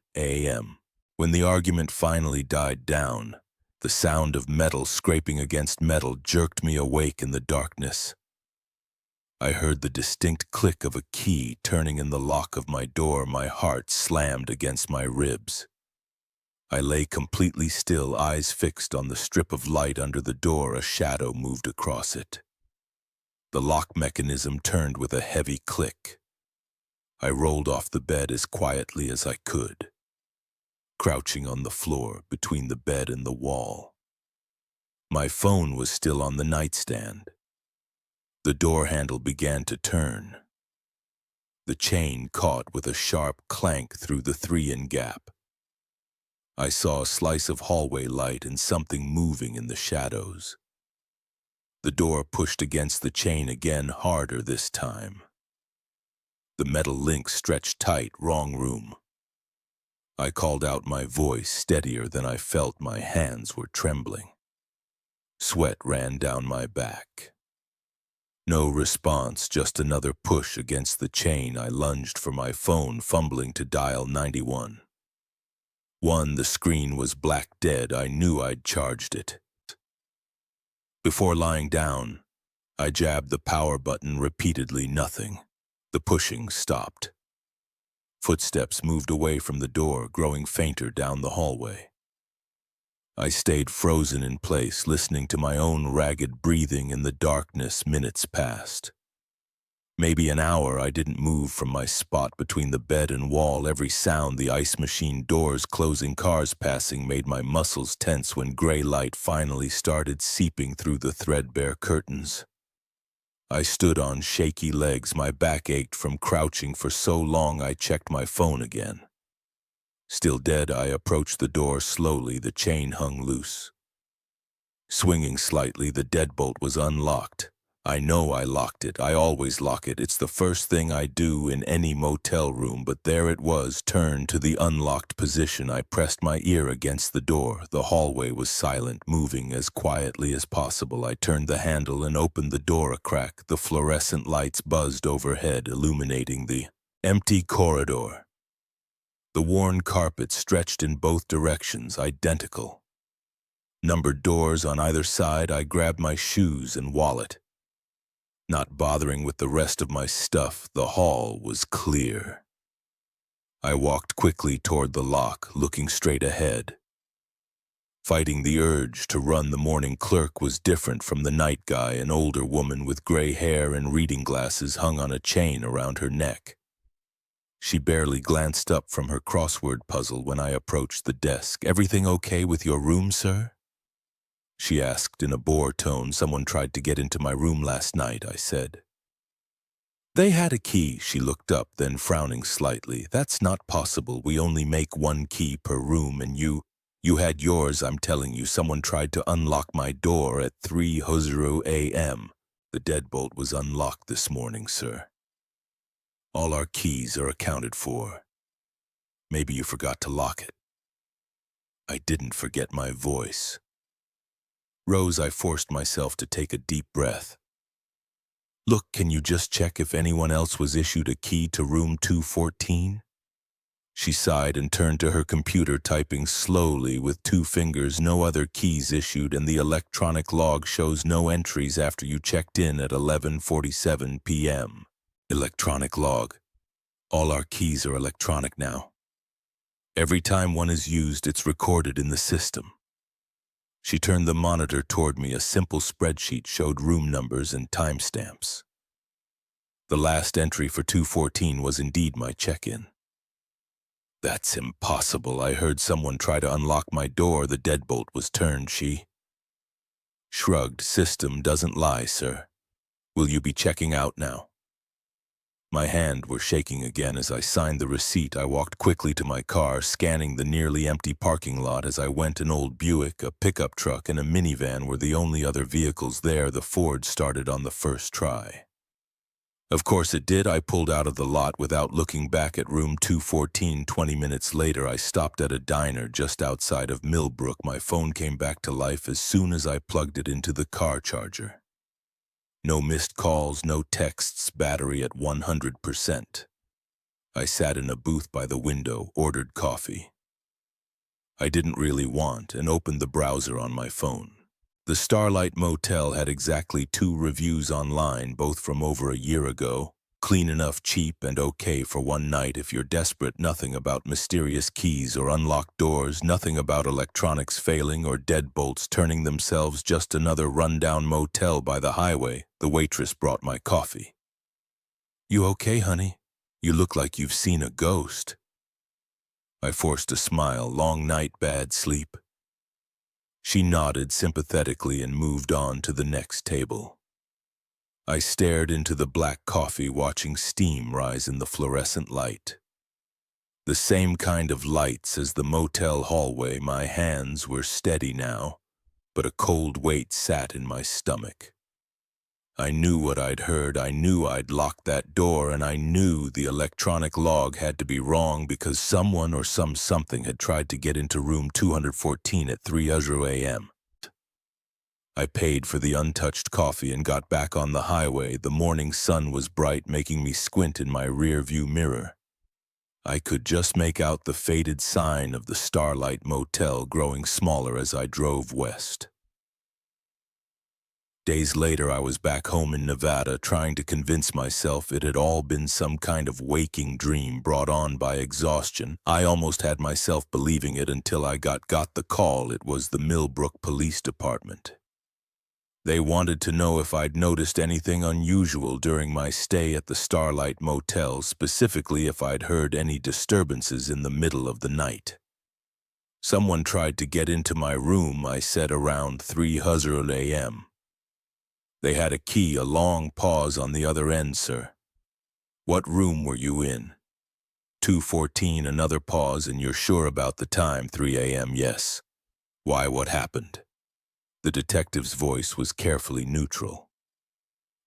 When the argument finally died down, the sound of metal scraping against metal jerked me awake in the darkness. I heard the distinct click of a key turning in the lock of my door. My heart slammed against my ribs. I lay completely still, eyes fixed on the strip of light under the door. A shadow moved across it. The lock mechanism turned with a heavy click. I rolled off the bed as quietly as I could, crouching on the floor between the bed and the wall. My phone was still on the nightstand. The door handle began to turn. The chain caught with a sharp clank through the 3-in gap. I saw a slice of hallway light and something moving in the shadows. The door pushed against the chain again, harder this time. The metal link stretched tight. Wrong room. I called out, my voice steadier than I felt. My hands were trembling. Sweat ran down my back. No response, just another push against the chain. I lunged for my phone, fumbling to dial 91. The screen was black dead. I knew I'd charged it. Before lying down, I jabbed the power button repeatedly. Nothing. The pushing stopped. Footsteps moved away from the door, growing fainter down the hallway. I stayed frozen in place, listening to my own ragged breathing in the darkness. Minutes passed. Maybe an hour. I didn't move from my spot between the bed and wall. Every sound, the ice machine doors closing, cars passing, made my muscles tense. When gray light finally started seeping through the threadbare curtains, I stood on shaky legs. My back ached from crouching for so long. I checked my phone again. Still dead. I approached the door slowly. The chain hung loose. Swinging slightly, the deadbolt was unlocked. I know I locked it. I always lock it. It's the first thing I do in any motel room, but there it was, turned to the unlocked position. I pressed my ear against the door. The hallway was silent, moving as quietly as possible. I turned the handle and opened the door a crack. The fluorescent lights buzzed overhead, illuminating the empty corridor. The worn carpet stretched in both directions, identical. Numbered doors on either side. I grabbed my shoes and wallet. Not bothering with the rest of my stuff, the hall was clear. I walked quickly toward the lock, looking straight ahead. Fighting the urge to run, the morning clerk was different from the night guy, an older woman with gray hair and reading glasses hung on a chain around her neck. She barely glanced up from her crossword puzzle when I approached the desk. "Everything okay with your room, sir?" she asked in a bore tone. "Someone tried to get into my room last night," I said. "They had a key." She looked up, then frowning slightly. "That's not possible. We only make one key per room, and you had yours. I'm telling you, someone tried to unlock my door at 3:00 a.m. The deadbolt was unlocked this morning, sir. All our keys are accounted for. Maybe you forgot to lock it." I didn't forget my voice. "Rose," I forced myself to take a deep breath. "Look, can you just check if anyone else was issued a key to room 214? She sighed and turned to her computer, typing slowly with 2 fingers. "No other keys issued, and the electronic log shows no entries after you checked in at 11:47 p.m. Electronic log. All our keys are electronic now. Every time one is used, it's recorded in the system." She turned the monitor toward me. A simple spreadsheet showed room numbers and timestamps. The last entry for 214 was indeed my check-in. "That's impossible. I heard someone try to unlock my door. The deadbolt was turned." She shrugged. "System doesn't lie, sir. Will you be checking out now?" My hands were shaking again as I signed the receipt. I walked quickly to my car, scanning the nearly empty parking lot. As I went, an old Buick, a pickup truck, and a minivan were the only other vehicles there. The Ford started on the first try. Of course it did. I pulled out of the lot without looking back at room 214. 20 minutes later, I stopped at a diner just outside of Millbrook. My phone came back to life as soon as I plugged it into the car charger. No missed calls, no texts, battery at 100%. I sat in a booth by the window, ordered coffee. I didn't really want, and opened the browser on my phone. The Starlight Motel had exactly 2 reviews online, both from over a year ago. Clean enough, cheap, and okay for one night if you're desperate. Nothing about mysterious keys or unlocked doors, nothing about electronics failing or deadbolts turning themselves, just another rundown motel by the highway. The waitress brought my coffee. "You okay, honey? You look like you've seen a ghost." I forced a smile. "Long night, bad sleep?" She nodded sympathetically and moved on to the next table. I stared into the black coffee, watching steam rise in the fluorescent light. The same kind of lights as the motel hallway. My hands were steady now, but a cold weight sat in my stomach. I knew what I'd heard. I knew I'd locked that door, and I knew the electronic log had to be wrong because someone or something had tried to get into room 214 at 3:00 a.m. I paid for the untouched coffee and got back on the highway. The morning sun was bright, making me squint in my rear-view mirror. I could just make out the faded sign of the Starlight Motel growing smaller as I drove west. Days later, I was back home in Nevada, trying to convince myself it had all been some kind of waking dream brought on by exhaustion. I almost had myself believing it until I got the call. It was the Millbrook Police Department. They wanted to know if I'd noticed anything unusual during my stay at the Starlight Motel, specifically if I'd heard any disturbances in the middle of the night. "Someone tried to get into my room," I said, "around 3:00 a.m. They had a key." A long pause on the other end. "Sir, what room were you in?" 214. Another pause. "And you're sure about the time, 3 a.m. "Yes." "Why, what happened?" The detective's voice was carefully neutral.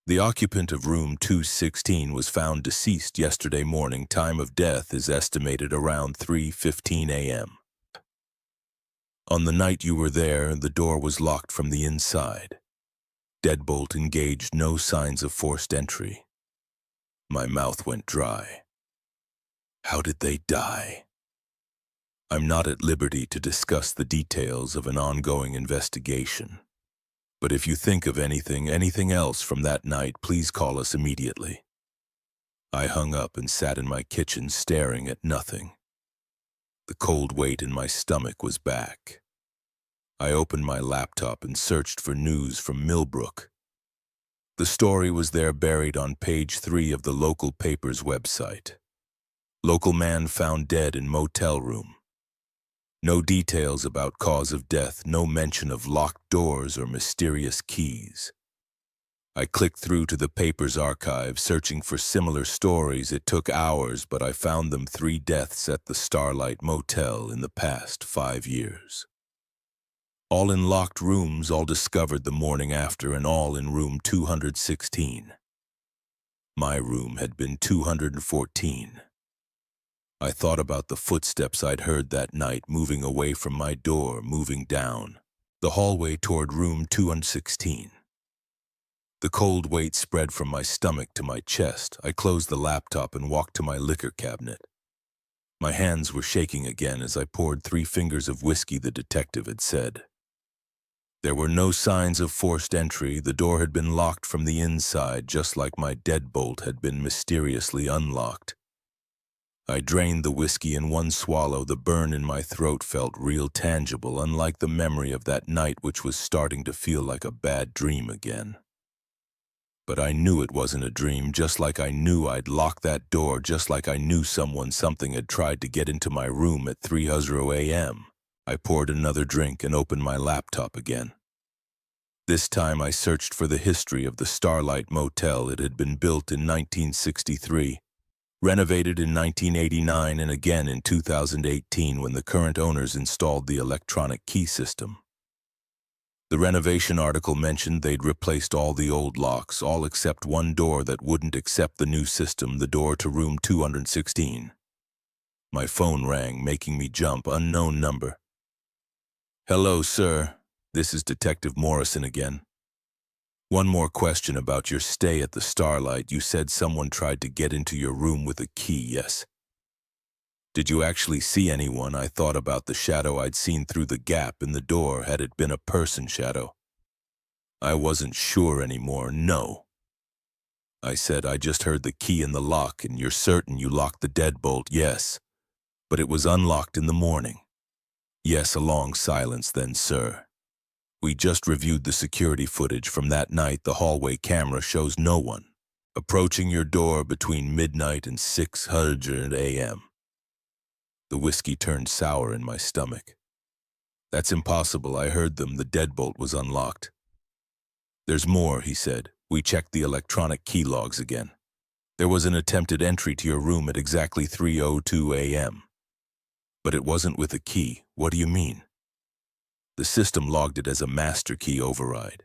"The occupant of room 216 was found deceased yesterday morning. Time of death is estimated around 3:15 a.m. On the night you were there, the door was locked from the inside. Deadbolt engaged, no signs of forced entry." My mouth went dry. How did they die? I'm not at liberty to discuss the details of an ongoing investigation. But if you think of anything else from that night, please call us immediately. I hung up and sat in my kitchen staring at nothing. The cold weight in my stomach was back. I opened my laptop and searched for news from Millbrook. The story was there, buried on page 3 of the local paper's website. Local man found dead in motel room. No details about cause of death, no mention of locked doors or mysterious keys. I clicked through to the paper's archive, searching for similar stories. It took hours, but I found them: 3 deaths at the Starlight Motel in the past 5 years. All in locked rooms, all discovered the morning after, and all in room 216. My room had been 214. I thought about the footsteps I'd heard that night, moving away from my door, moving down the hallway toward room 216. The cold weight spread from my stomach to my chest. I closed the laptop and walked to my liquor cabinet. My hands were shaking again as I poured 3 fingers of whiskey the detective had said. There were no signs of forced entry. The door had been locked from the inside, just like my deadbolt had been mysteriously unlocked. I drained the whiskey in one swallow. The burn in my throat felt real, tangible, unlike the memory of that night, which was starting to feel like a bad dream again. But I knew it wasn't a dream, just like I knew I'd locked that door, just like I knew something had tried to get into my room at 3:00 a.m. I poured another drink and opened my laptop again. This time I searched for the history of the Starlight Motel. It had been built in 1963, renovated in 1989, and again in 2018 when the current owners installed the electronic key system. The renovation article mentioned they'd replaced all the old locks, all except one door that wouldn't accept the new system, the door to room 216. My phone rang, making me jump. Unknown number. Hello, sir. This is Detective Morrison again. One more question about your stay at the Starlight. You said someone tried to get into your room with a key, yes? Did you actually see anyone? I thought about the shadow I'd seen through the gap in the door. Had it been a person shadow? I wasn't sure anymore. No. I said, I just heard the key in the lock. And you're certain you locked the deadbolt? Yes. But it was unlocked in the morning. Yes. A long silence. Then, sir, we just reviewed the security footage from that night. The hallway camera shows no one approaching your door between midnight and 6:00 a.m. The whiskey turned sour in my stomach. That's impossible. I heard them. The deadbolt was unlocked. There's more, he said. We checked the electronic key logs again. There was an attempted entry to your room at exactly 3:02 a.m. But it wasn't with a key. What do you mean? The system logged it as a master key override.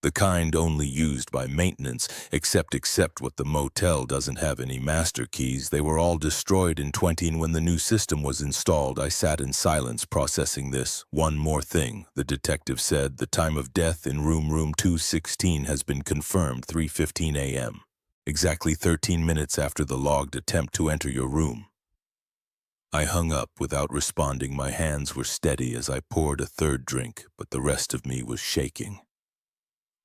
The kind only used by maintenance, except what the motel doesn't have any master keys. They were all destroyed in 20, and when the new system was installed, I sat in silence processing this. One more thing, the detective said. The time of death in room 216 has been confirmed, 3:15 a.m., exactly 13 minutes after the logged attempt to enter your room. I hung up without responding. My hands were steady as I poured a third drink, but the rest of me was shaking.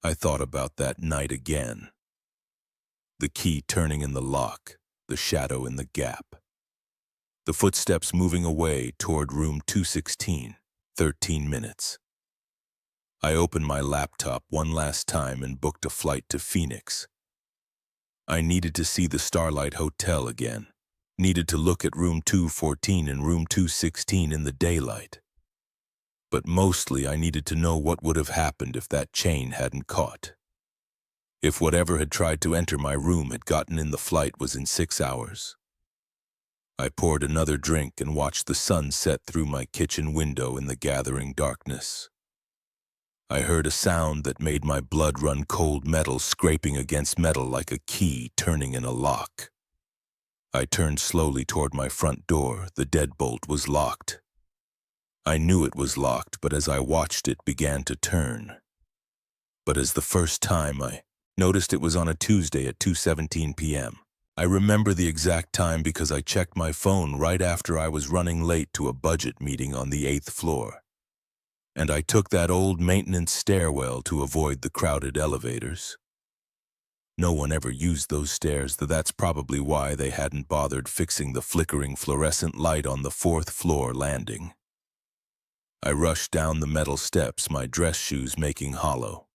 I thought about that night again. The key turning in the lock, the shadow in the gap. The footsteps moving away toward room 216, 13 minutes. I opened my laptop one last time and booked a flight to Phoenix. I needed to see the Starlight Hotel again. Needed to look at room 214 and room 216 in the daylight. But mostly I needed to know what would have happened if that chain hadn't caught. If whatever had tried to enter my room had gotten in, the flight was in 6 hours. I poured another drink and watched the sun set through my kitchen window in the gathering darkness. I heard a sound that made my blood run cold, metal scraping against metal like a key turning in a lock. I turned slowly toward my front door. The deadbolt was locked. I knew it was locked, but as I watched it began to turn. But as the first time I noticed it was on a Tuesday at 2:17 p.m. I remember the exact time because I checked my phone right after I was running late to a budget meeting on the 8th floor. And I took that old maintenance stairwell to avoid the crowded elevators. No one ever used those stairs, though that's probably why they hadn't bothered fixing the flickering fluorescent light on the 4th floor landing. I rushed down the metal steps, my dress shoes making hollow.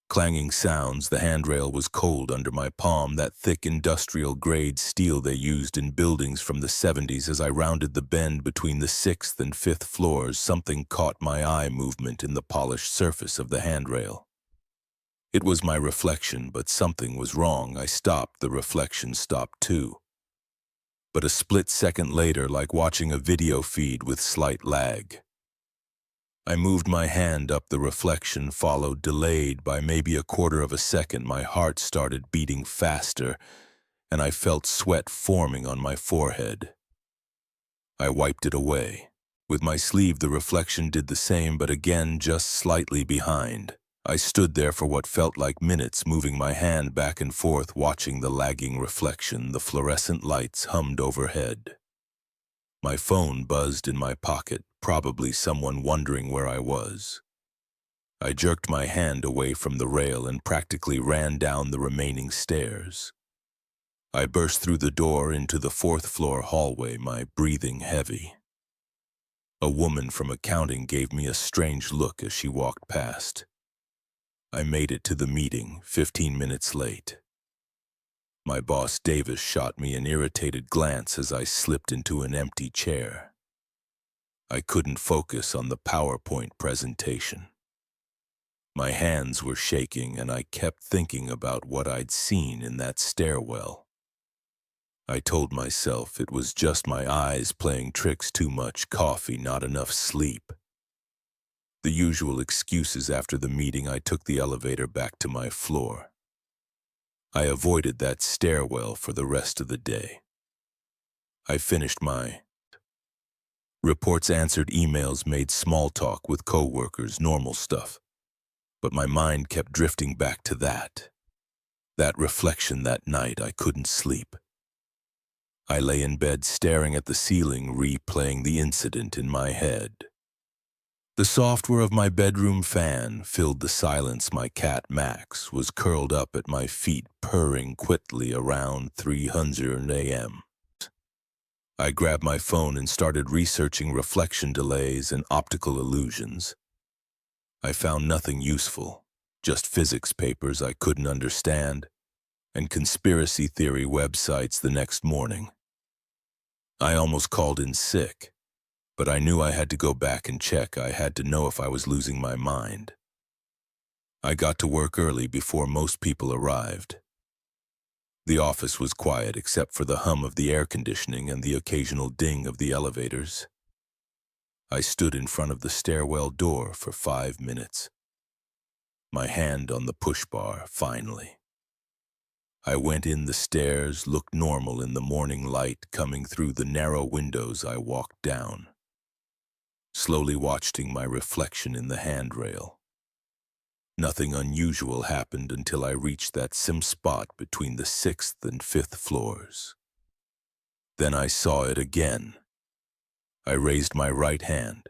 Clanging sounds, the handrail was cold under my palm, that thick industrial-grade steel they used in buildings from the 70s. As I rounded the bend between the 6th and 5th floors, something caught my eye: movement in the polished surface of the handrail. It was my reflection, but something was wrong. I stopped, the reflection stopped too. But a split second later, like watching a video feed with slight lag. I moved my hand up, the reflection followed, delayed by maybe a quarter of a second. My heart started beating faster, and I felt sweat forming on my forehead. I wiped it away. With my sleeve, the reflection did the same, but again just slightly behind. I stood there for what felt like minutes, moving my hand back and forth, watching the lagging reflection. The fluorescent lights hummed overhead. My phone buzzed in my pocket, probably someone wondering where I was. I jerked my hand away from the rail and practically ran down the remaining stairs. I burst through the door into the 4th floor hallway, my breathing heavy. A woman from accounting gave me a strange look as she walked past. I made it to the meeting, 15 minutes late. My boss Davis shot me an irritated glance as I slipped into an empty chair. I couldn't focus on the PowerPoint presentation. My hands were shaking, and I kept thinking about what I'd seen in that stairwell. I told myself it was just my eyes playing tricks: too much coffee, not enough sleep. The usual excuses. After the meeting, I took the elevator back to my floor. I avoided that stairwell for the rest of the day. I finished my reports, answered emails, made small talk with co-workers, normal stuff. But my mind kept drifting back to that reflection that night. I couldn't sleep. I lay in bed staring at the ceiling, replaying the incident in my head. The software of my bedroom fan filled the silence. My cat Max was curled up at my feet, purring quietly around 300 a.m. I grabbed my phone and started researching reflection delays and optical illusions. I found nothing useful, just physics papers I couldn't understand, and conspiracy theory websites. The next morning, I almost called in sick, but I knew I had to go back and check. I had to know if I was losing my mind. I got to work early before most people arrived. The office was quiet except for the hum of the air conditioning and the occasional ding of the elevators. I stood in front of the stairwell door for 5 minutes, my hand on the push bar. Finally, I went in. The stairs looked normal in the morning light coming through the narrow windows. I walked down, slowly watching my reflection in the handrail. Nothing unusual happened until I reached that same spot between the 6th and 5th floors. Then I saw it again. I raised my right hand.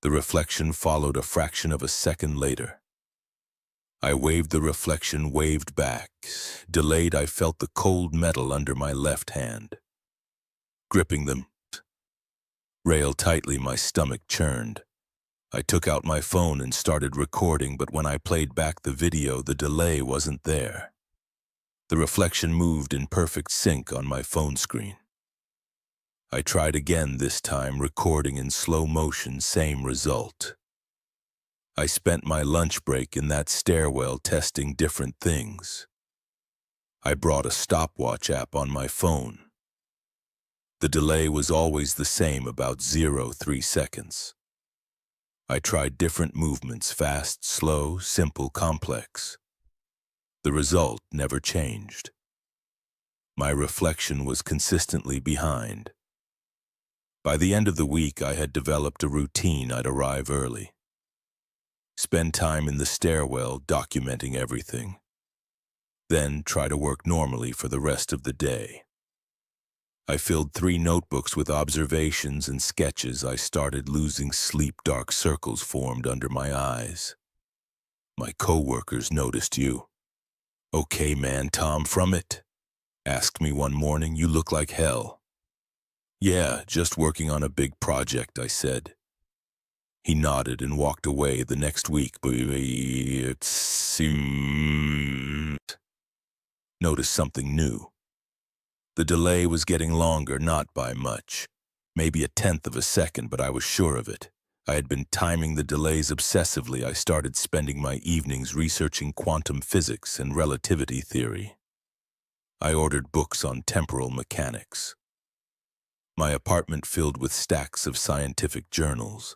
The reflection followed a fraction of a second later. I waved, the reflection waved back. Delayed, I felt the cold metal under my left hand. Gripping the rail tightly, my stomach churned. I took out my phone and started recording, but when I played back the video, the delay wasn't there. The reflection moved in perfect sync on my phone screen. I tried again, this time recording in slow motion, same result. I spent my lunch break in that stairwell testing different things. I brought a stopwatch app on my phone. The delay was always the same, about 0.3 seconds. I tried different movements: fast, slow, simple, complex. The result never changed. My reflection was consistently behind. By the end of the week, I had developed a routine. I'd arrive early, spend time in the stairwell documenting everything, then try to work normally for the rest of the day. I filled 3 notebooks with observations and sketches. I started losing sleep. Dark circles formed under my eyes. My co-workers noticed. "You okay, man?" Tom from it asked me one morning. "You look like hell." "Yeah, just working on a big project," I said. He nodded and walked away. The next week, but it seemed noticed something new. The delay was getting longer, not by much. Maybe a tenth of a second, but I was sure of it. I had been timing the delays obsessively. I started spending my evenings researching quantum physics and relativity theory. I ordered books on temporal mechanics. My apartment filled with stacks of scientific journals.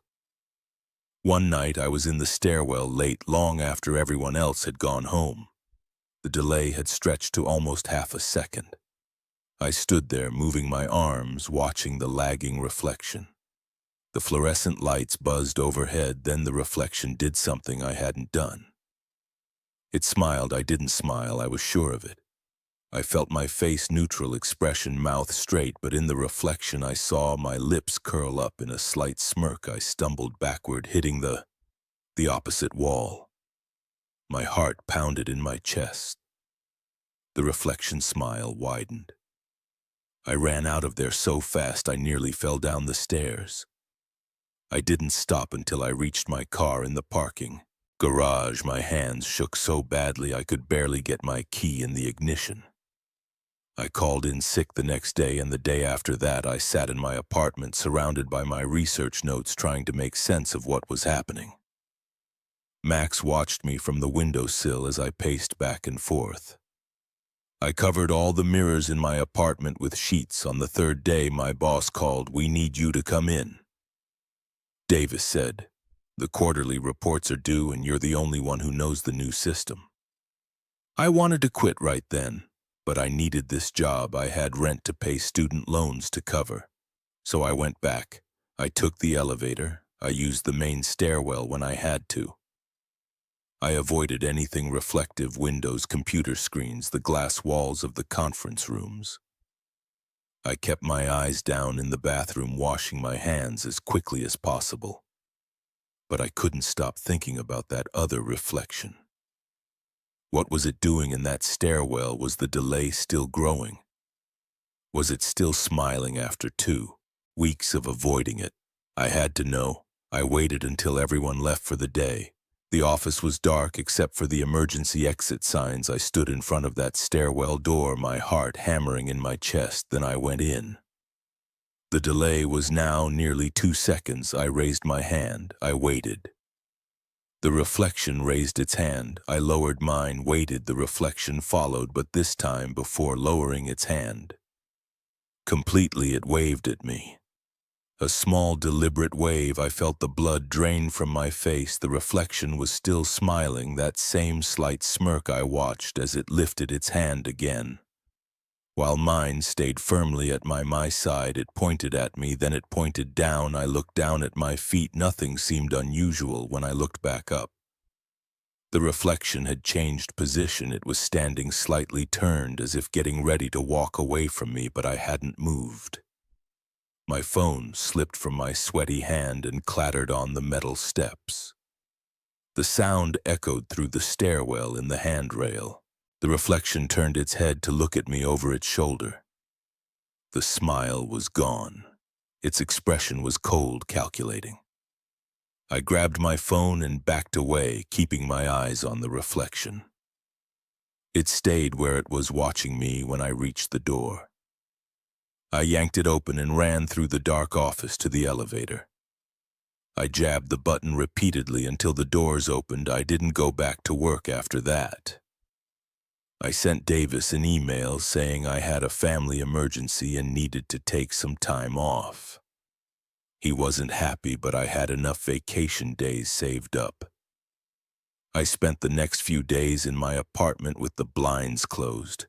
One night I was in the stairwell late, long after everyone else had gone home. The delay had stretched to almost half a second. I stood there, moving my arms, watching the lagging reflection. The fluorescent lights buzzed overhead, then the reflection did something I hadn't done. It smiled. I didn't smile, I was sure of it. I felt my face neutral expression, mouth straight, but in the reflection I saw my lips curl up in a slight smirk. I stumbled backward, hitting the opposite wall. My heart pounded in my chest. The reflection smile widened. I ran out of there so fast I nearly fell down the stairs. I didn't stop until I reached my car in the parking garage. My hands shook so badly I could barely get my key in the ignition. I called in sick the next day, and the day after that I sat in my apartment surrounded by my research notes, trying to make sense of what was happening. Max watched me from the windowsill as I paced back and forth. I covered all the mirrors in my apartment with sheets. On the third day, my boss called. "We need you to come in." Davis said, "The quarterly reports are due and you're the only one who knows the new system." I wanted to quit right then, but I needed this job. I had rent to pay, student loans to cover. So I went back. I took the elevator. I used the main stairwell when I had to. I avoided anything reflective: windows, computer screens, the glass walls of the conference rooms. I kept my eyes down in the bathroom, washing my hands as quickly as possible. But I couldn't stop thinking about that other reflection. What was it doing in that stairwell? Was the delay still growing? Was it still smiling after 2 weeks of avoiding it? I had to know. I waited until everyone left for the day. The office was dark except for the emergency exit signs. I stood in front of that stairwell door, my heart hammering in my chest. Then I went in. The delay was now nearly 2 seconds. I raised my hand. I waited. The reflection raised its hand. I lowered mine, waited. The reflection followed, but this time, before lowering its hand completely, it waved at me. A small, deliberate wave. I felt the blood drain from my face. The reflection was still smiling, that same slight smirk. I watched as it lifted its hand again. While mine stayed firmly at my side, it pointed at me, then it pointed down. I looked down at my feet. Nothing seemed unusual when I looked back up. The reflection had changed position. It was standing slightly turned, as if getting ready to walk away from me, but I hadn't moved. My phone slipped from my sweaty hand and clattered on the metal steps. The sound echoed through the stairwell in the handrail. The reflection turned its head to look at me over its shoulder. The smile was gone. Its expression was cold, calculating. I grabbed my phone and backed away, keeping my eyes on the reflection. It stayed where it was, watching me when I reached the door. I yanked it open and ran through the dark office to the elevator. I jabbed the button repeatedly until the doors opened. I didn't go back to work after that. I sent Davis an email saying I had a family emergency and needed to take some time off. He wasn't happy, but I had enough vacation days saved up. I spent the next few days in my apartment with the blinds closed.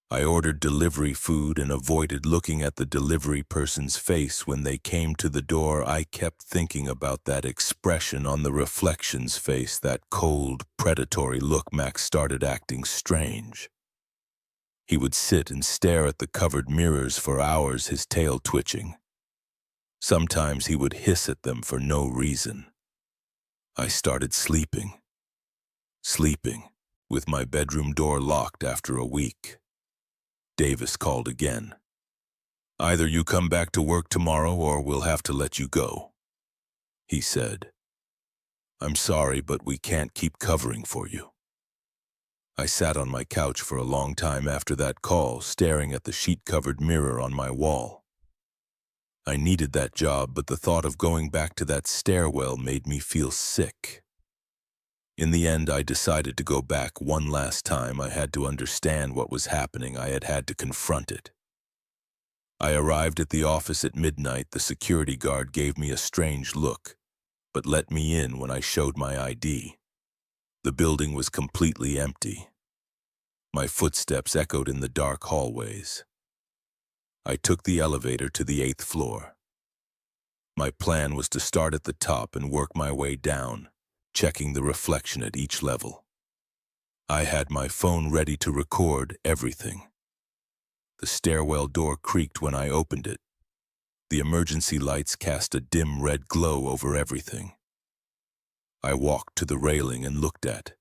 I ordered delivery food and avoided looking at the delivery person's face when they came to the door. I kept thinking about that expression on the reflection's face, that cold, predatory look. Max started acting strange. He would sit and stare at the covered mirrors for hours, his tail twitching. Sometimes he would hiss at them for no reason. I started sleeping, with my bedroom door locked after a week. Davis called again. "Either you come back to work tomorrow or we'll have to let you go." he said. "I'm sorry, but we can't keep covering for you." I sat on my couch for a long time after that call, staring at the sheet-covered mirror on my wall. I needed that job, but the thought of going back to that stairwell made me feel sick. In the end, I decided to go back one last time. I had to understand what was happening. I had to confront it. I arrived at the office at midnight. The security guard gave me a strange look, but let me in when I showed my ID. The building was completely empty. My footsteps echoed in the dark hallways. I took the elevator to the 8th floor. My plan was to start at the top and work my way down, checking the reflection at each level. I had my phone ready to record everything. The stairwell door creaked when I opened it. The emergency lights cast a dim red glow over everything. I walked to the railing and looked at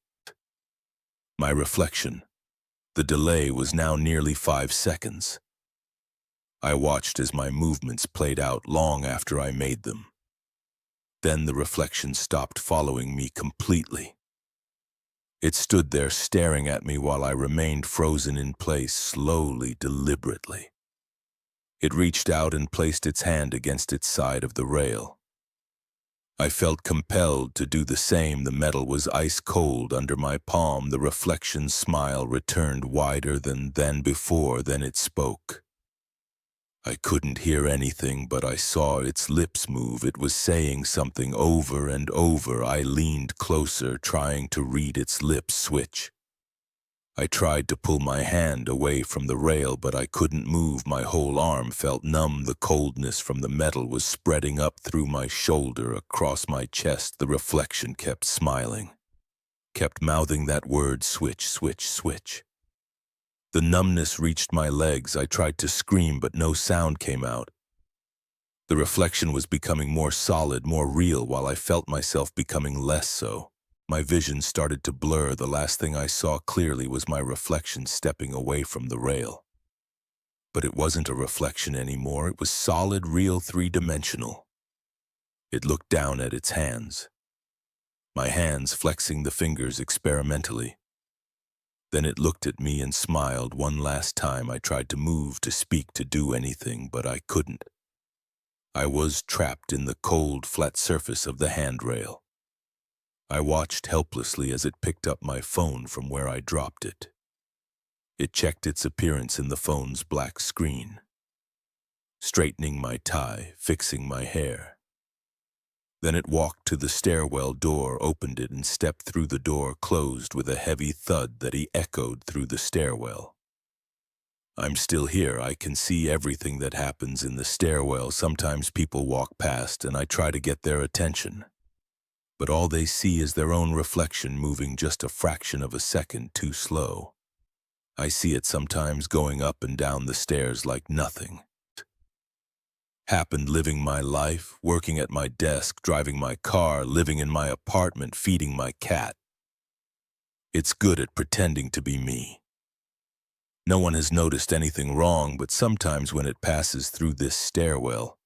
my reflection. The delay was now nearly 5 seconds. I watched as my movements played out long after I made them. Then the reflection stopped following me completely. It stood there staring at me while I remained frozen in place, slowly, deliberately. It reached out and placed its hand against its side of the rail. I felt compelled to do the same. The metal was ice cold under my palm. The reflection's smile returned wider than before. Then it spoke. I couldn't hear anything, but I saw its lips move. It was saying something over and over. I leaned closer, trying to read its lips switch. I tried to pull my hand away from the rail, but I couldn't move. My whole arm felt numb. The coldness from the metal was spreading up through my shoulder, across my chest. The reflection kept smiling, kept mouthing that word, switch, switch, switch. The numbness reached my legs. I tried to scream, but no sound came out. The reflection was becoming more solid, more real, while I felt myself becoming less so. My vision started to blur. The last thing I saw clearly was my reflection stepping away from the rail. But it wasn't a reflection anymore. It was solid, real, three-dimensional. It looked down at its hands. My hands flexing the fingers experimentally. Then it looked at me and smiled one last time. I tried to move, to speak, to do anything, but I couldn't. I was trapped in the cold, flat surface of the handrail. I watched helplessly as it picked up my phone from where I dropped it. It checked its appearance in the phone's black screen, straightening my tie, fixing my hair. Then it walked to the stairwell door, opened it, and stepped through the door, closed with a heavy thud that echoed through the stairwell. I'm still here. I can see everything that happens in the stairwell. Sometimes people walk past and I try to get their attention. But all they see is their own reflection moving just a fraction of a second too slow. I see it sometimes going up and down the stairs like nothing happened, living my life, working at my desk, driving my car, living in my apartment, feeding my cat. It's good at pretending to be me. No one has noticed anything wrong, but sometimes when it passes through this stairwell,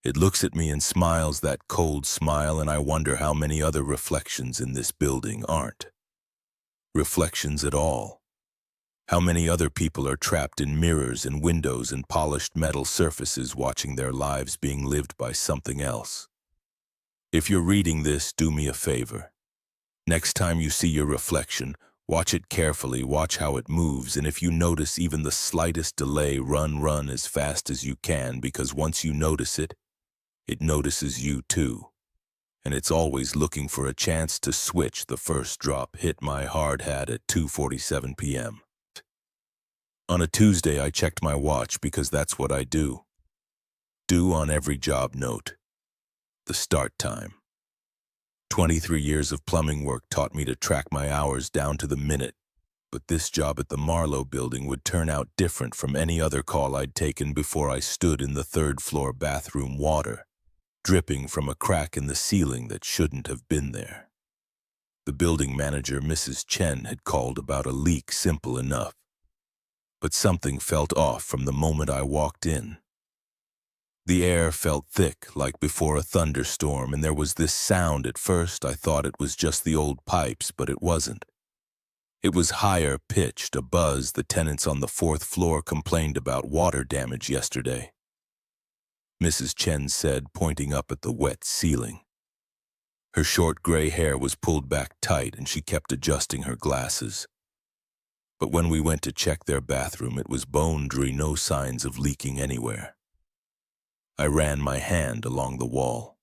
it looks at me and smiles that cold smile, and I wonder how many other reflections in this building aren't reflections at all. How many other people are trapped in mirrors and windows and polished metal surfaces, watching their lives being lived by something else. If you're reading this, do me a favor. Next time you see your reflection, watch it carefully, watch how it moves, and if you notice even the slightest delay, run as fast as you can, because once you notice it, it notices you too. And it's always looking for a chance to switch. The first drop hit my hard hat at 2:47 p.m. On a Tuesday, I checked my watch because that's what I do. Do on every job note. The start time. 23 years of plumbing work taught me to track my hours down to the minute, but this job at the Marlowe building would turn out different from any other call I'd taken before. I stood in the 3rd floor bathroom, water dripping from a crack in the ceiling that shouldn't have been there. The building manager, Mrs. Chen, had called about a leak, simple enough. But something felt off from the moment I walked in. The air felt thick, like before a thunderstorm, and there was this sound. At first I thought it was just the old pipes, but it wasn't. It was higher pitched, a buzz the tenants on the fourth floor complained about water damage yesterday, Mrs. Chen said, pointing up at the wet ceiling. Her short gray hair was pulled back tight and she kept adjusting her glasses. But when we went to check their bathroom, it was bone dry, no signs of leaking anywhere. I ran my hand along the wall.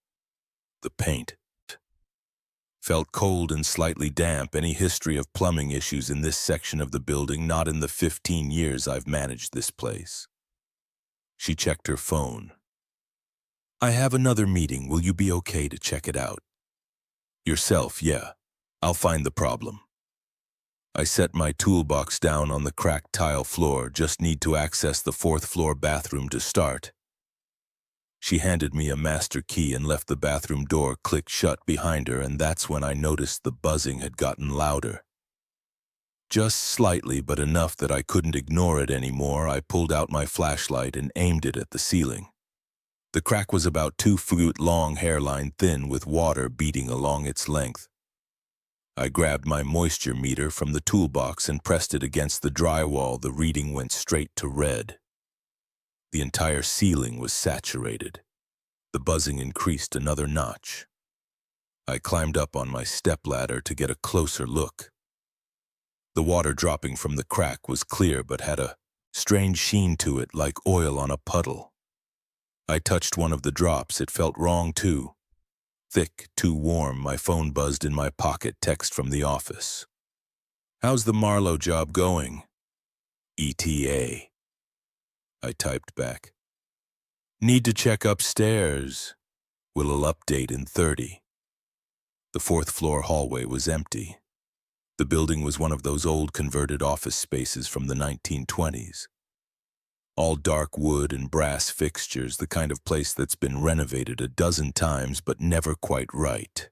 The paint felt cold and slightly damp. Any history of plumbing issues in this section of the building? Not in the 15 years I've managed this place. She checked her phone. I have another meeting. Will you be okay to check it out? Yourself, yeah. I'll find the problem. I set my toolbox down on the cracked tile floor. Just need to access the fourth floor bathroom to start. She handed me a master key and left the bathroom door click shut behind her, and that's when I noticed the buzzing had gotten louder. Just slightly, but enough that I couldn't ignore it anymore. I pulled out my flashlight and aimed it at the ceiling. The crack was about 2 feet long, hairline thin, with water beading along its length. I grabbed my moisture meter from the toolbox and pressed it against the drywall. The reading went straight to red. The entire ceiling was saturated. The buzzing increased another notch. I climbed up on my stepladder to get a closer look. The water dropping from the crack was clear but had a strange sheen to it, like oil on a puddle. I touched one of the drops. It felt wrong too. Thick, too warm. My phone buzzed in my pocket. Text from the office. How's the Marlowe job going? ETA. I typed back. Need to check upstairs. Will update in 30. The fourth floor hallway was empty. The building was one of those old converted office spaces from the 1920s. All dark wood and brass fixtures, the kind of place that's been renovated a dozen times but never quite right.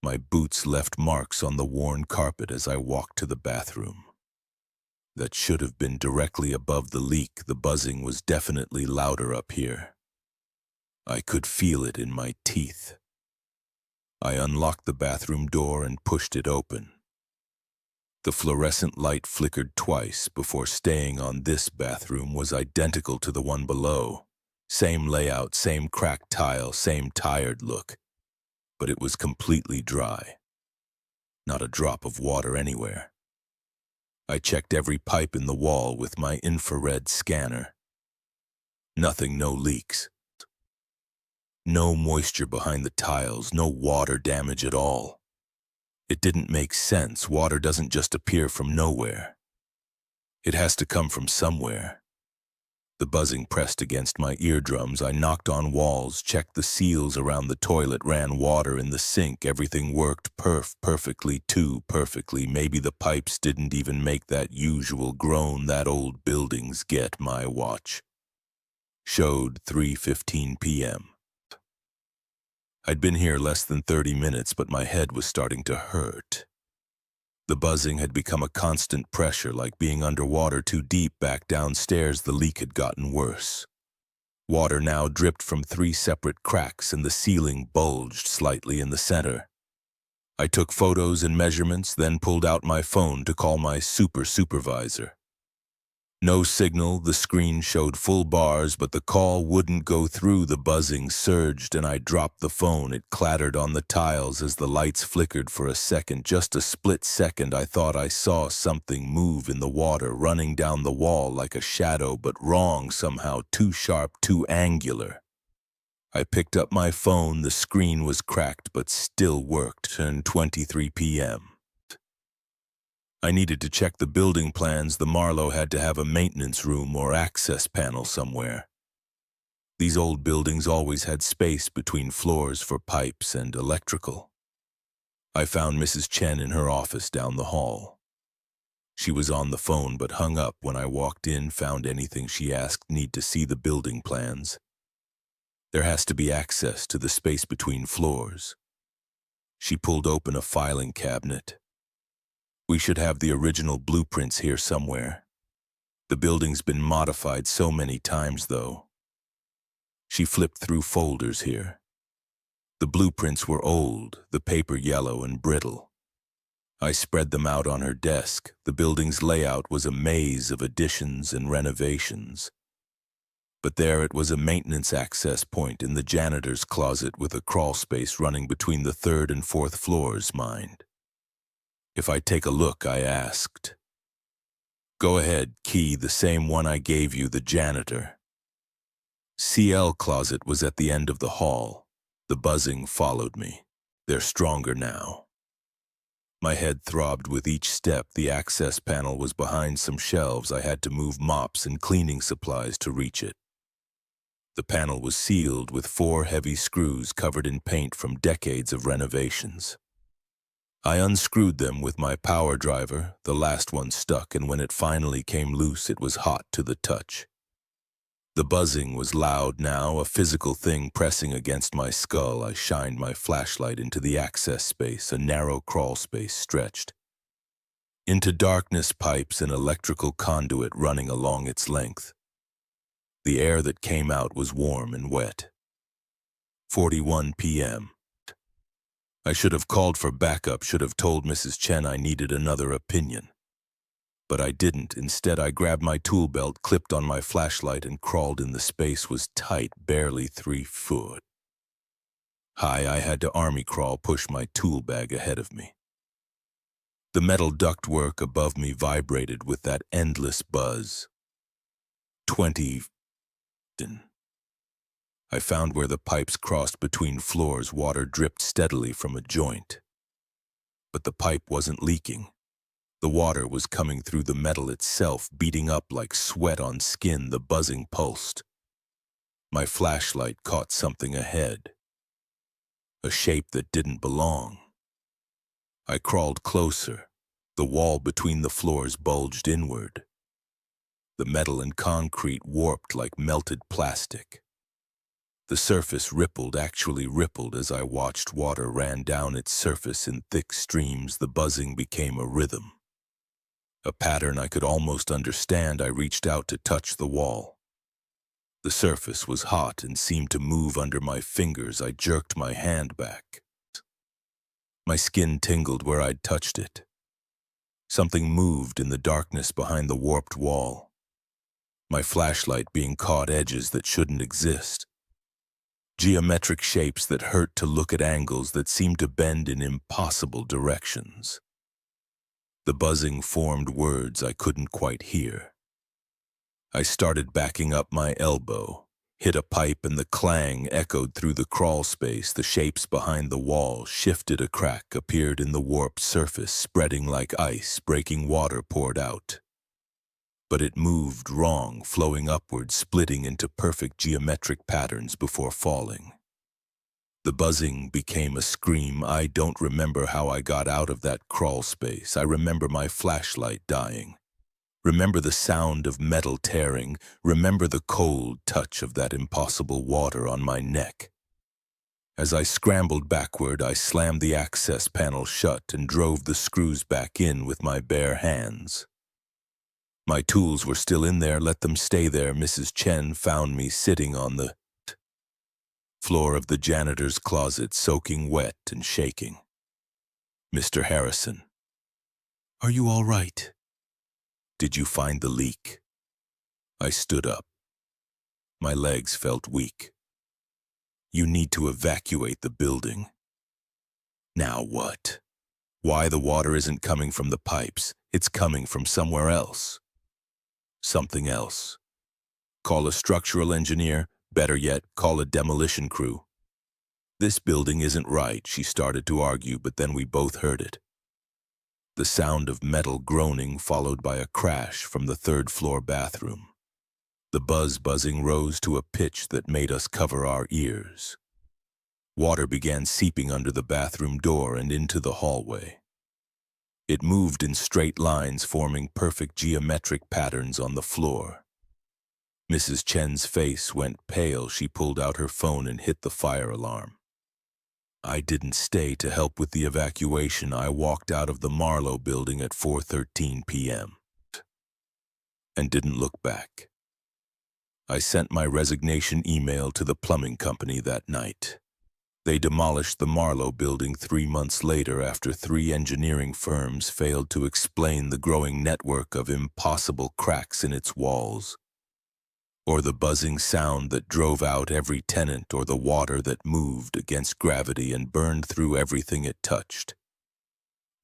My boots left marks on the worn carpet as I walked to the bathroom. That should have been directly above the leak. The buzzing was definitely louder up here. I could feel it in my teeth. I unlocked the bathroom door and pushed it open. The fluorescent light flickered twice before staying on. This bathroom was identical to the one below. Same layout, same cracked tile, same tired look. But it was completely dry. Not a drop of water anywhere. I checked every pipe in the wall with my infrared scanner. Nothing, no leaks. No moisture behind the tiles, no water damage at all. It didn't make sense. Water doesn't just appear from nowhere. It has to come from somewhere. The buzzing pressed against my eardrums. I knocked on walls, checked the seals around the toilet, ran water in the sink. Everything worked perfectly, too perfectly. Maybe the pipes didn't even make that usual groan that old buildings get. My watch showed 3:15 p.m. I'd been here less than 30 minutes, but my head was starting to hurt. The buzzing had become a constant pressure, like being underwater too deep. Back downstairs, the leak had gotten worse. Water now dripped from 3 separate cracks, and the ceiling bulged slightly in the center. I took photos and measurements, then pulled out my phone to call my supervisor. No signal. The screen showed full bars, but the call wouldn't go through. The buzzing surged, and I dropped the phone. It clattered on the tiles as the lights flickered for a second. Just a split second. I thought I saw something move in the water, running down the wall like a shadow, but wrong somehow. Too sharp, too angular. I picked up my phone. The screen was cracked, but still worked. 10:23 p.m. I needed to check the building plans. The Marlowe had to have a maintenance room or access panel somewhere. These old buildings always had space between floors for pipes and electrical. I found Mrs. Chen in her office down the hall. She was on the phone but hung up when I walked in. Found anything, she asked. Need to see the building plans. There has to be access to the space between floors. She pulled open a filing cabinet. We should have the original blueprints here somewhere. The building's been modified so many times, though. She flipped through folders here. The blueprints were old, the paper yellow and brittle. I spread them out on her desk. The building's layout was a maze of additions and renovations. But there it was, a maintenance access point in the janitor's closet with a crawl space running between the third and fourth floors, mind. If I take a look, I asked. Go ahead, key, the same one I gave you, the janitor. CL closet was at the end of the hall. The buzzing followed me. They're stronger now. My head throbbed with each step. The access panel was behind some shelves. I had to move mops and cleaning supplies to reach it. The panel was sealed with 4 heavy screws covered in paint from decades of renovations. I unscrewed them with my power driver. The last one stuck, and when it finally came loose, it was hot to the touch. The buzzing was loud now, a physical thing pressing against my skull. I shined my flashlight into the access space. A narrow crawl space stretched into darkness, pipes and electrical conduit running along its length. The air that came out was warm and wet. 41 p.m. I should have called for backup, should have told Mrs. Chen I needed another opinion. But I didn't. Instead, I grabbed my tool belt, clipped on my flashlight, and crawled in. The space was tight, barely 3 foot high. I had to army crawl, push my tool bag ahead of me. The metal ductwork above me vibrated with that endless buzz. 20. I found where the pipes crossed between floors. Water dripped steadily from a joint. But the pipe wasn't leaking. The water was coming through the metal itself, beating up like sweat on skin. The buzzing pulsed. My flashlight caught something ahead. A shape that didn't belong. I crawled closer. The wall between the floors bulged inward. The metal and concrete warped like melted plastic. The surface rippled, actually rippled, as I watched. Water ran down its surface in thick streams. The buzzing became a rhythm. A pattern I could almost understand. I reached out to touch the wall. The surface was hot and seemed to move under my fingers. I jerked my hand back. My skin tingled where I'd touched it. Something moved in the darkness behind the warped wall. My flashlight being caught edges that shouldn't exist. Geometric shapes that hurt to look at, angles that seemed to bend in impossible directions. The buzzing formed words I couldn't quite hear. I started backing up. My elbow hit a pipe and the clang echoed through the crawl space. The shapes behind the wall shifted. A crack appeared in the warped surface, spreading like ice. Breaking water poured out. But it moved wrong, flowing upward, splitting into perfect geometric patterns before falling. The buzzing became a scream. I don't remember how I got out of that crawl space. I remember my flashlight dying. Remember the sound of metal tearing. Remember the cold touch of that impossible water on my neck. As I scrambled backward, I slammed the access panel shut and drove the screws back in with my bare hands. My tools were still in there. Let them stay there. Mrs. Chen found me sitting on the floor of the janitor's closet, soaking wet and shaking. Mr. Harrison, are you all right? Did you find the leak? I stood up. My legs felt weak. You need to evacuate the building. Now what? Why the water isn't coming from the pipes? It's coming from somewhere else. Something else. Call a structural engineer. Better yet, call a demolition crew. This building isn't right, she started to argue, but then we both heard it. The sound of metal groaning followed by a crash from the third-floor bathroom. The buzzing rose to a pitch that made us cover our ears. Water began seeping under the bathroom door and into the hallway. It moved in straight lines, forming perfect geometric patterns on the floor. Mrs. Chen's face went pale. She pulled out her phone and hit the fire alarm. I didn't stay to help with the evacuation. I walked out of the Marlowe building at 4:13 p.m. and didn't look back. I sent my resignation email to the plumbing company that night. They demolished the Marlowe building 3 months later after 3 engineering firms failed to explain the growing network of impossible cracks in its walls, or the buzzing sound that drove out every tenant, or the water that moved against gravity and burned through everything it touched.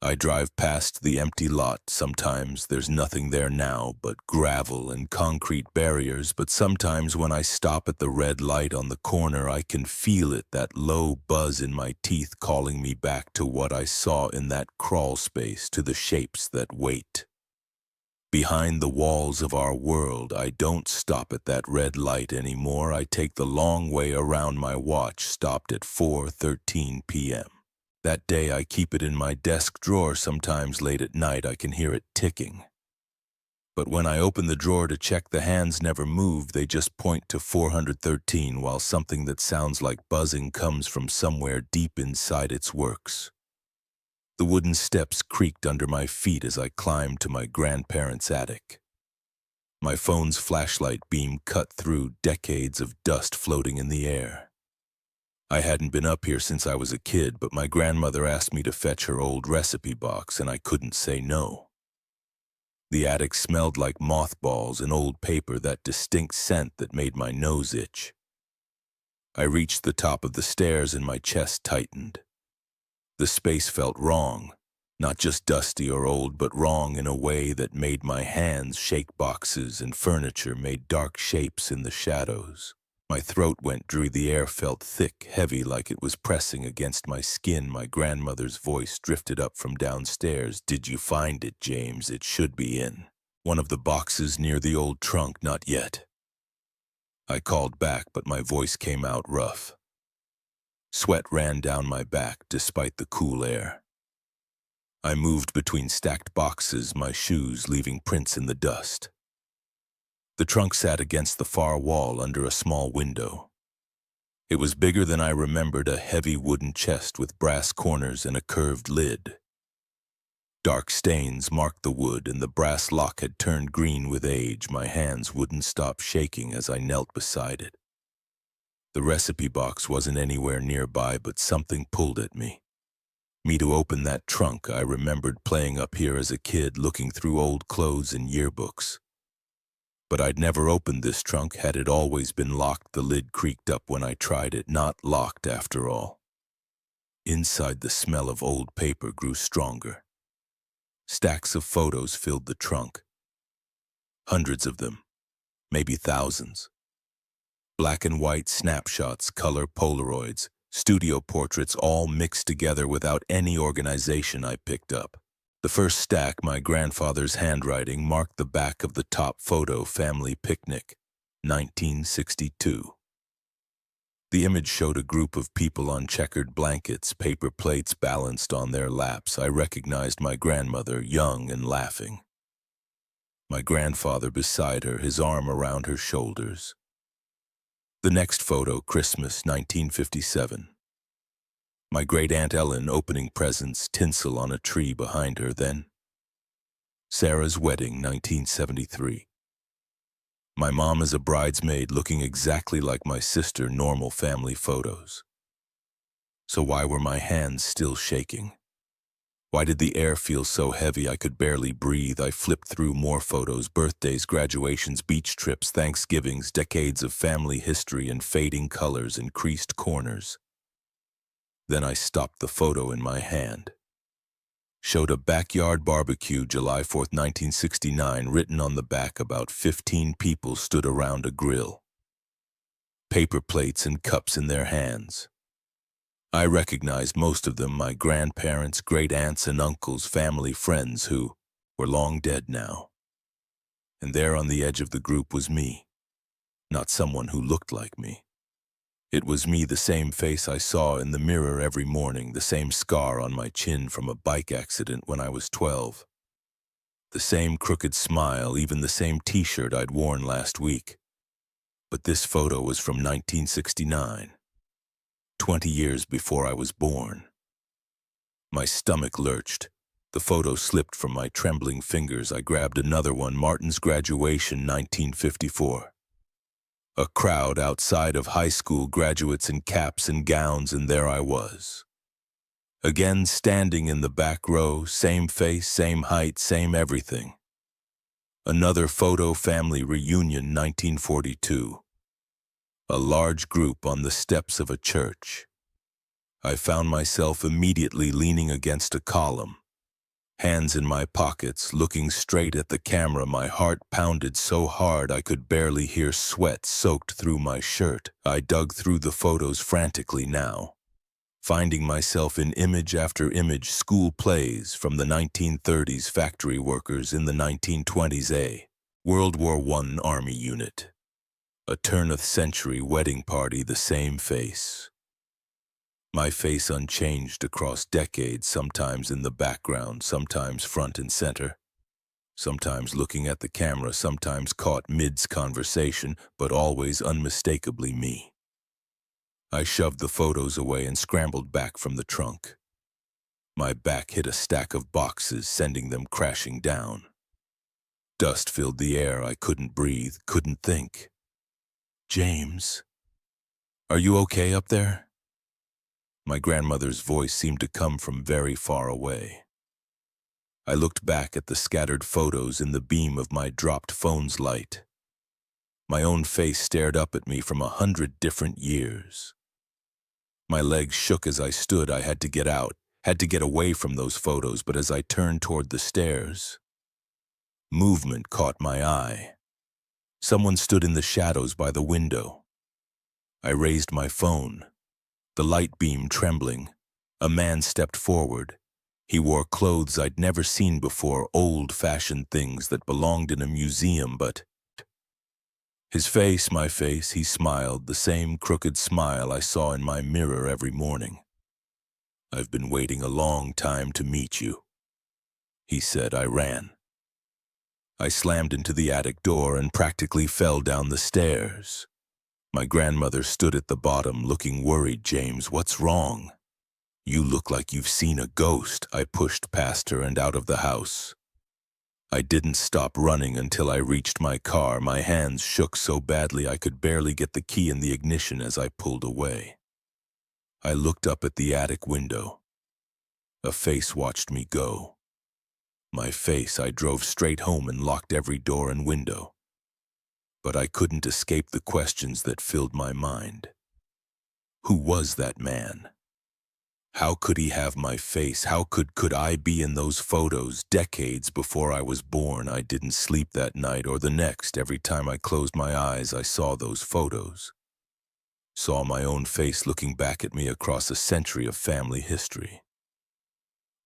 I drive past the empty lot. Sometimes there's nothing there now but gravel and concrete barriers, but sometimes when I stop at the red light on the corner, I can feel it, that low buzz in my teeth calling me back to what I saw in that crawl space, to the shapes that wait. Behind the walls of our world, I don't stop at that red light anymore. I take the long way around. My watch stopped at 4:13 p.m. That day I keep it in my desk drawer. Sometimes late at night I can hear it ticking. But when I open the drawer to check, the hands never move. They just point to 413 while something that sounds like buzzing comes from somewhere deep inside its works. The wooden steps creaked under my feet as I climbed to my grandparents' attic. My phone's flashlight beam cut through decades of dust floating in the air. I hadn't been up here since I was a kid, but my grandmother asked me to fetch her old recipe box, and I couldn't say no. The attic smelled like mothballs and old paper, that distinct scent that made my nose itch. I reached the top of the stairs and my chest tightened. The space felt wrong, not just dusty or old, but wrong in a way that made my hands shake. Boxes and furniture made dark shapes in the shadows. My throat went dry. The air felt thick, heavy, like it was pressing against my skin. My grandmother's voice drifted up from downstairs. "Did you find it, James? It should be in one of the boxes near the old trunk." "Not yet." I called back, but my voice came out rough. Sweat ran down my back despite the cool air. I moved between stacked boxes, my shoes leaving prints in the dust. The trunk sat against the far wall under a small window. It was bigger than I remembered, a heavy wooden chest with brass corners and a curved lid. Dark stains marked the wood, and the brass lock had turned green with age. My hands wouldn't stop shaking as I knelt beside it. The recipe box wasn't anywhere nearby, but something pulled at me. Me to open that trunk. I remembered playing up here as a kid, looking through old clothes and yearbooks. But I'd never opened this trunk. Had it always been locked? The lid creaked up when I tried it. Not locked after all. Inside, the smell of old paper grew stronger. Stacks of photos filled the trunk. Hundreds of them, maybe thousands. Black and white snapshots, color Polaroids, studio portraits, all mixed together without any organization. I picked up the first stack. My grandfather's handwriting marked the back of the top photo: family picnic, 1962. The image showed a group of people on checkered blankets, paper plates balanced on their laps. I recognized my grandmother, young and laughing. My grandfather beside her, his arm around her shoulders. The next photo, Christmas, 1957. My great-aunt Ellen opening presents, tinsel on a tree behind her. Then Sarah's wedding, 1973. My mom as a bridesmaid, looking exactly like my sister. Normal family photos. So why were my hands still shaking? Why did the air feel so heavy I could barely breathe? I flipped through more photos: birthdays, graduations, beach trips, Thanksgivings, decades of family history in fading colors and creased corners. Then I stopped. The photo in my hand showed a backyard barbecue, July 4th, 1969, written on the back. About 15 people stood around a grill, paper plates and cups in their hands. I recognized most of them: my grandparents, great-aunts and uncles, family friends who were long dead now. And there on the edge of the group was me, not someone who looked like me. It was me, the same face I saw in the mirror every morning, the same scar on my chin from a bike accident when I was 12. The same crooked smile, even the same t-shirt I'd worn last week. But this photo was from 1969, 20 years before I was born. My stomach lurched. The photo slipped from my trembling fingers. I grabbed another one, Martin's graduation, 1954. A crowd outside of high school graduates in caps and gowns, and there I was. Again standing in the back row, same face, same height, same everything. Another photo, family reunion, 1942. A large group on the steps of a church. I found myself immediately leaning against a column, hands in my pockets, looking straight at the camera. My heart pounded so hard I could barely hear sweat soaked through my shirt. I dug through the photos frantically now, finding myself in image after image. School plays from the 1930s, factory workers in the 1920s, a World War I Army unit, a turn-of-century wedding party, the same face. My face unchanged across decades, sometimes in the background, sometimes front and center, sometimes looking at the camera, sometimes caught mid-conversation, but always unmistakably me. I shoved the photos away and scrambled back from the trunk. My back hit a stack of boxes, sending them crashing down. Dust filled the air. I couldn't breathe, couldn't think. James, are you okay up there? My grandmother's voice seemed to come from very far away. I looked back at the scattered photos in the beam of my dropped phone's light. My own face stared up at me from 100 different years. My legs shook as I stood. I had to get out, had to get away from those photos, but as I turned toward the stairs, movement caught my eye. Someone stood in the shadows by the window. I raised my phone, the light beam trembling. A man stepped forward. He wore clothes I'd never seen before, old-fashioned things that belonged in a museum, but his face, my face, he smiled, the same crooked smile I saw in my mirror every morning. "I've been waiting a long time to meet you," he said. I ran. I slammed into the attic door and practically fell down the stairs. My grandmother stood at the bottom, looking worried. "James, what's wrong? You look like you've seen a ghost." I pushed past her and out of the house. I didn't stop running until I reached my car. My hands shook so badly I could barely get the key in the ignition as I pulled away. I looked up at the attic window. A face watched me go. My face. I drove straight home and locked every door and window. But I couldn't escape the questions that filled my mind. Who was that man? How could he have my face? How could I be in those photos decades before I was born? I didn't sleep that night or the next. Every time I closed my eyes, I saw those photos. Saw my own face looking back at me across a century of family history.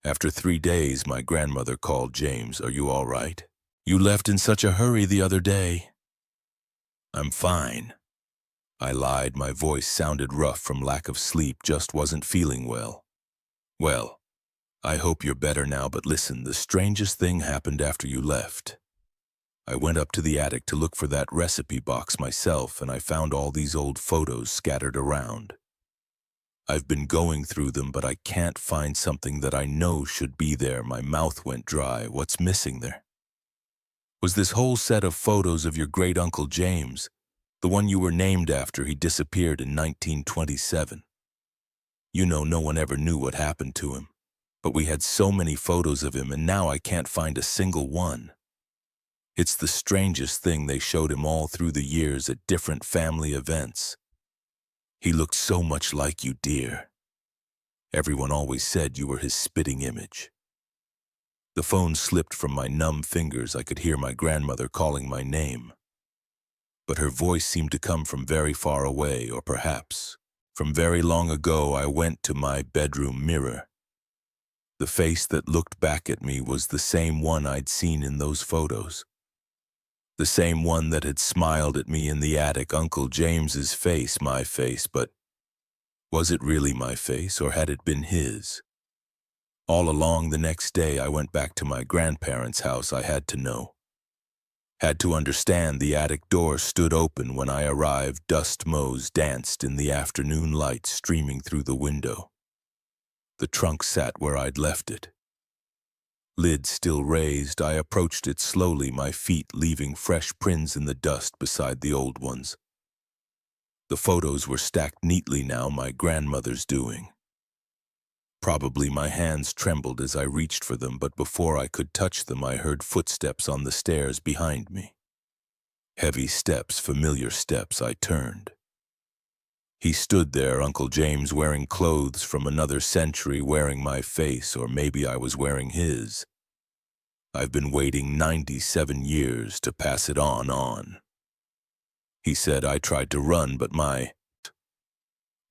After 3 days, my grandmother called. "James, are you all right? You left in such a hurry the other day." "I'm fine," I lied. My voice sounded rough from lack of sleep, just wasn't feeling well. "Well, I hope you're better now, but listen, the strangest thing happened after you left. I went up to the attic to look for that recipe box myself, and I found all these old photos scattered around. I've been going through them, but I can't find something that I know should be there." My mouth went dry. "What's missing there?" "Was this whole set of photos of your great-uncle James, the one you were named after. He disappeared in 1927. You know, no one ever knew what happened to him, but we had so many photos of him, and now I can't find a single one. It's the strangest thing. They showed him all through the years at different family events. He looked so much like you, dear. Everyone always said you were his spitting image." The phone slipped from my numb fingers. I could hear my grandmother calling my name. But her voice seemed to come from very far away, or perhaps from very long ago. I went to my bedroom mirror. The face that looked back at me was the same one I'd seen in those photos. The same one that had smiled at me in the attic. Uncle James's face, my face, but was it really my face, or had it been his? All along the next day, I went back to my grandparents' house. I had to know. Had to understand. The attic door stood open when I arrived. Dust motes danced in the afternoon light streaming through the window. The trunk sat where I'd left it. Lid still raised, I approached it slowly, my feet leaving fresh prints in the dust beside the old ones. The photos were stacked neatly now, my grandmother's doing. Probably my hands trembled as I reached for them, but before I could touch them, I heard footsteps on the stairs behind me. Heavy steps, familiar steps. I turned. He stood there, Uncle James, wearing clothes from another century, wearing my face, or maybe I was wearing his. I've been waiting 97 years to pass it on. He said. I tried to run, but my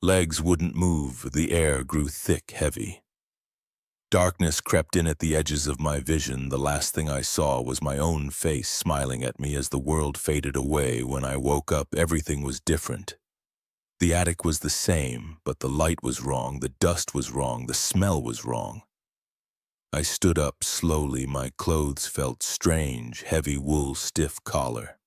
legs wouldn't move. The air grew thick, heavy. Darkness crept in at the edges of my vision. The last thing I saw was my own face smiling at me as the world faded away. When I woke up, everything was different. The attic was the same, but the light was wrong, the dust was wrong, the smell was wrong. I stood up slowly. My clothes felt strange, heavy wool, stiff collar.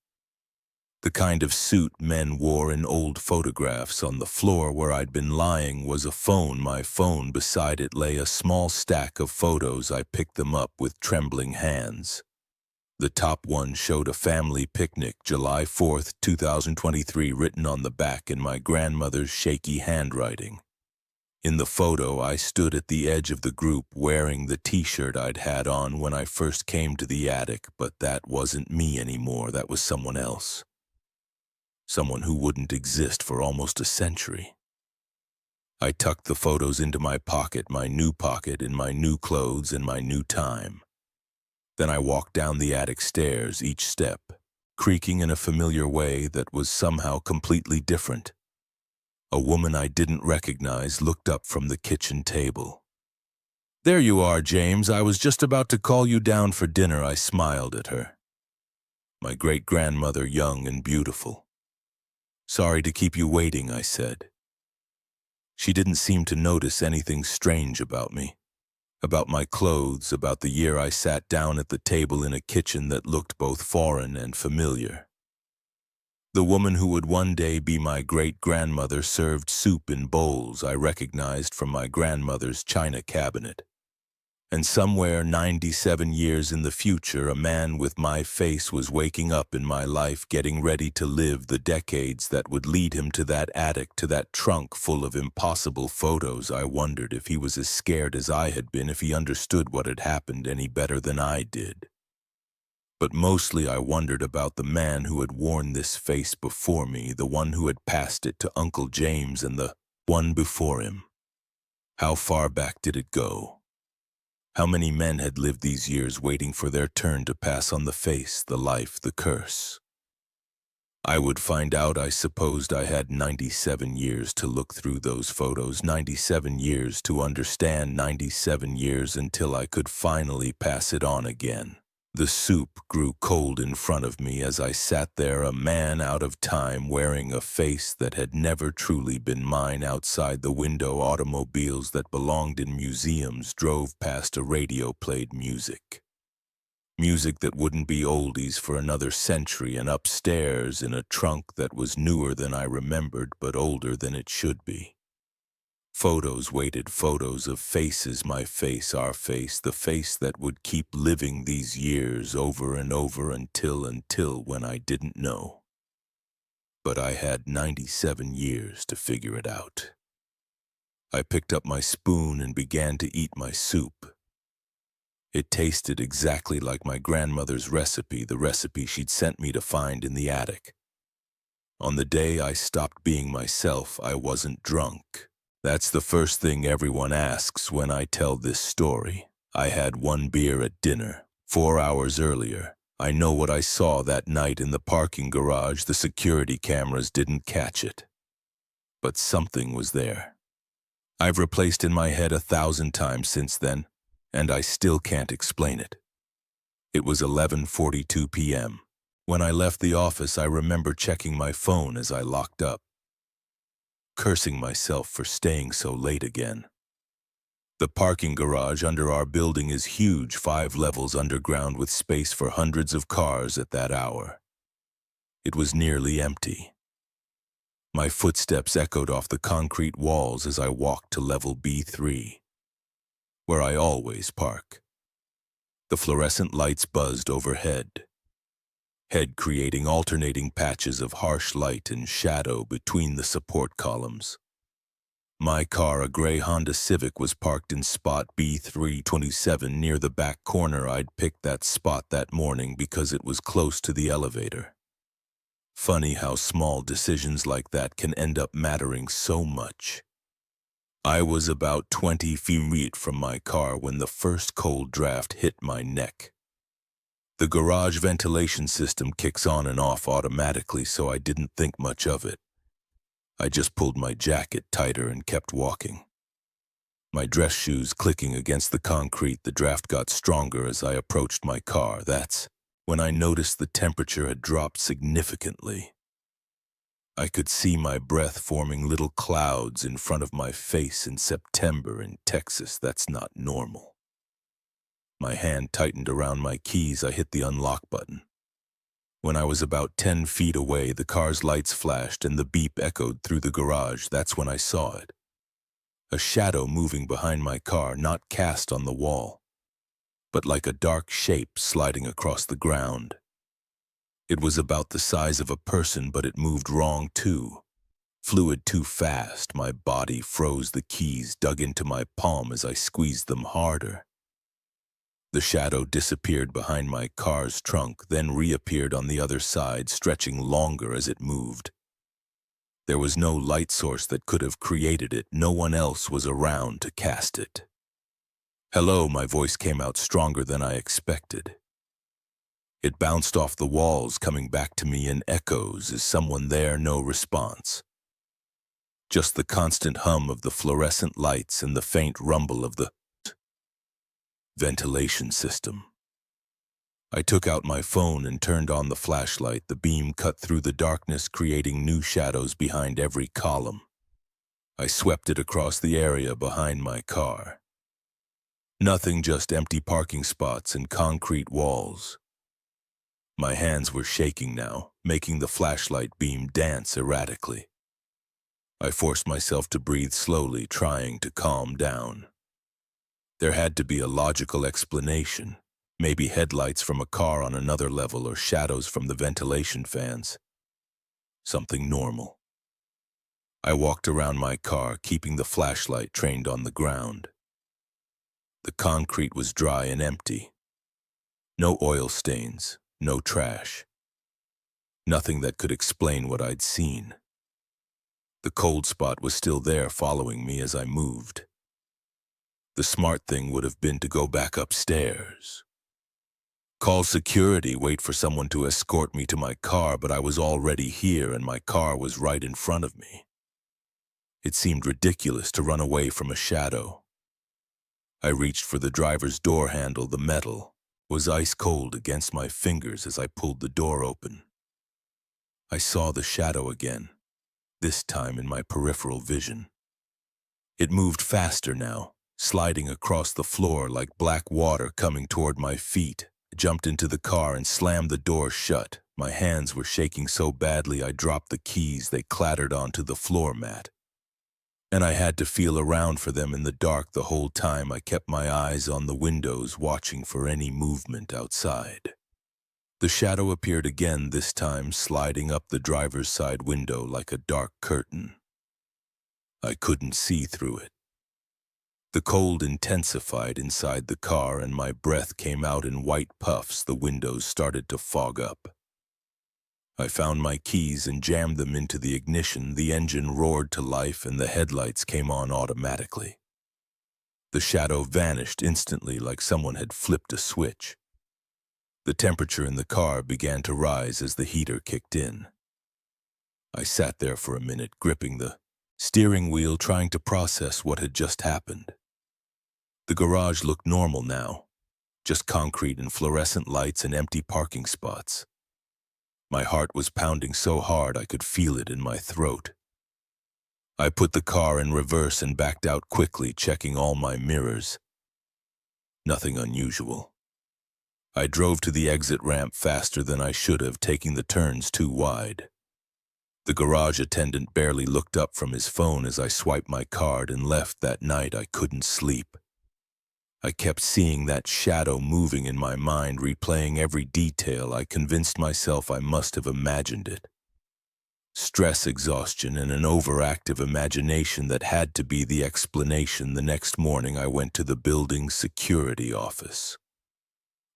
The kind of suit men wore in old photographs. On the floor where I'd been lying was a phone. My phone, beside it lay a small stack of photos. I picked them up with trembling hands. The top one showed a family picnic, July 4th, 2023, written on the back in my grandmother's shaky handwriting. In the photo, I stood at the edge of the group wearing the t-shirt I'd had on when I first came to the attic, but that wasn't me anymore. That was someone else. Someone who wouldn't exist for almost a century. I tucked the photos into my pocket, my new pocket, in my new clothes and my new time. Then I walked down the attic stairs, each step creaking in a familiar way that was somehow completely different. A woman I didn't recognize looked up from the kitchen table. "There you are, James. I was just about to call you down for dinner." I smiled at her. My great-grandmother, young and beautiful. "Sorry to keep you waiting," I said. She didn't seem to notice anything strange about me, about my clothes, about the year I sat down at the table in a kitchen that looked both foreign and familiar. The woman who would one day be my great-grandmother served soup in bowls I recognized from my grandmother's china cabinet. And somewhere 97 years in the future, a man with my face was waking up in my life, getting ready to live the decades that would lead him to that attic, to that trunk full of impossible photos. I wondered if he was as scared as I had been, if he understood what had happened any better than I did. But mostly I wondered about the man who had worn this face before me, the one who had passed it to Uncle James, and the one before him. How far back did it go? How many men had lived these years waiting for their turn to pass on the face, the life, the curse? I would find out. I supposed I had 97 years to look through those photos, 97 years to understand, 97 years until I could finally pass it on again. The soup grew cold in front of me as I sat there, a man out of time, wearing a face that had never truly been mine. Outside the window, automobiles that belonged in museums drove past. A radio played music. Music that wouldn't be oldies for another century. And upstairs, in a trunk that was newer than I remembered, but older than it should be. Photos waited, photos of faces, my face, our face, the face that would keep living these years over and over until when I didn't know. But I had 97 years to figure it out. I picked up my spoon and began to eat my soup. It tasted exactly like my grandmother's recipe, the recipe she'd sent me to find in the attic. On the day I stopped being myself, I wasn't drunk. That's the first thing everyone asks when I tell this story. I had one beer at dinner, 4 hours earlier. I know what I saw that night in the parking garage. The security cameras didn't catch it. But something was there. I've replaced in my head 1,000 times since then, and I still can't explain it. It was 11:42 p.m. When I left the office, I remember checking my phone as I locked up, cursing myself for staying so late again. The parking garage under our building is huge, 5 levels underground with space for hundreds of cars at that hour. It was nearly empty. My footsteps echoed off the concrete walls as I walked to level B3, where I always park. The fluorescent lights buzzed overhead. head creating alternating patches of harsh light and shadow between the support columns. My car, a gray Honda Civic, was parked in spot B327 near the back corner. I'd picked that spot that morning because it was close to the elevator. Funny how small decisions like that can end up mattering so much. I was about 20 feet from my car when the first cold draft hit my neck. The garage ventilation system kicks on and off automatically, so I didn't think much of it. I just pulled my jacket tighter and kept walking. My dress shoes clicking against the concrete, the draft got stronger as I approached my car. That's when I noticed the temperature had dropped significantly. I could see my breath forming little clouds in front of my face. In September in Texas, that's not normal. My hand tightened around my keys. I hit the unlock button. When I was about 10 feet away, the car's lights flashed and the beep echoed through the garage. That's when I saw it. A shadow moving behind my car, not cast on the wall, but like a dark shape sliding across the ground. It was about the size of a person, but it moved wrong too. Fluid too fast. My body froze. The keys dug into my palm as I squeezed them harder. The shadow disappeared behind my car's trunk, then reappeared on the other side, stretching longer as it moved. There was no light source that could have created it. No one else was around to cast it. "Hello," my voice came out stronger than I expected. It bounced off the walls, coming back to me in echoes. "Is someone there?" No response. Just the constant hum of the fluorescent lights and the faint rumble of the ventilation system. I took out my phone and turned on the flashlight. The beam cut through the darkness, creating new shadows behind every column. I swept it across the area behind my car. Nothing, just empty parking spots and concrete walls. My hands were shaking now, making the flashlight beam dance erratically. I forced myself to breathe slowly, trying to calm down. There had to be a logical explanation. Maybe headlights from a car on another level or shadows from the ventilation fans. Something normal. I walked around my car, keeping the flashlight trained on the ground. The concrete was dry and empty. No oil stains, no trash. Nothing that could explain what I'd seen. The cold spot was still there, following me as I moved. The smart thing would have been to go back upstairs. Call security, wait for someone to escort me to my car, but I was already here and my car was right in front of me. It seemed ridiculous to run away from a shadow. I reached for the driver's door handle. The metal was ice cold against my fingers as I pulled the door open. I saw the shadow again, this time in my peripheral vision. It moved faster now, sliding across the floor like black water coming toward my feet. I jumped into the car and slammed the door shut. My hands were shaking so badly I dropped the keys. They clattered onto the floor mat. And I had to feel around for them in the dark the whole time. I kept my eyes on the windows, watching for any movement outside. The shadow appeared again, this time sliding up the driver's side window like a dark curtain. I couldn't see through it. The cold intensified inside the car and my breath came out in white puffs. The windows started to fog up. I found my keys and jammed them into the ignition. The engine roared to life and the headlights came on automatically. The shadow vanished instantly like someone had flipped a switch. The temperature in the car began to rise as the heater kicked in. I sat there for a minute, gripping the steering wheel, trying to process what had just happened. The garage looked normal now, just concrete and fluorescent lights and empty parking spots. My heart was pounding so hard I could feel it in my throat. I put the car in reverse and backed out quickly, checking all my mirrors. Nothing unusual. I drove to the exit ramp faster than I should have, taking the turns too wide. The garage attendant barely looked up from his phone as I swiped my card and left. That night I couldn't sleep. I kept seeing that shadow moving in my mind, replaying every detail. I convinced myself I must have imagined it. Stress, exhaustion, and an overactive imagination that had to be the explanation. The next morning, I went to the building's security office.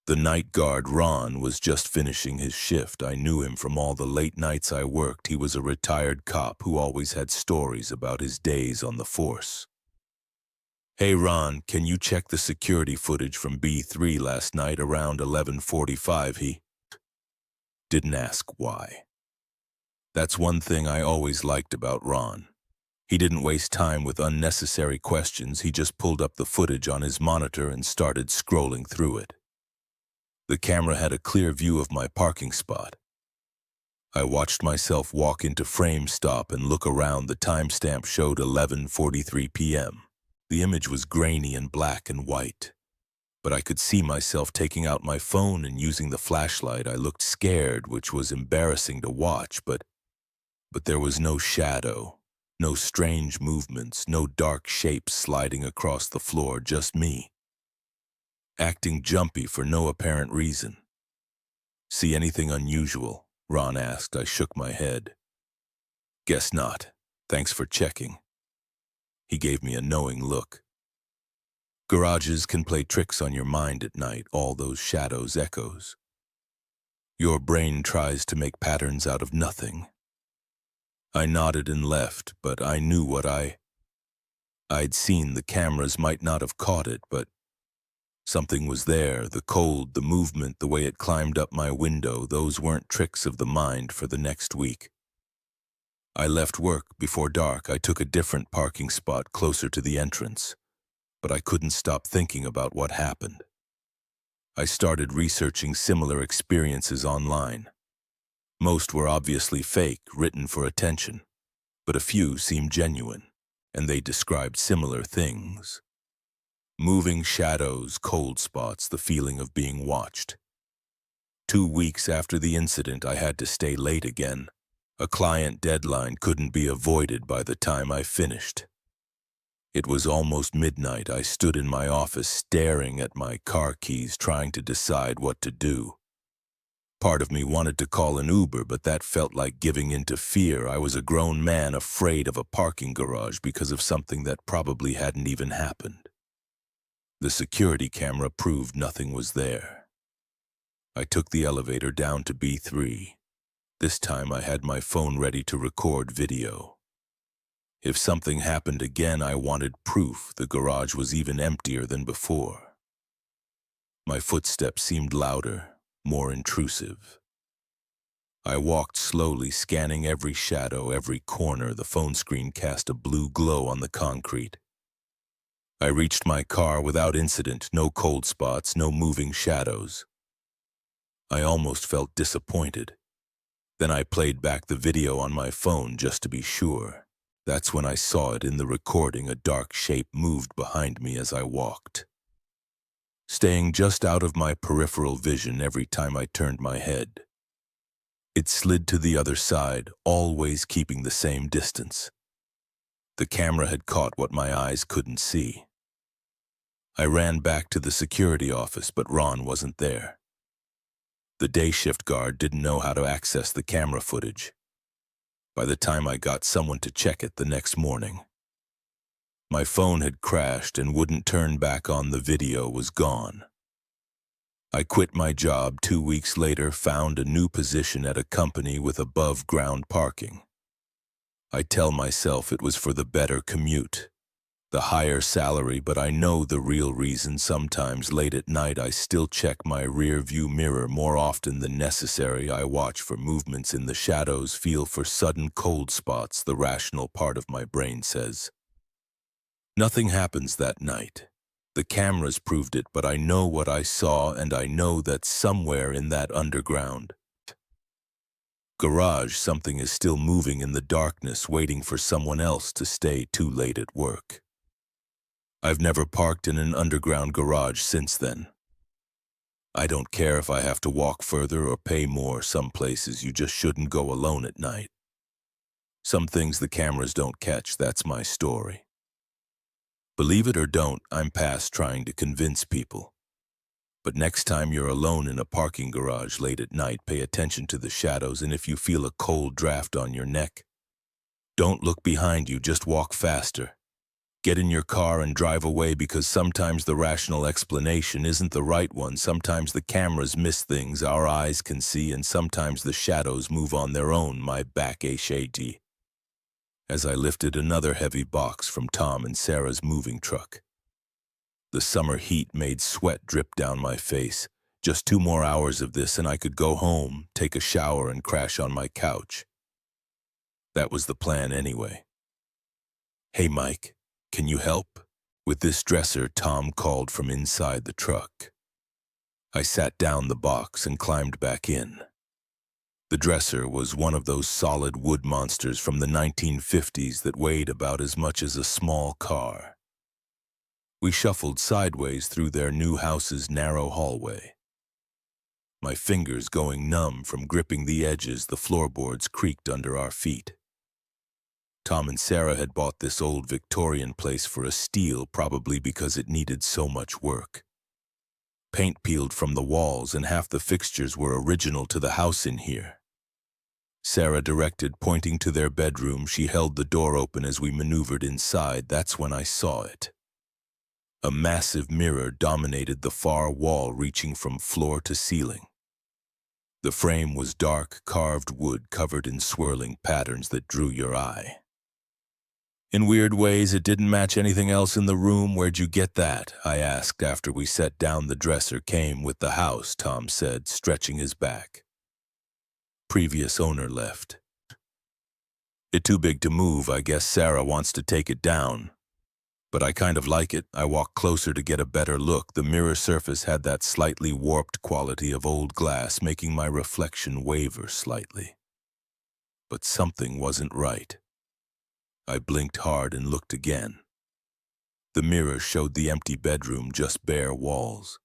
The night guard, Ron, was just finishing his shift. I knew him from all the late nights I worked. He was a retired cop who always had stories about his days on the force. "Hey Ron, can you check the security footage from B3 last night around 11:45? He didn't ask why. That's one thing I always liked about Ron. He didn't waste time with unnecessary questions. He just pulled up the footage on his monitor and started scrolling through it. The camera had a clear view of my parking spot. I watched myself walk into frame, stop, and look around. The timestamp showed 11:43 p.m. The image was grainy and black and white, but I could see myself taking out my phone and using the flashlight. I looked scared, which was embarrassing to watch, but there was no shadow, no strange movements, no dark shapes sliding across the floor, just me, acting jumpy for no apparent reason. "See anything unusual?" Ron asked. I shook my head. "Guess not. Thanks for checking." He gave me a knowing look. "Garages can play tricks on your mind at night, all those shadows, echoes. Your brain tries to make patterns out of nothing." I nodded and left, but I knew what I'd seen. The cameras might not have caught it, but something was there. The cold, the movement, the way it climbed up my window. Those weren't tricks of the mind. For the next week, I left work before dark. I took a different parking spot closer to the entrance, but I couldn't stop thinking about what happened. I started researching similar experiences online. Most were obviously fake, written for attention, but a few seemed genuine, and they described similar things. Moving shadows, cold spots, the feeling of being watched. 2 weeks after the incident, I had to stay late again. A client deadline couldn't be avoided by the time I finished. It was almost midnight. I stood in my office staring at my car keys, trying to decide what to do. Part of me wanted to call an Uber, but that felt like giving in to fear. I was a grown man afraid of a parking garage because of something that probably hadn't even happened. The security camera proved nothing was there. I took the elevator down to B3. This time I had my phone ready to record video. If something happened again, I wanted proof. The garage was even emptier than before. My footsteps seemed louder, more intrusive. I walked slowly, scanning every shadow, every corner. The phone screen cast a blue glow on the concrete. I reached my car without incident, no cold spots, no moving shadows. I almost felt disappointed. Then I played back the video on my phone just to be sure. That's when I saw it in the recording. A dark shape moved behind me as I walked, staying just out of my peripheral vision every time I turned my head. It slid to the other side, always keeping the same distance. The camera had caught what my eyes couldn't see. I ran back to the security office, but Ron wasn't there. The day shift guard didn't know how to access the camera footage. By the time I got someone to check it the next morning, my phone had crashed and wouldn't turn back on. The video was gone. I quit my job 2 weeks later, found a new position at a company with above-ground parking. I tell myself it was for the better commute, the higher salary, but I know the real reason. Sometimes late at night I still check my rear-view mirror more often than necessary. I watch for movements in the shadows, feel for sudden cold spots. The rational part of my brain says, nothing happens that night. The cameras proved it, but I know what I saw, and I know that somewhere in that underground garage something is still moving in the darkness, waiting for someone else to stay too late at work. I've never parked in an underground garage since then. I don't care if I have to walk further or pay more. Some places you just shouldn't go alone at night. Some things the cameras don't catch. That's my story. Believe it or don't, I'm past trying to convince people. But next time you're alone in a parking garage late at night, pay attention to the shadows, and if you feel a cold draft on your neck, don't look behind you, just walk faster. Get in your car and drive away, because sometimes the rational explanation isn't the right one. Sometimes the cameras miss things our eyes can see, and sometimes the shadows move on their own. My back ached as I lifted another heavy box from Tom and Sarah's moving truck. The summer heat made sweat drip down my face. Just 2 more hours of this and I could go home, take a shower, and crash on my couch. That was the plan anyway. "Hey, Mike, can you help with this dresser?" Tom called from inside the truck. I sat down the box and climbed back in. The dresser was one of those solid wood monsters from the 1950s that weighed about as much as a small car. We shuffled sideways through their new house's narrow hallway. My fingers going numb from gripping the edges, the floorboards creaked under our feet. Tom and Sarah had bought this old Victorian place for a steal, probably because it needed so much work. Paint peeled from the walls and half the fixtures were original to the house in here. Sarah directed, pointing to their bedroom. She held the door open as we maneuvered inside. That's when I saw it. A massive mirror dominated the far wall, reaching from floor to ceiling. The frame was dark, carved wood covered in swirling patterns that drew your eye. In weird ways, it didn't match anything else in the room. "Where'd you get that?" I asked after we set down. "The dresser came with the house," Tom said, stretching his back. "Previous owner left. It's too big to move. I guess Sarah wants to take it down. But I kind of like it." I walked closer to get a better look. The mirror surface had that slightly warped quality of old glass, making my reflection waver slightly. But something wasn't right. I blinked hard and looked again. The mirror showed the empty bedroom, just bare walls,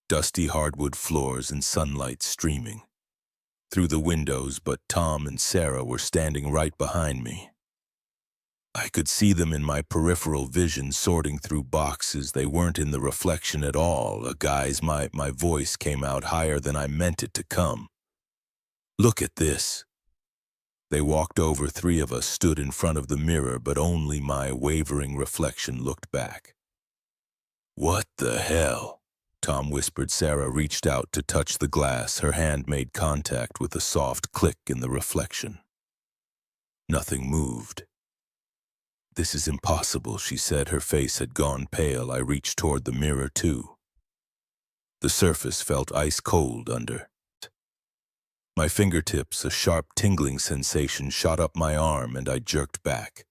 dusty hardwood floors, and sunlight streaming through the windows, but Tom and Sarah were standing right behind me. I could see them in my peripheral vision, sorting through boxes. They weren't in the reflection at all. "Guys," my voice came out higher than I meant it to come. "Look at this." They walked over. 3 of us stood in front of the mirror, but only my wavering reflection looked back. "What the hell?" Tom whispered. Sarah reached out to touch the glass. Her hand made contact with a soft click in the reflection. Nothing moved. "This is impossible," she said. Her face had gone pale. I reached toward the mirror too. The surface felt ice cold under my fingertips. A sharp tingling sensation shot up my arm and I jerked back.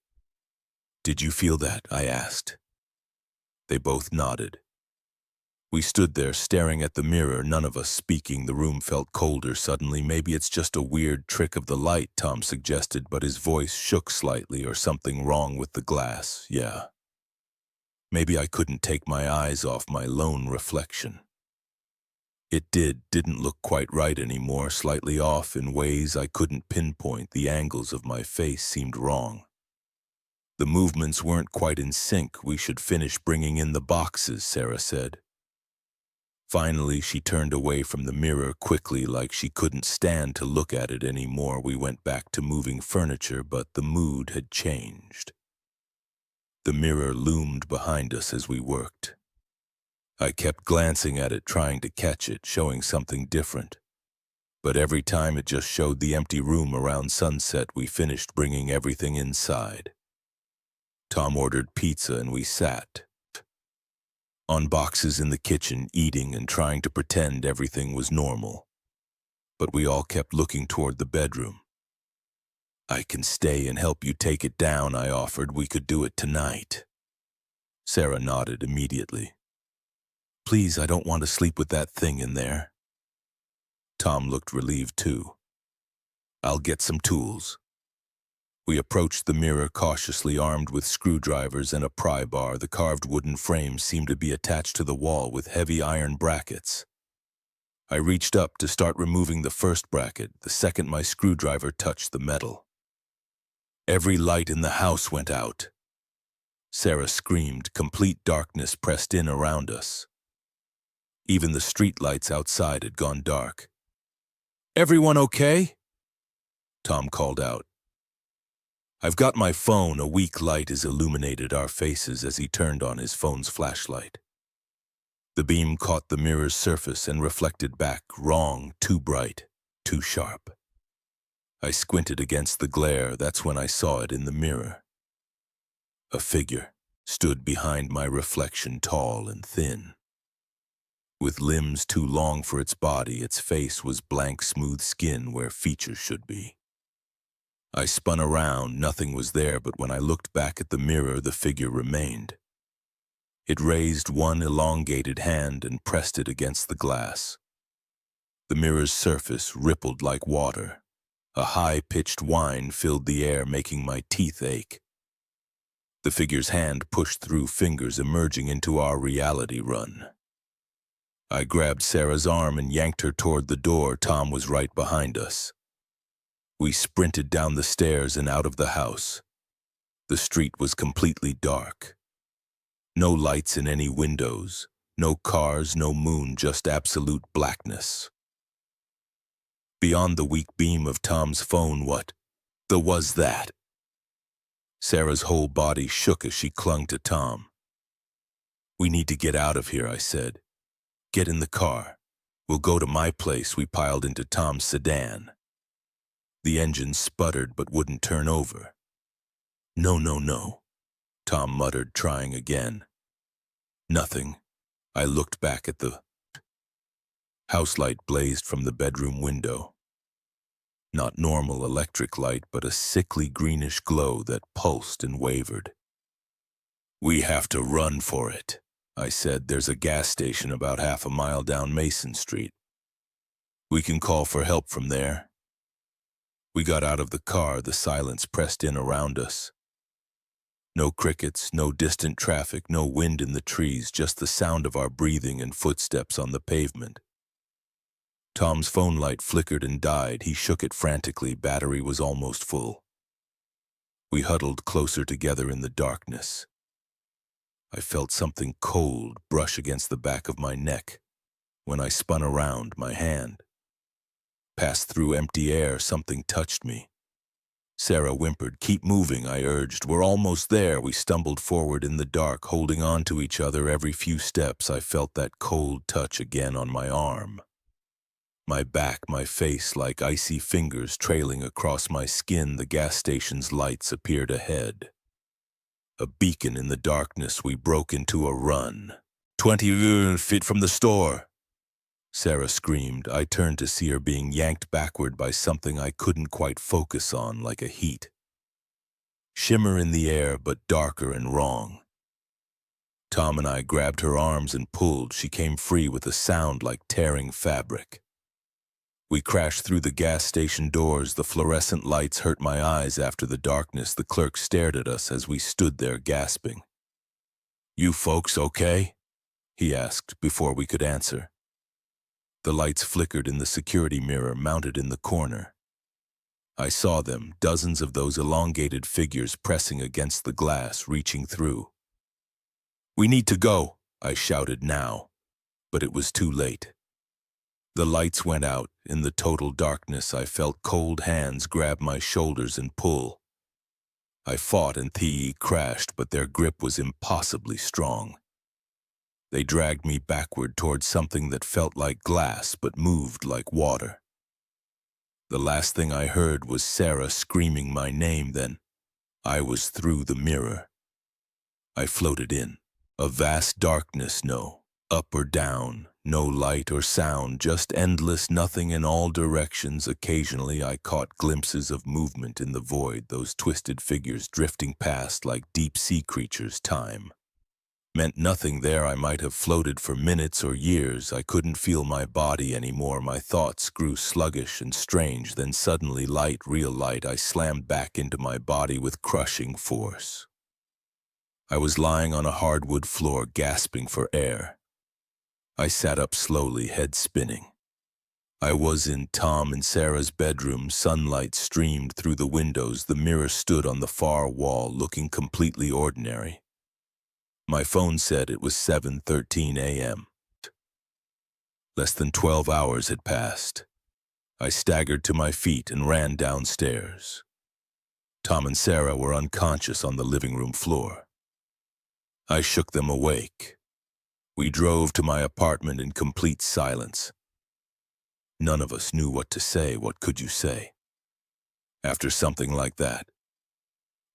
"Did you feel that?" I asked. They both nodded. We stood there staring at the mirror, none of us speaking. The room felt colder suddenly. "Maybe it's just a weird trick of the light," Tom suggested, but his voice shook slightly. "Or something wrong with the glass." "Yeah." Maybe I couldn't take my eyes off my lone reflection. It didn't look quite right anymore, slightly off in ways I couldn't pinpoint. The angles of my face seemed wrong. The movements weren't quite in sync. "We should finish bringing in the boxes," Sarah said. Finally, she turned away from the mirror quickly, like she couldn't stand to look at it anymore. We went back to moving furniture, but the mood had changed. The mirror loomed behind us as we worked. I kept glancing at it, trying to catch it, showing something different. But every time it just showed the empty room around sunset. We finished bringing everything inside. Tom ordered pizza and we sat on boxes in the kitchen, eating and trying to pretend everything was normal. But we all kept looking toward the bedroom. "I can stay and help you take it down," I offered. "We could do it tonight." Sarah nodded immediately. "Please, I don't want to sleep with that thing in there." Tom looked relieved too. "I'll get some tools." We approached the mirror cautiously, armed with screwdrivers and a pry bar. The carved wooden frame seemed to be attached to the wall with heavy iron brackets. I reached up to start removing the first bracket. The second my screwdriver touched the metal, every light in the house went out. Sarah screamed. Complete darkness pressed in around us. Even the street lights outside had gone dark. "Everyone okay?" Tom called out. "I've got my phone." A weak light has illuminated our faces as he turned on his phone's flashlight. The beam caught the mirror's surface and reflected back. Wrong, too bright, too sharp. I squinted against the glare. That's when I saw it in the mirror. A figure stood behind my reflection, tall and thin. With limbs too long for its body, its face was blank, smooth skin where features should be. I spun around. Nothing was there, but when I looked back at the mirror, the figure remained. It raised one elongated hand and pressed it against the glass. The mirror's surface rippled like water. A high-pitched whine filled the air, making my teeth ache. The figure's hand pushed through fingers, emerging into our reality run. I grabbed Sarah's arm and yanked her toward the door. Tom was right behind us. We sprinted down the stairs and out of the house. The street was completely dark. No lights in any windows, no cars, no moon, just absolute blackness. Beyond the weak beam of Tom's phone, what the was that? Sarah's whole body shook as she clung to Tom. "We need to get out of here," I said. "Get in the car. We'll go to my place." We piled into Tom's sedan. The engine sputtered but wouldn't turn over. "No, no, no," Tom muttered, trying again. Nothing. I looked back at the house. Light blazed from the bedroom window. Not normal electric light, but a sickly greenish glow that pulsed and wavered. "We have to run for it," I said. "There's a gas station about half a mile down Mason Street. We can call for help from there." We got out of the car. The silence pressed in around us. No crickets, no distant traffic, no wind in the trees, just the sound of our breathing and footsteps on the pavement. Tom's phone light flickered and died. He shook it frantically. Battery was almost full. We huddled closer together in the darkness. I felt something cold brush against the back of my neck. When I spun around, my hand passed through empty air. Something touched me. Sarah whimpered. "Keep moving," I urged. "We're almost there." We stumbled forward in the dark, holding on to each other. Every few steps, I felt that cold touch again on my arm. My back, my face, like icy fingers trailing across my skin. The gas station's lights appeared ahead. A beacon in the darkness. We broke into a run. 20 feet from the store," Sarah screamed. I turned to see her being yanked backward by something I couldn't quite focus on, like a heat shimmer in the air, but darker and wrong. Tom and I grabbed her arms and pulled. She came free with a sound like tearing fabric. We crashed through the gas station doors. The fluorescent lights hurt my eyes. After the darkness, the clerk stared at us as we stood there gasping. "You folks okay?" he asked before we could answer. The lights flickered in the security mirror mounted in the corner. I saw them, dozens of those elongated figures pressing against the glass, reaching through. "We need to go," I shouted now, but it was too late. The lights went out. In the total darkness, I felt cold hands grab my shoulders and pull. I fought and they crashed, but their grip was impossibly strong. They dragged me backward towards something that felt like glass but moved like water. The last thing I heard was Sarah screaming my name. Then I was through the mirror. I floated in. A vast darkness, no up or down, no light or sound, just endless nothing in all directions. Occasionally I caught glimpses of movement in the void, those twisted figures drifting past like deep-sea creatures. Time meant nothing there. I might have floated for minutes or years. I couldn't feel my body anymore. My thoughts grew sluggish and strange. Then suddenly light, real light. I slammed back into my body with crushing force. I was lying on a hardwood floor, gasping for air. I sat up slowly, head spinning. I was in Tom and Sarah's bedroom. Sunlight streamed through the windows. The mirror stood on the far wall, looking completely ordinary. My phone said it was 7:13 a.m. Less than 12 hours had passed. I staggered to my feet and ran downstairs. Tom and Sarah were unconscious on the living room floor. I shook them awake. We drove to my apartment in complete silence. None of us knew what to say. What could you say after something like that?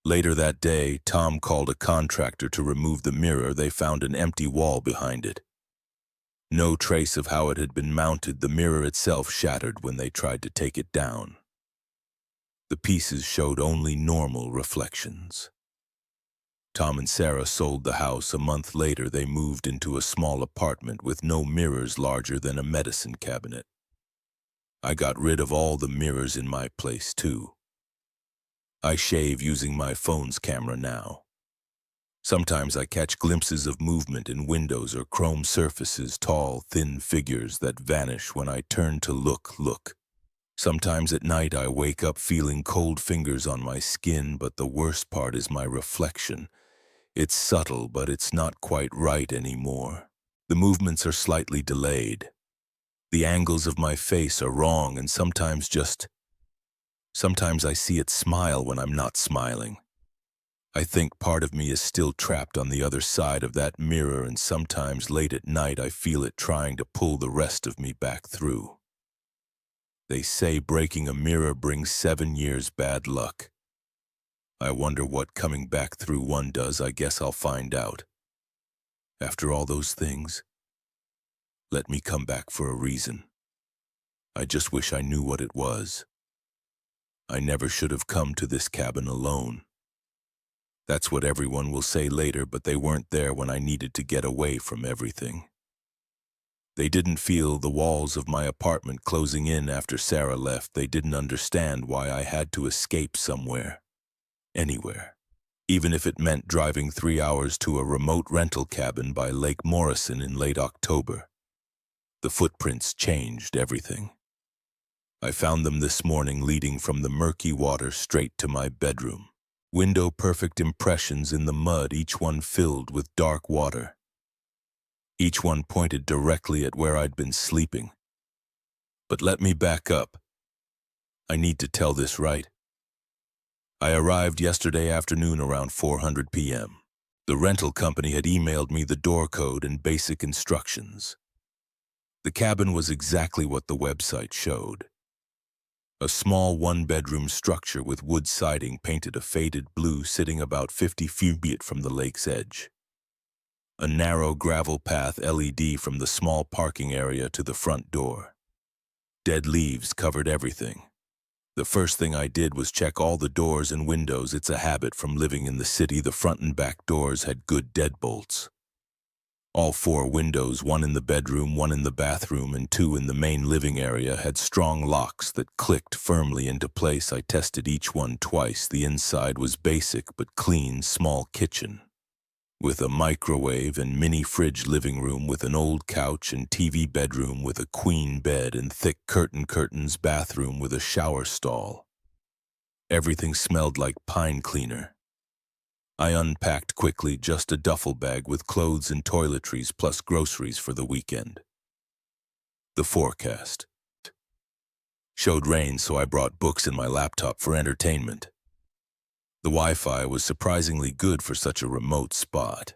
Later that day, Tom called a contractor to remove the mirror. They found an empty wall behind it. No trace of how it had been mounted. The mirror itself shattered when they tried to take it down. The pieces showed only normal reflections. Tom and Sarah sold the house. A month later, they moved into a small apartment with no mirrors larger than a medicine cabinet. I got rid of all the mirrors in my place, too. I shave using my phone's camera now. Sometimes I catch glimpses of movement in windows or chrome surfaces, tall, thin figures that vanish when I turn to look. Sometimes at night I wake up feeling cold fingers on my skin, but the worst part is my reflection. It's subtle, but it's not quite right anymore. The movements are slightly delayed. The angles of my face are wrong, and sometimes I see it smile when I'm not smiling. I think part of me is still trapped on the other side of that mirror, and sometimes late at night I feel it trying to pull the rest of me back through. They say breaking a mirror brings 7 years bad luck. I wonder what coming back through one does. I guess I'll find out. After all those things, let me come back for a reason. I just wish I knew what it was. I never should have come to this cabin alone. That's what everyone will say later, but they weren't there when I needed to get away from everything. They didn't feel the walls of my apartment closing in after Sarah left. They didn't understand why I had to escape somewhere, anywhere, even if it meant driving 3 hours to a remote rental cabin by Lake Morrison in late October. The footprints changed everything. I found them this morning leading from the murky water straight to my bedroom. Window-perfect impressions in the mud, each one filled with dark water. Each one pointed directly at where I'd been sleeping. But let me back up. I need to tell this right. I arrived yesterday afternoon around 4:00 p.m. The rental company had emailed me the door code and basic instructions. The cabin was exactly what the website showed. A small one-bedroom structure with wood siding painted a faded blue sitting about 50 feet from the lake's edge. A narrow gravel path LED from the small parking area to the front door. Dead leaves covered everything. The first thing I did was check all the doors and windows. It's a habit from living in the city. The front and back doors had good deadbolts. All 4 windows, 1 in the bedroom, 1 in the bathroom, and 2 in the main living area, had strong locks that clicked firmly into place. I tested each one twice. The inside was basic but clean, small kitchen, with a microwave and mini fridge, living room with an old couch and TV, bedroom with a queen bed and thick curtains, bathroom with a shower stall. Everything smelled like pine cleaner. I unpacked quickly, just a duffel bag with clothes and toiletries plus groceries for the weekend. The forecast showed rain, so I brought books and my laptop for entertainment. The Wi-Fi was surprisingly good for such a remote spot.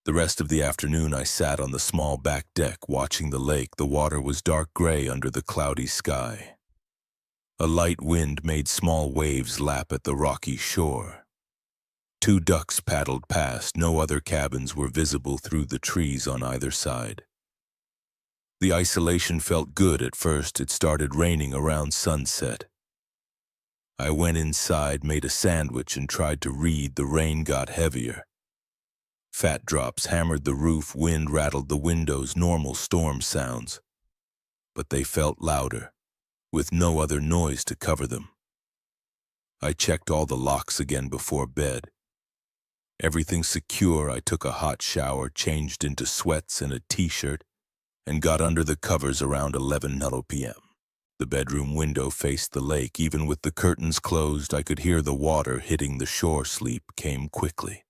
The rest of the afternoon I sat on the small back deck watching the lake. The water was dark gray under the cloudy sky. A light wind made small waves lap at the rocky shore. 2 ducks paddled past. No other cabins were visible through the trees on either side. The isolation felt good at first. It started raining around sunset. I went inside, made a sandwich, and tried to read. The rain got heavier. Fat drops hammered the roof, wind rattled the windows, normal storm sounds. But they felt louder, with no other noise to cover them. I checked all the locks again before bed. Everything secure. I took a hot shower, changed into sweats and a t-shirt, and got under the covers around 11:00 p.m. The bedroom window faced the lake. Even with the curtains closed, I could hear the water hitting the shore. Sleep came quickly.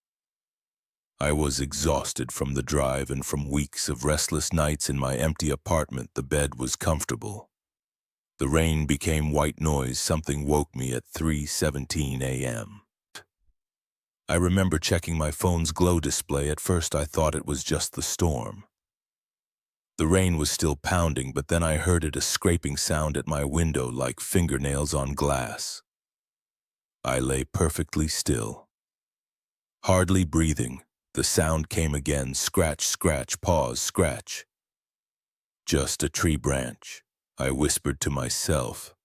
I was exhausted from the drive and from weeks of restless nights in my empty apartment. The bed was comfortable. The rain became white noise. Something woke me at 3:17 a.m. I remember checking my phone's glow display. At first I thought it was just the storm. The rain was still pounding, but then I heard a scraping sound at my window like fingernails on glass. I lay perfectly still, hardly breathing. The sound came again. Scratch, scratch, pause, scratch. Just a tree branch, I whispered to myself,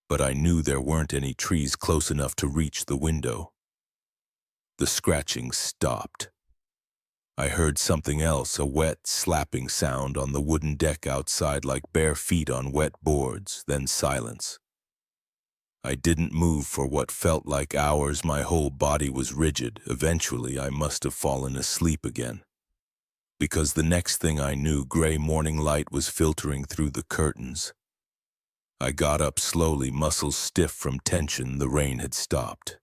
but I knew there weren't any trees close enough to reach the window. The scratching stopped. I heard something else, a wet, slapping sound on the wooden deck outside like bare feet on wet boards, then silence. I didn't move for what felt like hours. My whole body was rigid. Eventually, I must have fallen asleep again. Because the next thing I knew, gray morning light was filtering through the curtains. I got up slowly, muscles stiff from tension. The rain had stopped.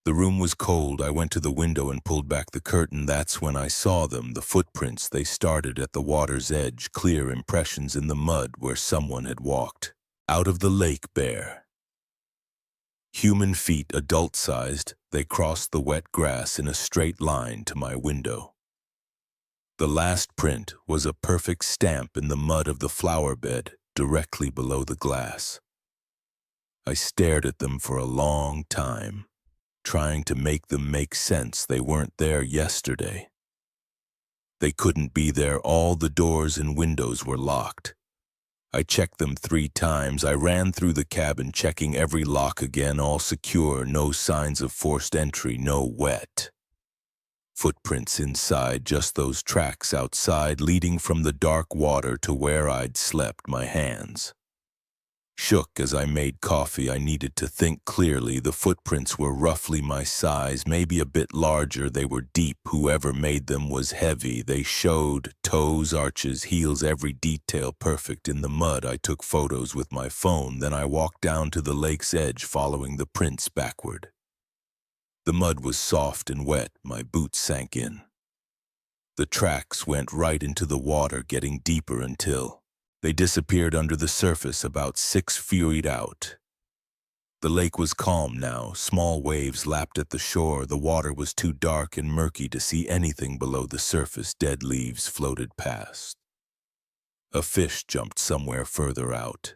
The room was cold. I went to the window and pulled back the curtain. That's when I saw them, the footprints. They started at the water's edge, clear impressions in the mud where someone had walked. Out of the lake, bare. Human feet, adult-sized, they crossed the wet grass in a straight line to my window. The last print was a perfect stamp in the mud of the flower bed, directly below the glass. I stared at them for a long time, trying to make them make sense. They weren't there yesterday. They couldn't be there. All the doors and windows were locked. I checked them 3 times. I ran through the cabin, checking every lock again, all secure, no signs of forced entry, no wet footprints inside, just those tracks outside leading from the dark water to where I'd slept. My hands shook as I made coffee. I needed to think clearly. The footprints were roughly my size, maybe a bit larger. They were deep. Whoever made them was heavy. They showed toes, arches, heels, every detail perfect in the mud. I took photos with my phone. Then I walked down to the lake's edge, following the prints backward. The mud was soft and wet. My boots sank in. The tracks went right into the water, getting deeper until they disappeared under the surface about 6 feet out. The lake was calm now. Small waves lapped at the shore. The water was too dark and murky to see anything below the surface. Dead leaves floated past. A fish jumped somewhere further out.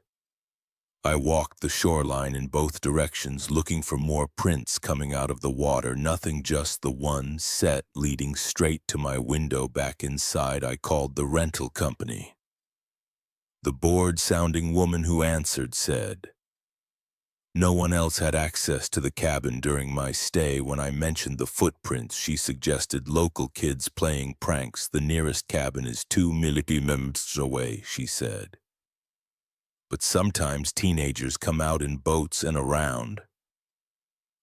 I walked the shoreline in both directions, looking for more prints coming out of the water. Nothing, just the one set leading straight to my window. Back inside, I called the rental company. The bored-sounding woman who answered said no one else had access to the cabin during my stay. When I mentioned the footprints, she suggested local kids playing pranks. The nearest cabin is 2 miles away, she said. But sometimes teenagers come out in boats and around.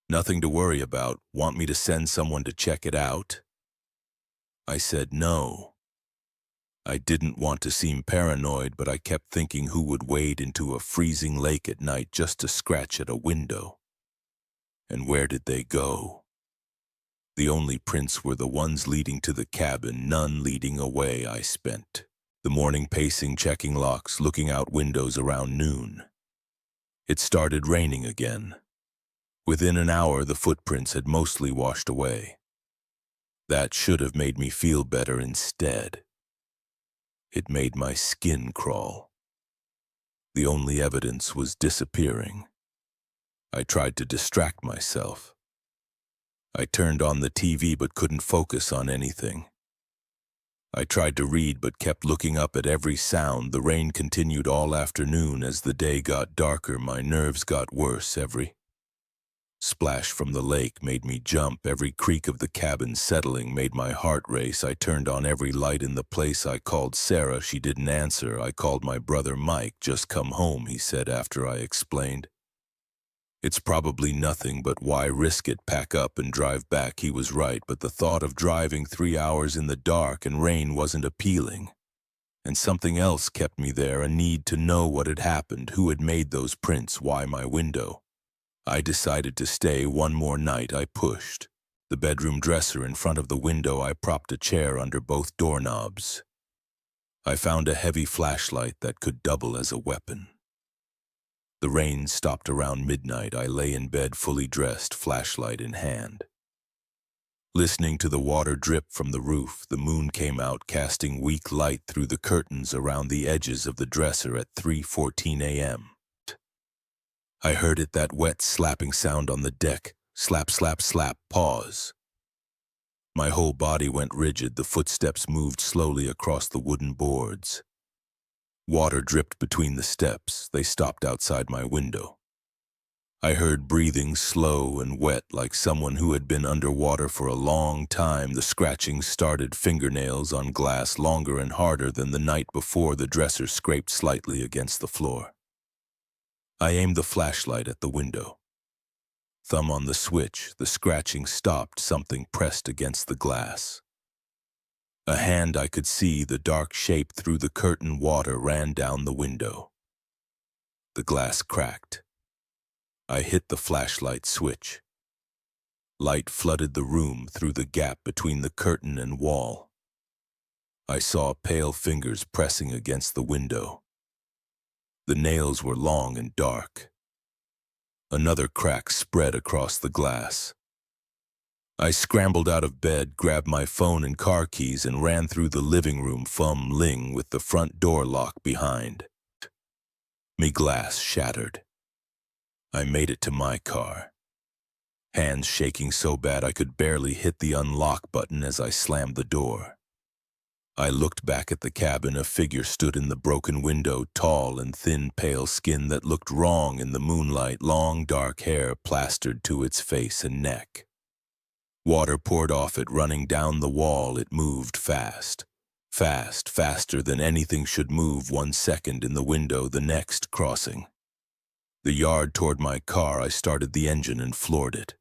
Nothing to worry about. Want me to send someone to check it out? I said no. I didn't want to seem paranoid, but I kept thinking, who would wade into a freezing lake at night just to scratch at a window? And where did they go? The only prints were the ones leading to the cabin, none leading away. I spent the morning pacing, checking locks, looking out windows. Around noon, it started raining again. Within an hour, the footprints had mostly washed away. That should have made me feel better. Instead, it made my skin crawl. The only evidence was disappearing. I tried to distract myself. I turned on the TV but couldn't focus on anything. I tried to read but kept looking up at every sound. The rain continued all afternoon. As the day got darker, my nerves got worse. Every splash from the lake made me jump. Every creak of the cabin settling made my heart race. I turned on every light in the place. I called Sarah. She didn't answer. I called my brother Mike. Just come home, he said after I explained. It's probably nothing, but why risk it? Pack up and drive back. He was right, but the thought of driving 3 hours in the dark and rain wasn't appealing. And something else kept me there, a need to know what had happened, who had made those prints, why my window. I decided to stay one more night. I pushed The bedroom dresser in front of the window, I propped a chair under both doorknobs. I found a heavy flashlight that could double as a weapon. The rain stopped around midnight. I lay in bed fully dressed, flashlight in hand. Listening to the water drip from the roof, the moon came out, casting weak light through the curtains around the edges of the dresser at 3:14 a.m. I heard it, that wet slapping sound on the deck. Slap, slap, slap, pause. My whole body went rigid. The footsteps moved slowly across the wooden boards. Water dripped between the steps. They stopped outside my window. I heard breathing, slow and wet, like someone who had been underwater for a long time. The scratching started, fingernails on glass, longer and harder than the night before. The dresser scraped slightly against the floor. I aimed the flashlight at the window. Thumb on the switch, the scratching stopped. Something pressed against the glass. A hand I could see, the dark shape through the curtain. Water ran down the window. The glass cracked. I hit the flashlight switch. Light flooded the room through the gap between the curtain and wall. I saw pale fingers pressing against the window. The nails were long and dark. Another crack spread across the glass. I scrambled out of bed, grabbed my phone and car keys, and ran through the living room, fumbling with the front door lock behind. Me glass shattered. I made it to my car, hands shaking so bad I could barely hit the unlock button as I slammed the door. I looked back at the cabin. A figure stood in the broken window, tall and thin, pale skin that looked wrong in the moonlight, long dark hair plastered to its face and neck. Water poured off it, running down the wall. It moved fast. Fast, faster than anything should move. 1 second in the window, the next crossing the yard toward my car. I started the engine and floored it.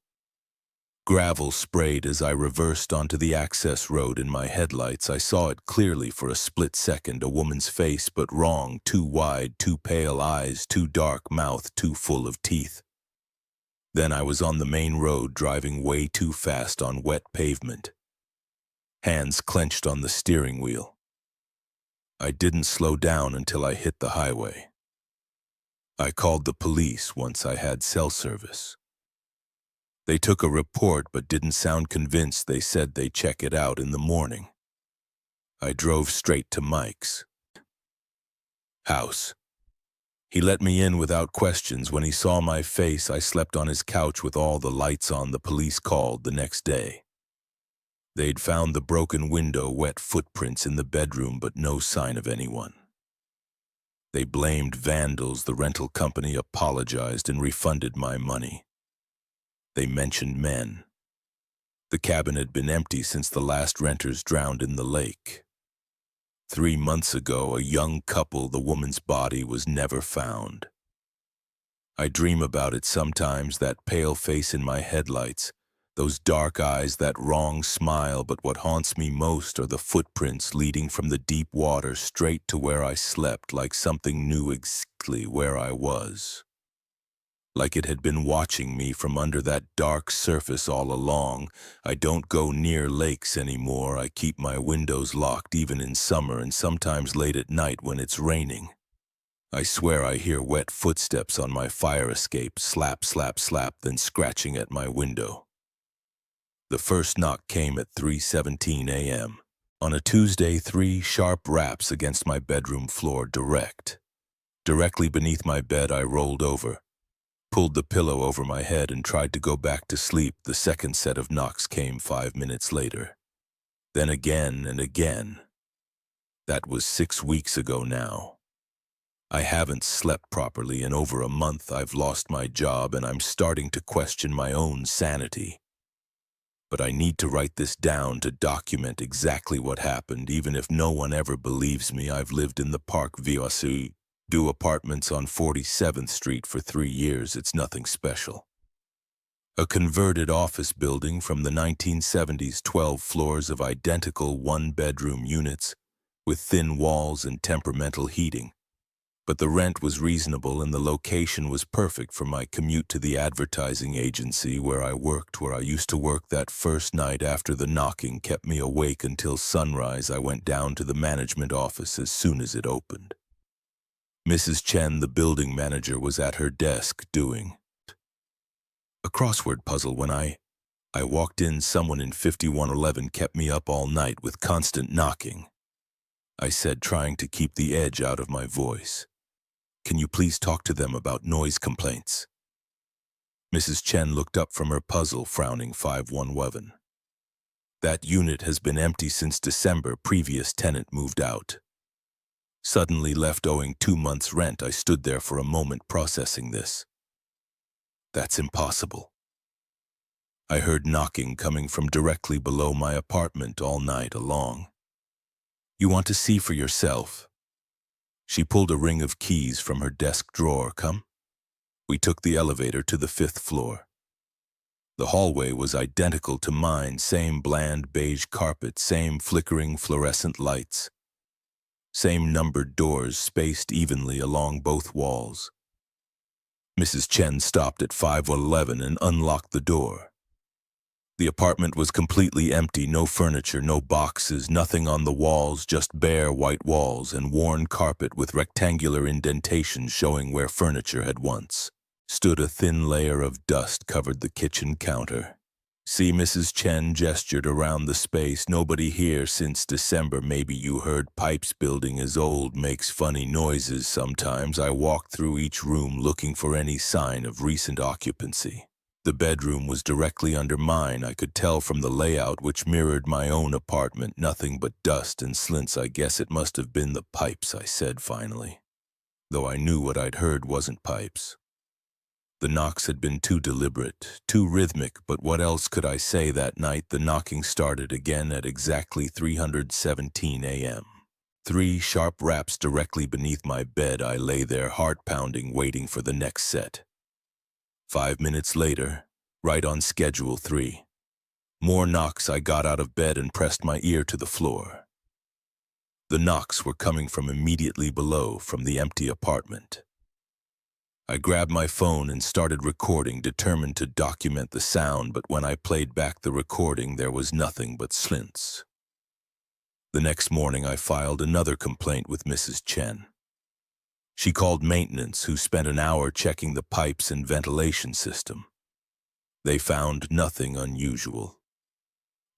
Gravel sprayed as I reversed onto the access road. In my headlights, I saw it clearly for a split second. A woman's face, but wrong. Too wide, too pale eyes, too dark mouth, too full of teeth. Then I was on the main road, driving way too fast on wet pavement. Hands clenched on the steering wheel. I didn't slow down until I hit the highway. I called the police once I had cell service. They took a report but didn't sound convinced. They said they'd check it out in the morning. I drove straight to Mike's house. He let me in without questions. When he saw my face, I slept on his couch with all the lights on. The police called the next day. They'd found the broken window, wet footprints in the bedroom, but no sign of anyone. They blamed vandals. The rental company apologized and refunded my money. They mentioned men. The cabin had been empty since the last renters drowned in the lake. 3 months ago, a young couple, the woman's body was never found. I dream about it sometimes, that pale face in my headlights, those dark eyes, that wrong smile. But what haunts me most are the footprints leading from the deep water straight to where I slept, like something knew exactly where I was. Like it had been watching me from under that dark surface all along. I don't go near lakes anymore. I keep my windows locked even in summer and sometimes late at night when it's raining. I swear I hear wet footsteps on my fire escape, slap, slap, slap, then scratching at my window. The first knock came at 3:17 a.m. On a Tuesday. 3 sharp raps against my bedroom floor, directly beneath my bed. I rolled over, pulled the pillow over my head, and tried to go back to sleep. The second set of knocks came 5 minutes later. Then again and again. That was 6 weeks ago now. I haven't slept properly in over a month. I've lost my job and I'm starting to question my own sanity. But I need to write this down to document exactly what happened, even if no one ever believes me. I've lived in the Park View apartments on 47th Street for 3 years. It's nothing special. A converted office building from the 1970s, 12 floors of identical one-bedroom units with thin walls and temperamental heating. But the rent was reasonable and the location was perfect for my commute to the advertising agency where I used to work. That first night after the knocking kept me awake until sunrise. I went down to the management office as soon as it opened. Mrs. Chen, the building manager, was at her desk doing a crossword puzzle when I walked in. Someone in 5111 kept me up all night with constant knocking, I said, trying to keep the edge out of my voice. Can you please talk to them about noise complaints? Mrs. Chen looked up from her puzzle, frowning. 5111. That unit has been empty since December. Previous tenant moved out. Suddenly left owing 2 months' rent. I stood there for a moment processing this. That's impossible. I heard knocking coming from directly below my apartment all night long. You want to see for yourself? She pulled a ring of keys from her desk drawer. Come. We took the elevator to the 5th floor. The hallway was identical to mine, same bland beige carpet, same flickering fluorescent lights, same numbered doors spaced evenly along both walls. Mrs. Chen stopped at 511 and unlocked the door. The apartment was completely empty, no furniture, no boxes, nothing on the walls, just bare white walls and worn carpet with rectangular indentations showing where furniture had once stood. A thin layer of dust covered the kitchen counter. See, Mrs. Chen gestured around the space. Nobody here since December. Maybe you heard pipes. Building is old, makes funny noises sometimes. I walked through each room looking for any sign of recent occupancy. The bedroom was directly under mine. I could tell from the layout, which mirrored my own apartment. Nothing but dust and slints. I guess it must have been the pipes, I said finally, though I knew what I'd heard wasn't pipes. The knocks had been too deliberate, too rhythmic, but what else could I say? That night the knocking started again at exactly 3:17 a.m. 3 sharp raps directly beneath my bed. I lay there, heart pounding, waiting for the next set. 5 minutes later, right on schedule, 3 more knocks. I got out of bed and pressed my ear to the floor. The knocks were coming from immediately below, from the empty apartment. I grabbed my phone and started recording, determined to document the sound, but when I played back the recording, there was nothing but slints. The next morning, I filed another complaint with Mrs. Chen. She called maintenance, who spent an hour checking the pipes and ventilation system. They found nothing unusual.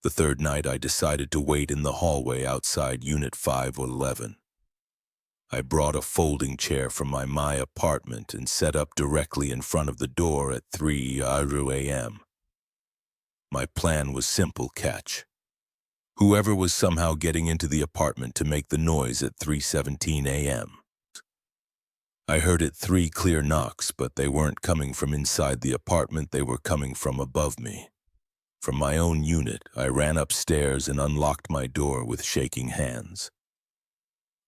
The third night, I decided to wait in the hallway outside Unit 511. I brought a folding chair from my apartment and set up directly in front of the door at 3 a.m. My plan was simple, catch whoever was somehow getting into the apartment to make the noise at 3:17 a.m. I heard it 3 clear knocks, but they weren't coming from inside the apartment. They were coming from above me. From my own unit, I ran upstairs and unlocked my door with shaking hands.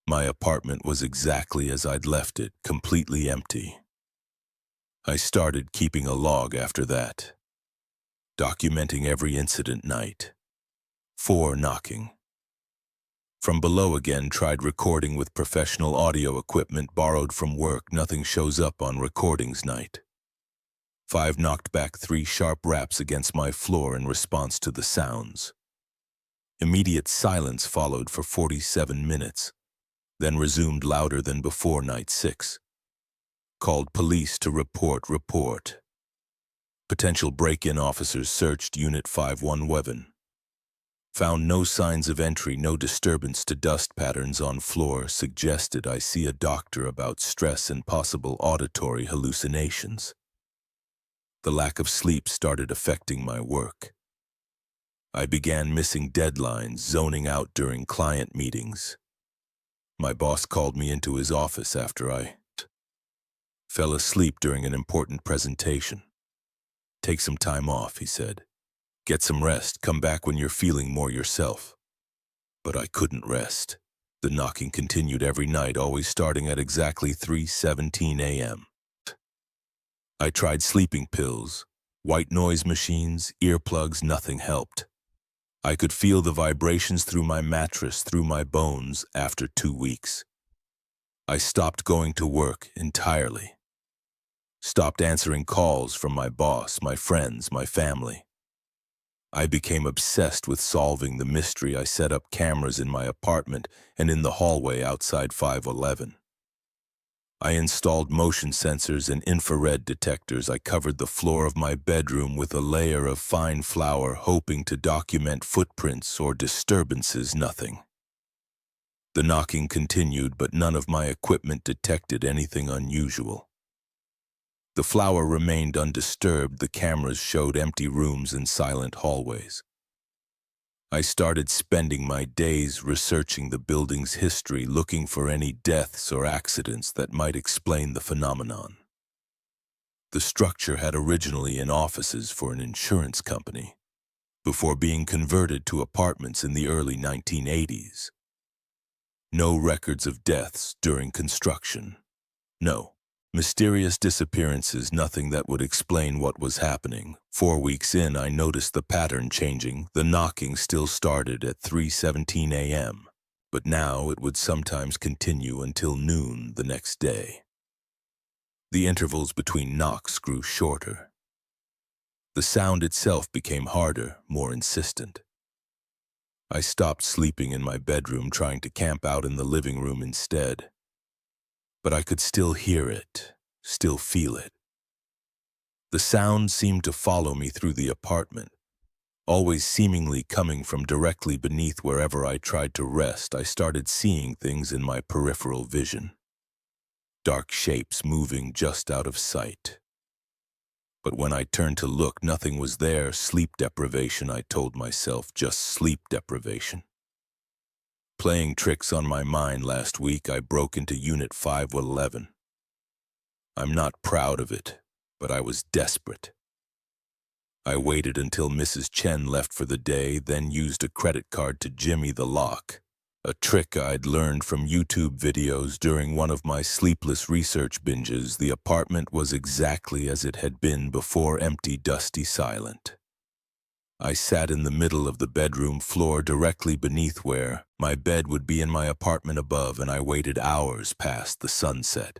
My apartment was exactly as I'd left it, completely empty. I started keeping a log after that, documenting every incident. Night 4, knocking. From below again, tried recording with professional audio equipment borrowed from work. Nothing shows up on recordings. Night 5, knocked back 3 sharp raps against my floor in response to the sounds. Immediate silence followed for 47 minutes. Then resumed louder than before. Night 6. Called police to report. Potential break-in officers searched Unit 511. Found no signs of entry, no disturbance to dust patterns on floor. Suggested I see a doctor about stress and possible auditory hallucinations. The lack of sleep started affecting my work. I began missing deadlines, zoning out during client meetings. My boss called me into his office after I fell asleep during an important presentation. Take some time off, he said. Get some rest, come back when you're feeling more yourself. But I couldn't rest. The knocking continued every night, always starting at exactly 3:17 a.m. I tried sleeping pills, white noise machines, earplugs, nothing helped. I could feel the vibrations through my mattress, through my bones after 2 weeks. I stopped going to work entirely. Stopped answering calls from my boss, my friends, my family. I became obsessed with solving the mystery. I set up cameras in my apartment and in the hallway outside 511. I installed motion sensors and infrared detectors. I covered the floor of my bedroom with a layer of fine flour, hoping to document footprints or disturbances. Nothing. The knocking continued, but none of my equipment detected anything unusual. The flour remained undisturbed. The cameras showed empty rooms and silent hallways. I started spending my days researching the building's history, looking for any deaths or accidents that might explain the phenomenon. The structure had originally been offices for an insurance company, before being converted to apartments in the early 1980s. No records of deaths during construction. No. Mysterious disappearances, nothing that would explain what was happening. 4 weeks in, I noticed the pattern changing. The knocking still started at 3:17 a.m., but now it would sometimes continue until noon the next day. The intervals between knocks grew shorter. The sound itself became harder, more insistent. I stopped sleeping in my bedroom, trying to camp out in the living room instead. But I could still hear it, still feel it. The sound seemed to follow me through the apartment, always seemingly coming from directly beneath wherever I tried to rest. I started seeing things in my peripheral vision. Dark shapes moving just out of sight. But when I turned to look, nothing was there. Sleep deprivation, I told myself, just sleep deprivation. Playing tricks on my mind. Last week, I broke into Unit 511. I'm not proud of it, but I was desperate. I waited until Mrs. Chen left for the day, then used a credit card to jimmy the lock, a trick I'd learned from YouTube videos during one of my sleepless research binges. The apartment was exactly as it had been before, empty, dusty, silent. I sat in the middle of the bedroom floor, directly beneath where my bed would be in my apartment above, and I waited hours past the sunset.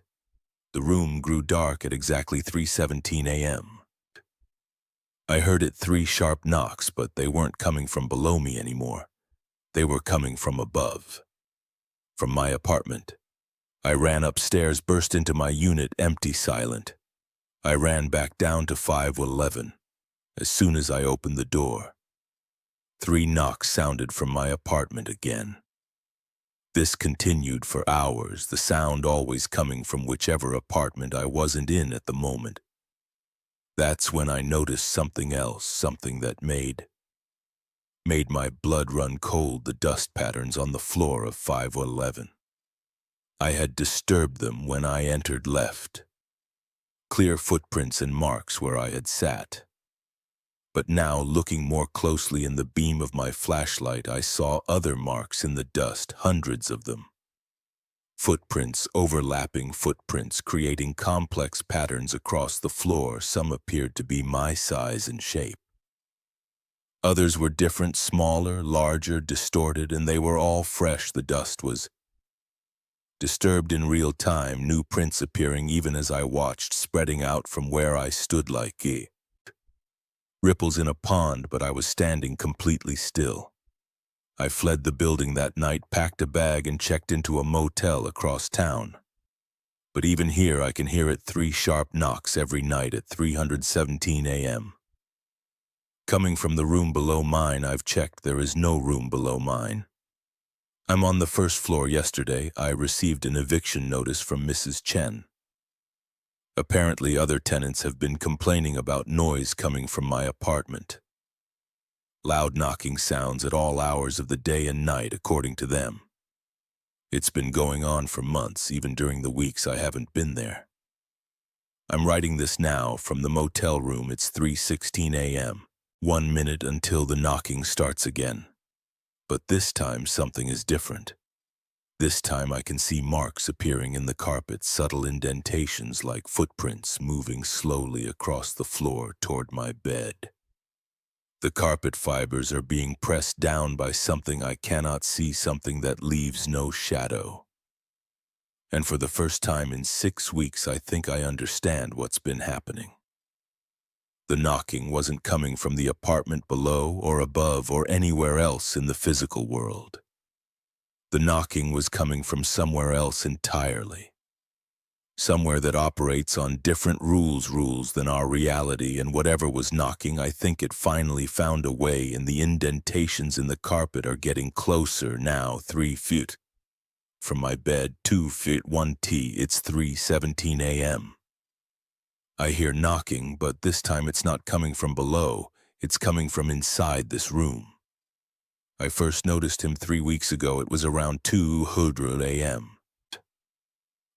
The room grew dark at exactly 3:17 a.m. I heard it 3 sharp knocks, but they weren't coming from below me anymore. They were coming from above, from my apartment. I ran upstairs, burst into my unit, empty, silent. I ran back down to 511. As soon as I opened the door, 3 knocks sounded from my apartment again. This continued for hours, the sound always coming from whichever apartment I wasn't in at the moment. That's when I noticed something else, something that made my blood run cold. The dust patterns on the floor of 511. I had disturbed them when I entered, left. Clear footprints and marks where I had sat. But now, looking more closely in the beam of my flashlight, I saw other marks in the dust, hundreds of them. Footprints, overlapping footprints, creating complex patterns across the floor. Some appeared to be my size and shape. Others were different, smaller, larger, distorted, and they were all fresh. The dust was disturbed in real time, new prints appearing even as I watched, spreading out from where I stood like ripples in a pond, but I was standing completely still. I fled the building that night, packed a bag, and checked into a motel across town. But even here, I can hear it 3 sharp knocks every night at 3:17 a.m. Coming from the room below mine. I've checked, there is no room below mine. I'm on the first floor. Yesterday, I received an eviction notice from Mrs. Chen. Apparently, other tenants have been complaining about noise coming from my apartment. Loud knocking sounds at all hours of the day and night, according to them. It's been going on for months, even during the weeks I haven't been there. I'm writing this now from the motel room. It's 3:16 a.m., 1 minute until the knocking starts again. But this time, something is different. This time I can see marks appearing in the carpet, subtle indentations like footprints moving slowly across the floor toward my bed. The carpet fibers are being pressed down by something I cannot see, something that leaves no shadow. And for the first time in 6 weeks, I think I understand what's been happening. The knocking wasn't coming from the apartment below or above or anywhere else in the physical world. The knocking was coming from somewhere else entirely. Somewhere that operates on different rules than our reality, and whatever was knocking, I think it finally found a way, and the indentations in the carpet are getting closer now. 3 feet from my bed, 2 feet 1 T, it's 3:17 a.m. I hear knocking, but this time it's not coming from below, it's coming from inside this room. I first noticed him 3 weeks ago. It was around 2:00 a.m.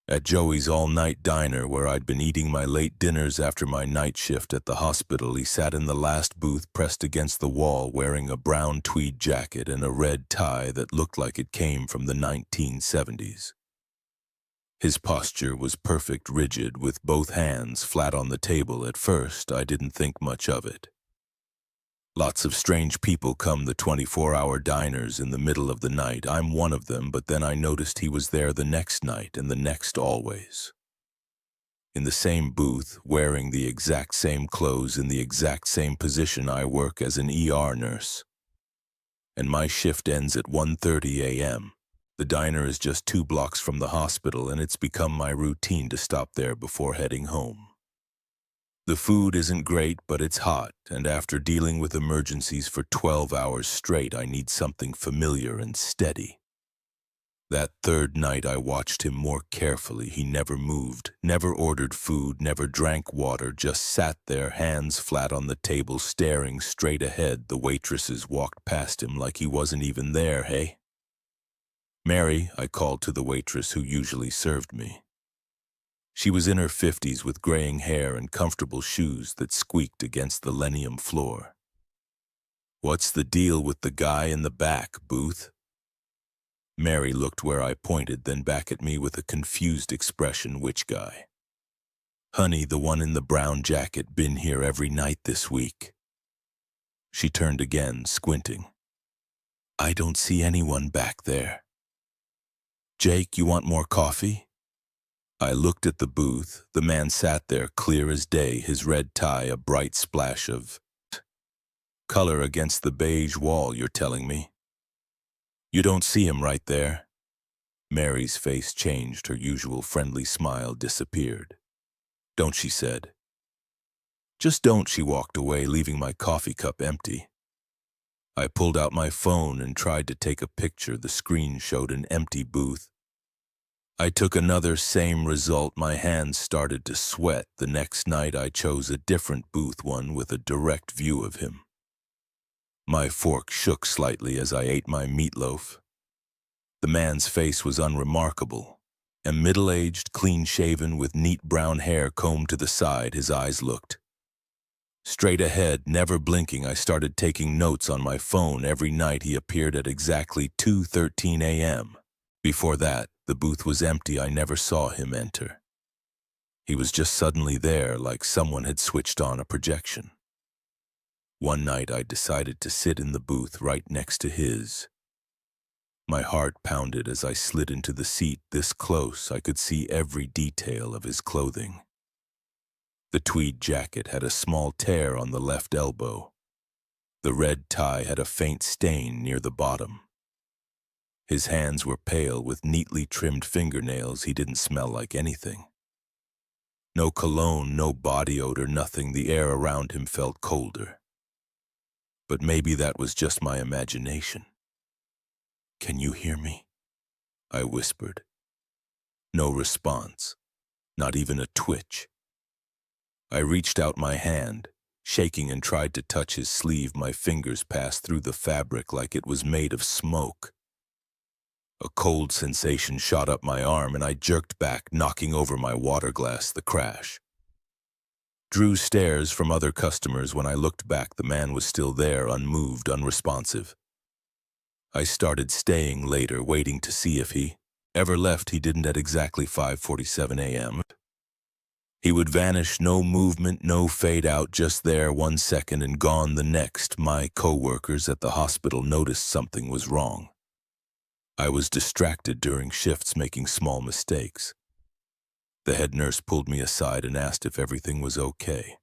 at Joey's all-night diner, where I'd been eating my late dinners after my night shift at the hospital. He sat in the last booth pressed against the wall, wearing a brown tweed jacket and a red tie that looked like it came from the 1970s. His posture was perfect, rigid, with both hands flat on the table. At first, I didn't think much of it. Lots of strange people come the 24-hour diners in the middle of the night. I'm one of them, but then I noticed he was there the next night and the next always. In the same booth, wearing the exact same clothes, in the exact same position. I work as an ER nurse, and my shift ends at 1:30 a.m. The diner is just 2 blocks from the hospital, and it's become my routine to stop there before heading home. The food isn't great, but it's hot, and after dealing with emergencies for 12 hours straight, I need something familiar and steady. That third night, I watched him more carefully. He never moved, never ordered food, never drank water, just sat there, hands flat on the table, staring straight ahead. The waitresses walked past him like he wasn't even there. "Hey, Mary," I called to the waitress who usually served me. She was in her 50s with graying hair and comfortable shoes that squeaked against the linoleum floor. "What's the deal with the guy in the back, Booth?" Mary looked where I pointed, then back at me with a confused expression. "Which guy?" "Honey, the one in the brown jacket, been here every night this week." She turned again, squinting. "I don't see anyone back there." "Jake, you want more coffee?" I looked at the booth. The man sat there, clear as day, his red tie a bright splash of color against the beige wall. "You're telling me you don't see him right there?" Mary's face changed. Her usual friendly smile disappeared. "Don't," she said. "Just don't." She walked away, leaving my coffee cup empty. I pulled out my phone and tried to take a picture. The screen showed an empty booth. I took another, same result. My hands started to sweat. The next night I chose a different booth, one with a direct view of him. My fork shook slightly as I ate my meatloaf. The man's face was unremarkable, and middle-aged, clean-shaven, with neat brown hair combed to the side. His eyes looked straight ahead, never blinking. I started taking notes on my phone. Every night he appeared at exactly 2:13 a.m. Before that, the booth was empty. I never saw him enter. He was just suddenly there, like someone had switched on a projection. One night I decided to sit in the booth right next to his. My heart pounded as I slid into the seat. This close, I could see every detail of his clothing. The tweed jacket had a small tear on the left elbow. The red tie had a faint stain near the bottom. His hands were pale, with neatly trimmed fingernails. He didn't smell like anything. No cologne, no body odor, nothing. The air around him felt colder. But maybe that was just my imagination. "Can you hear me?" I whispered. No response, not even a twitch. I reached out my hand, shaking, and tried to touch his sleeve. My fingers passed through the fabric like it was made of smoke. A cold sensation shot up my arm, and I jerked back, knocking over my water glass. The crash drew stares from other customers. When I looked back, the man was still there, unmoved, unresponsive. I started staying later, waiting to see if he ever left. He didn't at exactly 5:47 a.m. He would vanish, no movement, no fade out, just there 1 second and gone the next. My co-workers at the hospital noticed something was wrong. I was distracted during shifts, making small mistakes. The head nurse pulled me aside and asked if everything was okay.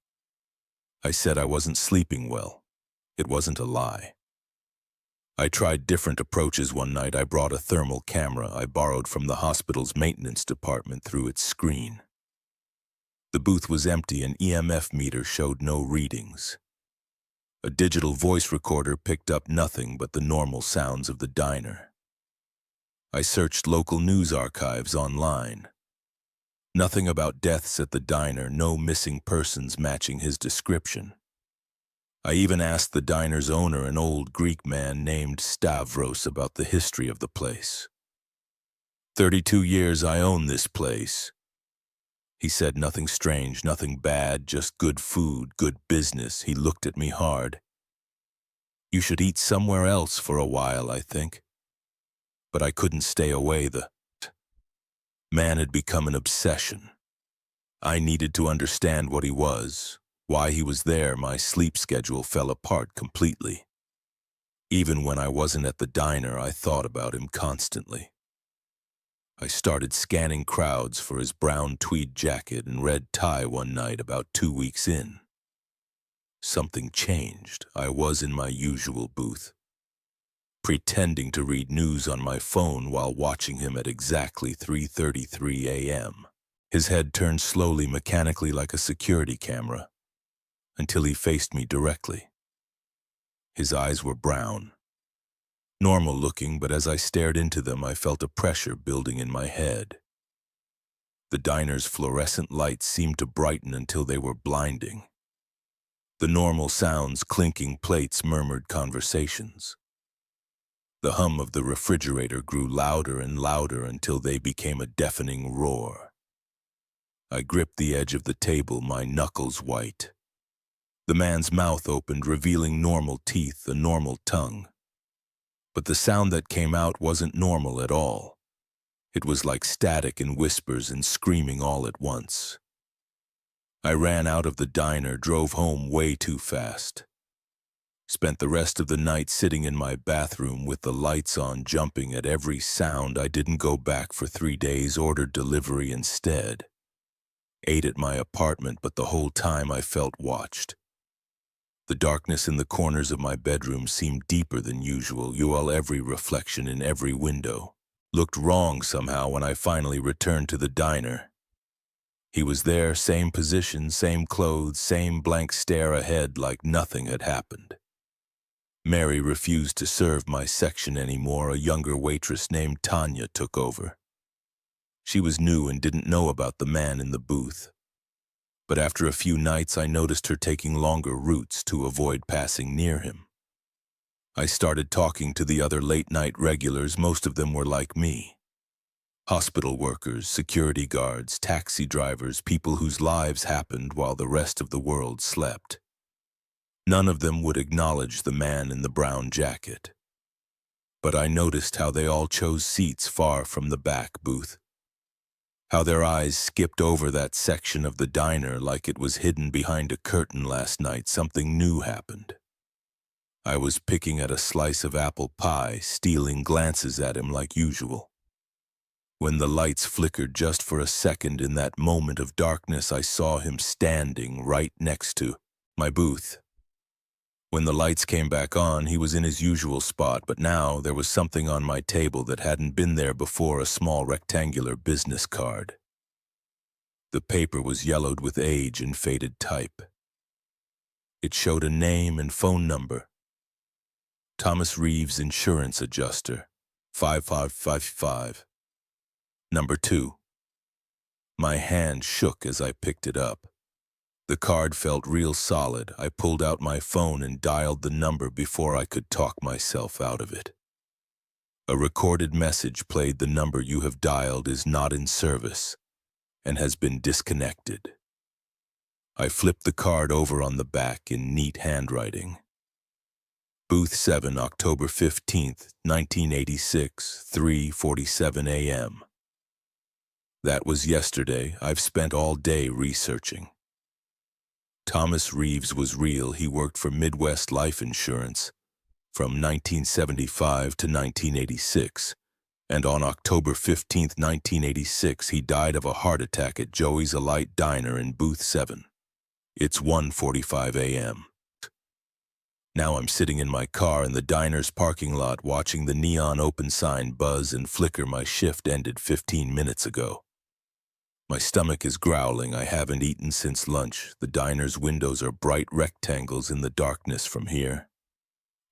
I said I wasn't sleeping well. It wasn't a lie. I tried different approaches one night. I brought a thermal camera I borrowed from the hospital's maintenance department through its screen. The booth was empty and EMF meter showed no readings. A digital voice recorder picked up nothing but the normal sounds of the diner. I searched local news archives online. Nothing about deaths at the diner, no missing persons matching his description. I even asked the diner's owner, an old Greek man named Stavros, about the history of the place. 32 years I own this place. He said nothing strange, nothing bad, just good food, good business. He looked at me hard. You should eat somewhere else for a while, I think. But I couldn't stay away. The man had become an obsession. I needed to understand what he was, why he was there. My sleep schedule fell apart completely. Even when I wasn't at the diner, I thought about him constantly. I started scanning crowds for his brown tweed jacket and red tie one night about 2 weeks in. Something changed. I was in my usual booth, pretending to read news on my phone while watching him at exactly 3:33 a.m. His head turned slowly, mechanically, like a security camera, until he faced me directly. His eyes were brown, normal looking, but as I stared into them, I felt a pressure building in my head. The diner's fluorescent lights seemed to brighten until they were blinding. The normal sounds, clinking plates, murmured conversations. The hum of the refrigerator grew louder and louder until they became a deafening roar. I gripped the edge of the table, my knuckles white. The man's mouth opened, revealing normal teeth, a normal tongue. But the sound that came out wasn't normal at all. It was like static and whispers and screaming all at once. I ran out of the diner, drove home way too fast. Spent the rest of the night sitting in my bathroom with the lights on, jumping at every sound. I didn't go back for 3 days, ordered delivery instead. Ate at my apartment, but the whole time I felt watched. The darkness in the corners of my bedroom seemed deeper than usual, while every reflection in every window looked wrong somehow. When I finally returned to the diner, he was there, same position, same clothes, same blank stare ahead, like nothing had happened. Mary refused to serve my section anymore. A younger waitress named Tanya took over. She was new and didn't know about the man in the booth. But after a few nights, I noticed her taking longer routes to avoid passing near him. I started talking to the other late-night regulars. Most of them were like me. Hospital workers, security guards, taxi drivers, people whose lives happened while the rest of the world slept. None of them would acknowledge the man in the brown jacket. But I noticed how they all chose seats far from the back booth. How their eyes skipped over that section of the diner like it was hidden behind a curtain. Last night, something new happened. I was picking at a slice of apple pie, stealing glances at him like usual. When the lights flickered just for a second, in that moment of darkness, I saw him standing right next to my booth. When the lights came back on, he was in his usual spot, but now there was something on my table that hadn't been there before, a small rectangular business card. The paper was yellowed with age and faded type. It showed a name and phone number. Thomas Reeves, insurance adjuster, 5555. Number 2. My hand shook as I picked it up. The card felt real solid. I pulled out my phone and dialed the number before I could talk myself out of it. A recorded message played. The number you have dialed is not in service and has been disconnected. I flipped the card over on the back in neat handwriting. Booth 7, October 15th, 1986, 3:47 a.m. That was yesterday. I've spent all day researching. Thomas Reeves was real. He worked for Midwest Life Insurance from 1975 to 1986, And on October 15th, 1986, he died of a heart attack at Joey's Elite Diner in Booth 7. It's 1:45 a.m. Now I'm sitting in my car in the diner's parking lot watching the neon open sign buzz and flicker. My shift ended 15 minutes ago. My stomach is growling. I haven't eaten since lunch. The diner's windows are bright rectangles in the darkness from here.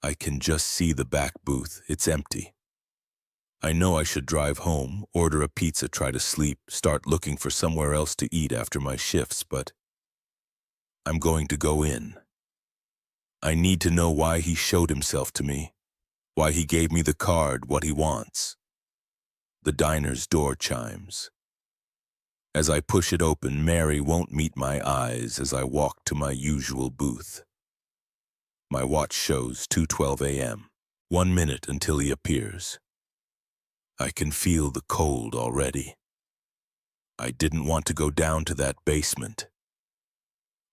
I can just see the back booth. It's empty. I know I should drive home, order a pizza, try to sleep, start looking for somewhere else to eat after my shifts, but I'm going to go in. I need to know why he showed himself to me, why he gave me the card, what he wants. The diner's door chimes. As I push it open, Mary won't meet my eyes as I walk to my usual booth. My watch shows 2:12 a.m., 1 minute until he appears. I can feel the cold already. I didn't want to go down to that basement.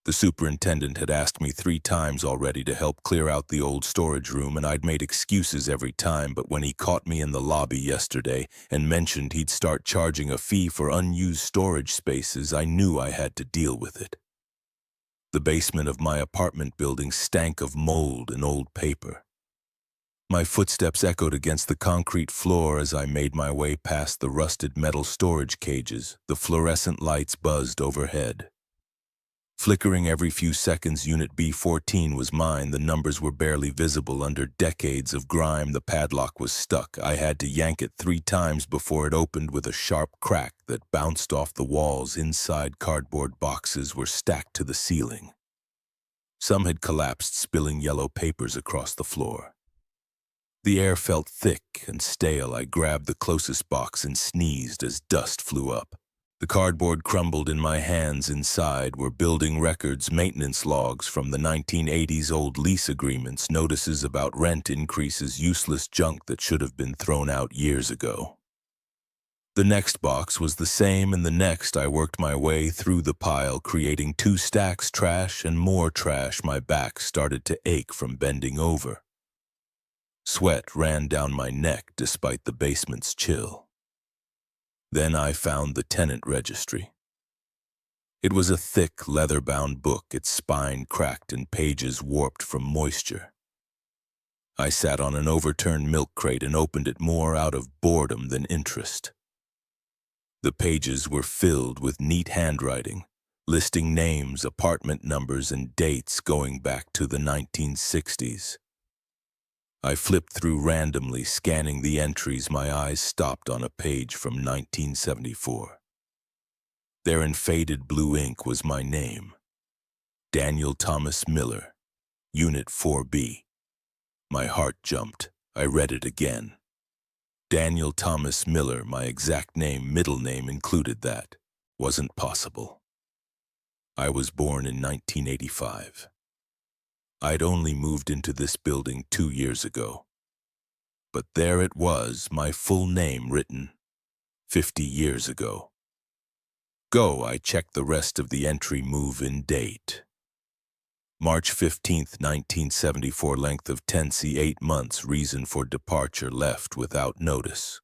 The superintendent had asked me 3 times already to help clear out the old storage room, and I'd made excuses every time, but when he caught me in the lobby yesterday and mentioned he'd start charging a fee for unused storage spaces, I knew I had to deal with it. The basement of my apartment building stank of mold and old paper. My footsteps echoed against the concrete floor as I made my way past the rusted metal storage cages. The fluorescent lights buzzed overhead. Flickering every few seconds, Unit B14 was mine. The numbers were barely visible under decades of grime. The padlock was stuck. I had to yank it 3 times before it opened with a sharp crack that bounced off the walls. Inside, cardboard boxes were stacked to the ceiling. Some had collapsed, spilling yellow papers across the floor. The air felt thick and stale. I grabbed the closest box and sneezed as dust flew up. The cardboard crumbled in my hands. Inside were building records, maintenance logs from the 1980s, old lease agreements, notices about rent increases, useless junk that should have been thrown out years ago. The next box was the same, and the next. I worked my way through the pile, creating 2 stacks, trash and more trash. My back started to ache from bending over. Sweat ran down my neck despite the basement's chill. Then I found the tenant registry. It was a thick, leather-bound book, its spine cracked and pages warped from moisture. I sat on an overturned milk crate and opened it more out of boredom than interest. The pages were filled with neat handwriting, listing names, apartment numbers, and dates going back to the 1960s. I flipped through randomly, scanning the entries. My eyes stopped on a page from 1974. There in faded blue ink was my name, Daniel Thomas Miller, Unit 4B. My heart jumped. I read it again. Daniel Thomas Miller, my exact name, middle name included. That wasn't possible. I was born in 1985. I'd only moved into this building 2 years ago. But there it was, my full name written 50 years ago. I checked the rest of the entry. Move-in date: March 15th, 1974, length of tenancy 8 months, reason for departure, left without notice.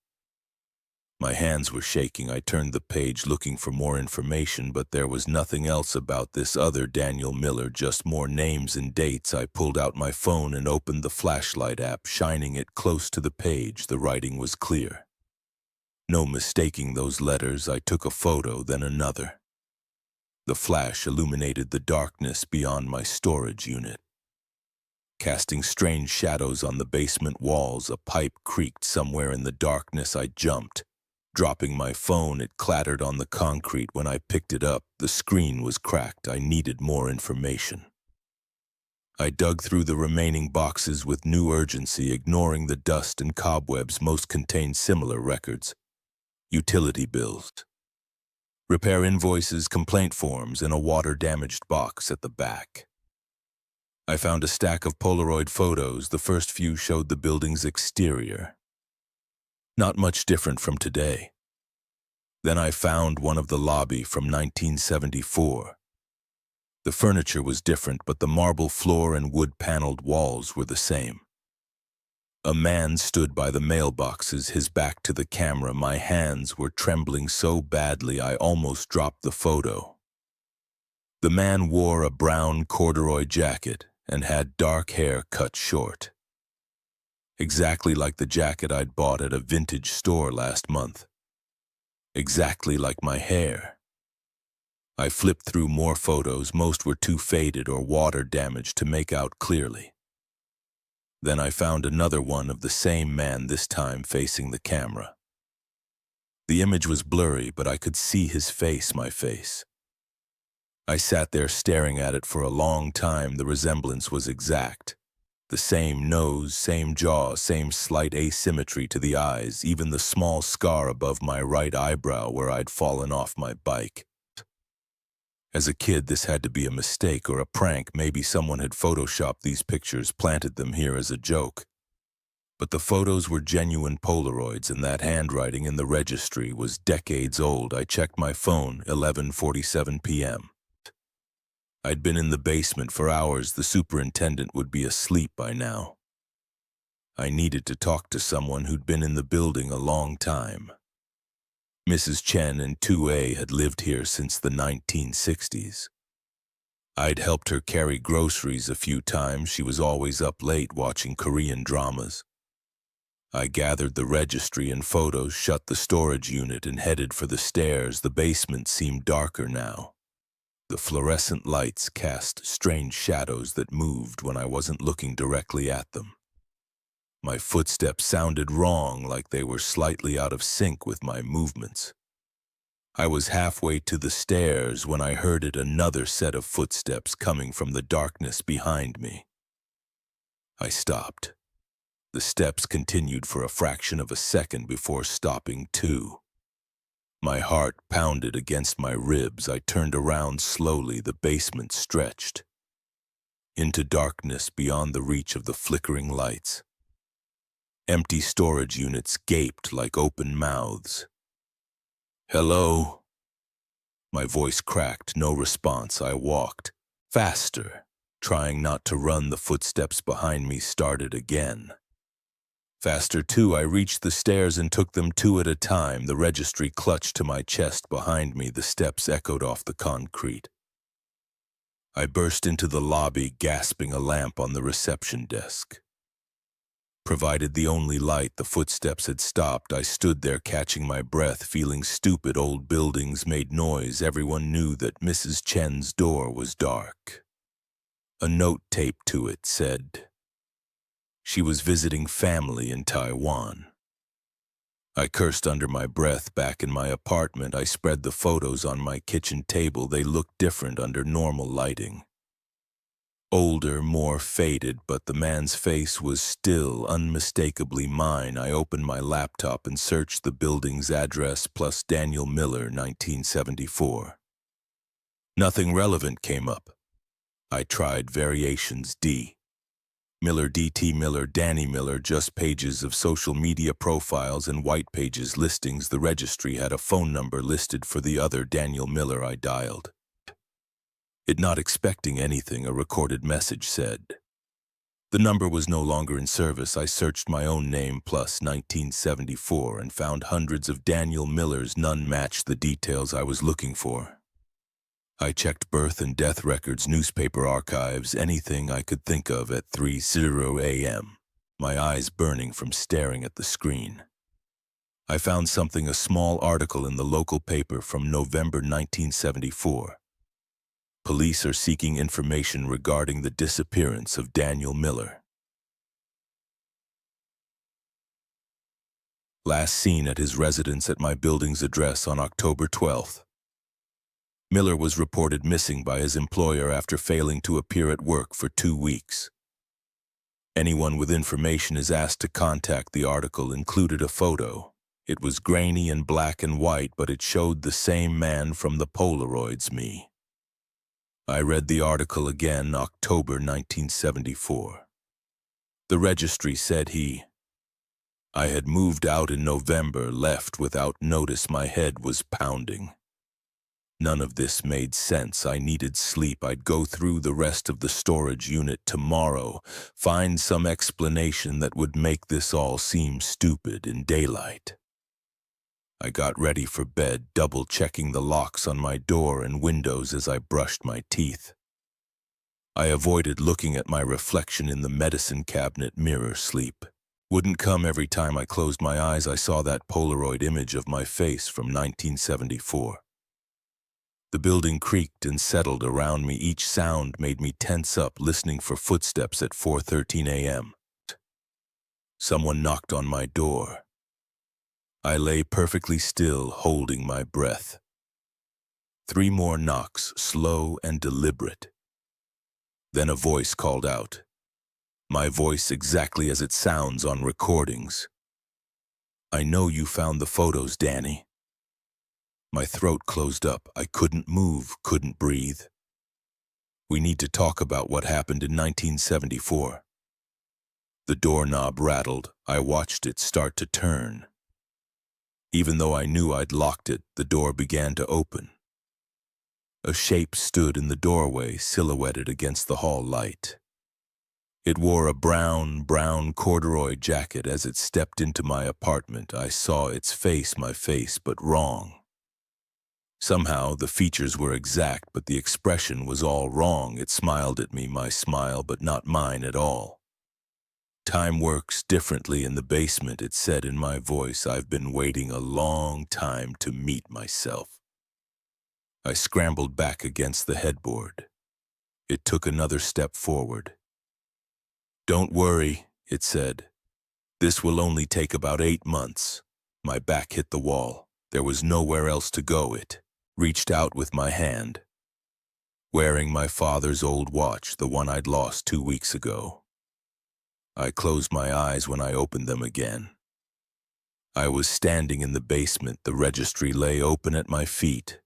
My hands were shaking. I turned the page looking for more information, but there was nothing else about this other Daniel Miller, just more names and dates. I pulled out my phone and opened the flashlight app, shining it close to the page. The writing was clear. No mistaking those letters. I took a photo, then another. The flash illuminated the darkness beyond my storage unit, casting strange shadows on the basement walls. A pipe creaked somewhere in the darkness. I jumped. Dropping my phone, it clattered on the concrete. When I picked it up, the screen was cracked. I needed more information. I dug through the remaining boxes with new urgency, ignoring the dust and cobwebs. Most contained similar records: utility bills, repair invoices, complaint forms, and a water-damaged box at the back. I found a stack of Polaroid photos. The first few showed the building's exterior. Not much different from today. Then I found one of the lobby from 1974. The furniture was different, but the marble floor and wood-paneled walls were the same. A man stood by the mailboxes, his back to the camera. My hands were trembling so badly I almost dropped the photo. The man wore a brown corduroy jacket and had dark hair cut short. Exactly like the jacket I'd bought at a vintage store last month. Exactly like my hair. I flipped through more photos. Most were too faded or water damaged to make out clearly. Then I found another one of the same man, this time facing the camera. The image was blurry, but I could see his face, my face. I sat there staring at it for a long time. The resemblance was exact. The same nose, same jaw, same slight asymmetry to the eyes, even the small scar above my right eyebrow where I'd fallen off my bike. As a kid, this had to be a mistake or a prank. Maybe someone had photoshopped these pictures, planted them here as a joke. But the photos were genuine Polaroids, and that handwriting in the registry was decades old. I checked my phone, 11:47 p.m. I'd been in the basement for hours. The superintendent would be asleep by now. I needed to talk to someone who'd been in the building a long time. Mrs. Chen in 2A had lived here since the 1960s. I'd helped her carry groceries a few times. She was always up late watching Korean dramas. I gathered the registry and photos, shut the storage unit, and headed for the stairs. The basement seemed darker now. The fluorescent lights cast strange shadows that moved when I wasn't looking directly at them. My footsteps sounded wrong, like they were slightly out of sync with my movements. I was halfway to the stairs when I heard another set of footsteps coming from the darkness behind me. I stopped. The steps continued for a fraction of a second before stopping too. My heart pounded against my ribs. I turned around slowly. The basement stretched into darkness beyond the reach of the flickering lights. Empty storage units gaped like open mouths. "Hello?" My voice cracked. No response. I walked faster, trying not to run. The footsteps behind me started again. Faster too. I reached the stairs and took them two at a time. The registry clutched to my chest behind me. The steps echoed off the concrete. I burst into the lobby, gasping. A lamp on the reception desk provided the only light. The footsteps had stopped. I stood there catching my breath, feeling stupid. Old buildings made noise. Everyone knew that Mrs. Chen's door was dark. A note taped to it said she was visiting family in Taiwan. I cursed under my breath. Back in my apartment, I spread the photos on my kitchen table. They looked different under normal lighting. Older, more faded, but the man's face was still unmistakably mine. I opened my laptop and searched the building's address plus Daniel Miller, 1974. Nothing relevant came up. I tried variations D. Miller, DT Miller, Danny Miller, just pages of social media profiles and white pages listings. The registry had a phone number listed for the other Daniel Miller. I dialed it, not expecting anything. A recorded message said the number was no longer in service. I searched my own name plus 1974 and found hundreds of Daniel Millers. None matched the details I was looking for. I checked birth and death records, newspaper archives, anything I could think of at 3:00 a.m., my eyes burning from staring at the screen. I found something, a small article in the local paper from November 1974. Police are seeking information regarding the disappearance of Daniel Miller. Last seen at his residence at my building's address on October 12th. Miller was reported missing by his employer after failing to appear at work for 2 weeks. Anyone with information is asked to contact. The article included a photo. It was grainy and black and white, but it showed the same man from the Polaroids me. I read the article again, October 1974. The registry said I had moved out in November, left without notice. My head was pounding. None of this made sense. I needed sleep. I'd go through the rest of the storage unit tomorrow, find some explanation that would make this all seem stupid in daylight. I got ready for bed, double-checking the locks on my door and windows as I brushed my teeth. I avoided looking at my reflection in the medicine cabinet mirror. Sleep wouldn't come. Every time I closed my eyes, I saw that Polaroid image of my face from 1974. The building creaked and settled around me. Each sound made me tense up, listening for footsteps at 4:13 a.m. Someone knocked on my door. I lay perfectly still, holding my breath. 3 more knocks, slow and deliberate. Then a voice called out. My voice exactly as it sounds on recordings. I know you found the photos, Danny. My throat closed up. I couldn't move, couldn't breathe. We need to talk about what happened in 1974. The doorknob rattled. I watched it start to turn. Even though I knew I'd locked it, the door began to open. A shape stood in the doorway, silhouetted against the hall light. It wore a brown corduroy jacket. As it stepped into my apartment, I saw its face, my face, but wrong. Somehow, the features were exact, but the expression was all wrong. It smiled at me, my smile, but not mine at all. Time works differently in the basement, it said in my voice. I've been waiting a long time to meet myself. I scrambled back against the headboard. It took another step forward. Don't worry, it said. This will only take about 8 months. My back hit the wall. There was nowhere else to go. It reached out with my hand, wearing my father's old watch, the one I'd lost 2 weeks ago. I closed my eyes when I opened them again. I was standing in the basement. The registry lay open at my feet.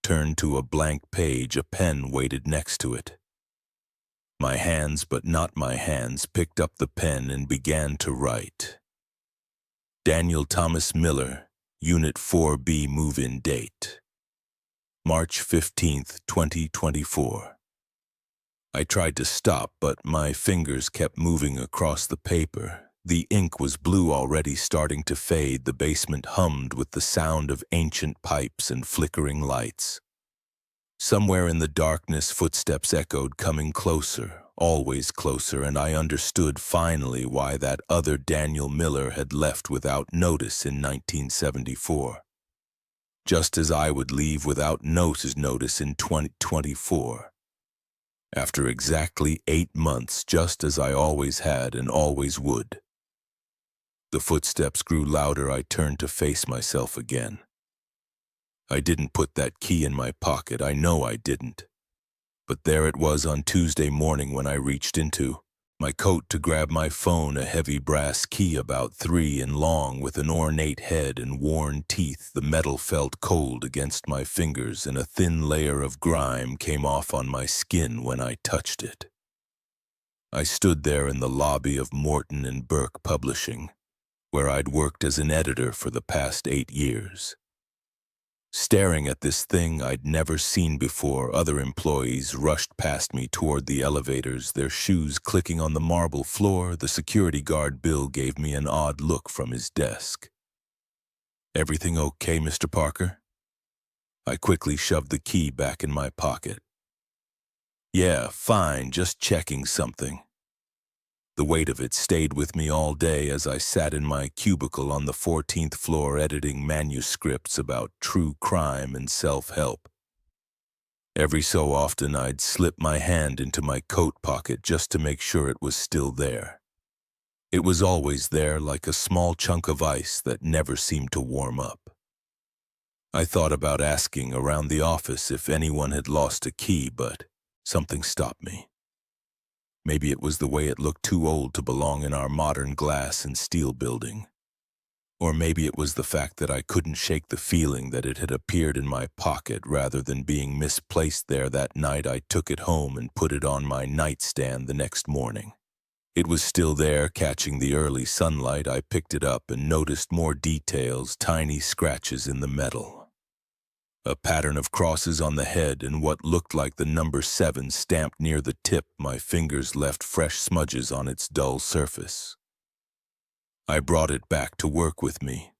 Turned to a blank page, a pen waited next to it. My hands, but not my hands, picked up the pen and began to write. Daniel Thomas Miller, Unit 4B, move-in date. March 15th, 2024. I tried to stop, but my fingers kept moving across the paper. The ink was blue, already starting to fade. The basement hummed with the sound of ancient pipes and flickering lights. Somewhere in the darkness, footsteps echoed, coming closer, always closer, and I understood finally why that other Daniel Miller had left without notice in 1974. Just as I would leave without notice in 2024. After exactly 8 months, just as I always had and always would. The footsteps grew louder. I turned to face myself again. I didn't put that key in my pocket. I know I didn't. But there it was on Tuesday morning when I reached into my coat to grab my phone, a heavy brass key about 3 and long with an ornate head and worn teeth. The metal felt cold against my fingers, and a thin layer of grime came off on my skin when I touched it. I stood there in the lobby of Morton and Burke Publishing, where I'd worked as an editor for the past 8 years. Staring at this thing I'd never seen before. Other employees rushed past me toward the elevators, their shoes clicking on the marble floor. The security guard Bill gave me an odd look from his desk. Everything okay, Mr. Parker? I quickly shoved the key back in my pocket. Yeah, fine, just checking something. The weight of it stayed with me all day as I sat in my cubicle on the 14th floor editing manuscripts about true crime and self-help. Every so often I'd slip my hand into my coat pocket just to make sure it was still there. It was always there, like a small chunk of ice that never seemed to warm up. I thought about asking around the office if anyone had lost a key, but something stopped me. Maybe it was the way it looked too old to belong in our modern glass and steel building. Or maybe it was the fact that I couldn't shake the feeling that it had appeared in my pocket rather than being misplaced there that night. I took it home and put it on my nightstand the next morning. It was still there, catching the early sunlight. I picked it up and noticed more details, tiny scratches in the metal. A pattern of crosses on the head and what looked like the number 7 stamped near the tip. My fingers left fresh smudges on its dull surface. I brought it back to work with me.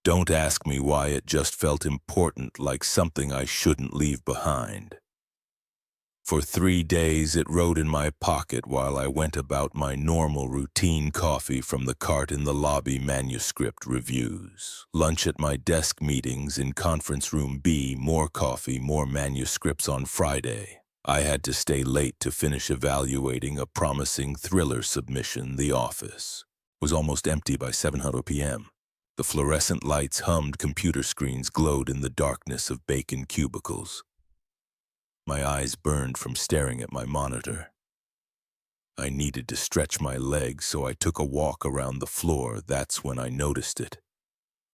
Don't ask me why, it just felt important, like something I shouldn't leave behind. For 3 days it rode in my pocket while I went about my normal routine: coffee from the cart in the lobby, manuscript reviews, lunch at my desk, meetings in conference room B, more coffee, more manuscripts. On Friday, I had to stay late to finish evaluating a promising thriller submission. The office was almost empty by 7:00 p.m. The fluorescent lights hummed, computer screens glowed in the darkness of bacon cubicles. My eyes burned from staring at my monitor. I needed to stretch my legs, so I took a walk around the floor. That's when I noticed it.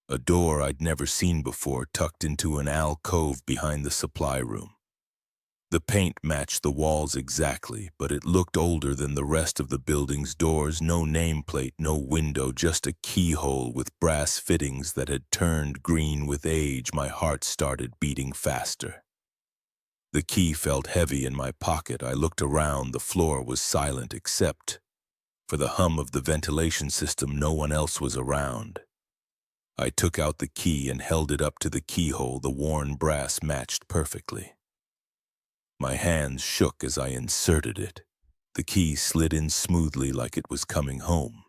A door I'd never seen before, tucked into an alcove behind the supply room. The paint matched the walls exactly, but it looked older than the rest of the building's doors. No nameplate, no window, just a keyhole with brass fittings that had turned green with age. My heart started beating faster. The key felt heavy in my pocket. I looked around. The floor was silent except for the hum of the ventilation system. No one else was around. I took out the key and held it up to the keyhole. The worn brass matched perfectly. My hands shook as I inserted it. The key slid in smoothly, like it was coming home.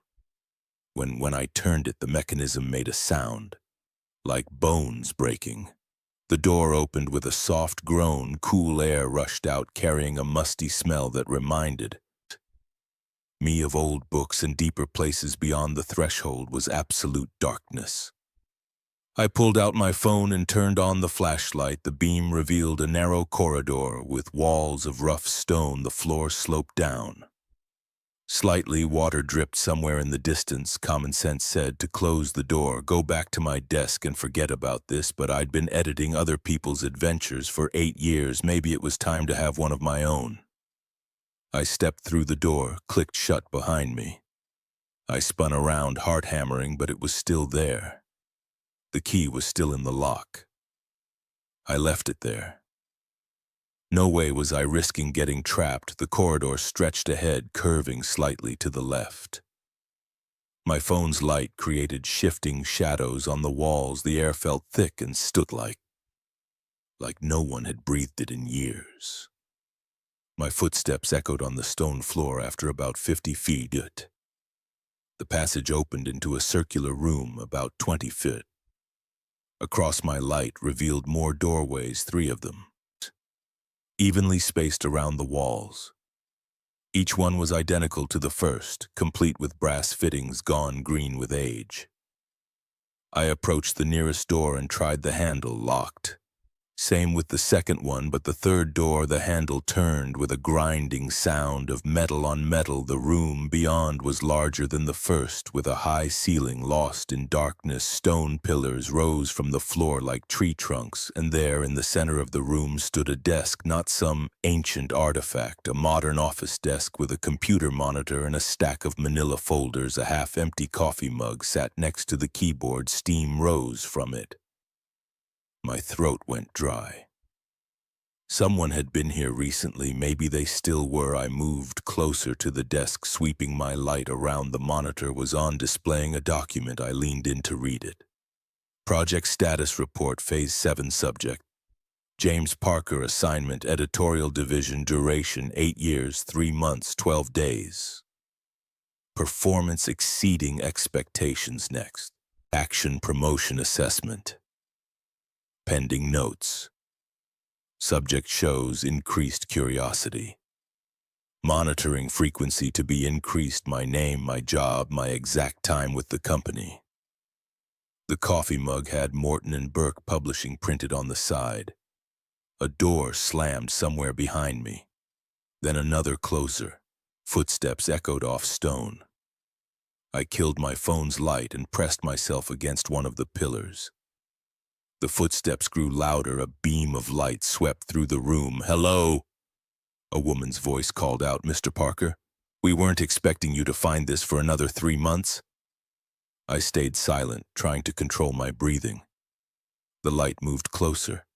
When I turned it, the mechanism made a sound, like bones breaking. The door opened with a soft groan. Cool air rushed out, carrying a musty smell that reminded me of old books and deeper places. Beyond the threshold was absolute darkness. I pulled out my phone and turned on the flashlight. The beam revealed a narrow corridor with walls of rough stone. The floor sloped down. Slightly, water dripped somewhere in the distance. Common sense said to close the door, go back to my desk and forget about this, but I'd been editing other people's adventures for 8 years. Maybe it was time to have one of my own. I stepped through the door, clicked shut behind me. I spun around, heart hammering, but it was still there. The key was still in the lock. I left it there. No way was I risking getting trapped. The corridor stretched ahead, curving slightly to the left. My phone's light created shifting shadows on the walls. The air felt thick and stood like no one had breathed it in years. My footsteps echoed on the stone floor after about 50 feet. The passage opened into a circular room about 20 feet. Across my light revealed more doorways, 3 of them, evenly spaced around the walls. Each one was identical to the first, complete with brass fittings gone green with age. I approached the nearest door and tried the handle. Locked. Same with the second one, but the third door, the handle turned with a grinding sound of metal on metal. The room beyond was larger than the first, with a high ceiling lost in darkness. Stone pillars rose from the floor like tree trunks, and there in the center of the room stood a desk, not some ancient artifact, a modern office desk with a computer monitor and a stack of manila folders. A half-empty coffee mug sat next to the keyboard. Steam rose from it. My throat went dry. Someone had been here recently. Maybe they still were. I moved closer to the desk, sweeping my light around. The monitor was on, displaying a document. I leaned in to read it. Project status report, phase 7, subject James Parker, assignment, editorial division, duration 8 years, 3 months, 12 days. Performance exceeding expectations. Next. Action, promotion, assessment. Pending notes. Subject shows increased curiosity. Monitoring frequency to be increased. My name, my job, my exact time with the company. The coffee mug had Morton and Burke Publishing printed on the side. A door slammed somewhere behind me. Then another closer. Footsteps echoed off stone. I killed my phone's light and pressed myself against one of the pillars. The footsteps grew louder. A beam of light swept through the room. "Hello?" A woman's voice called out. "Mr. Parker, we weren't expecting you to find this for another 3 months." I stayed silent, trying to control my breathing. The light moved closer.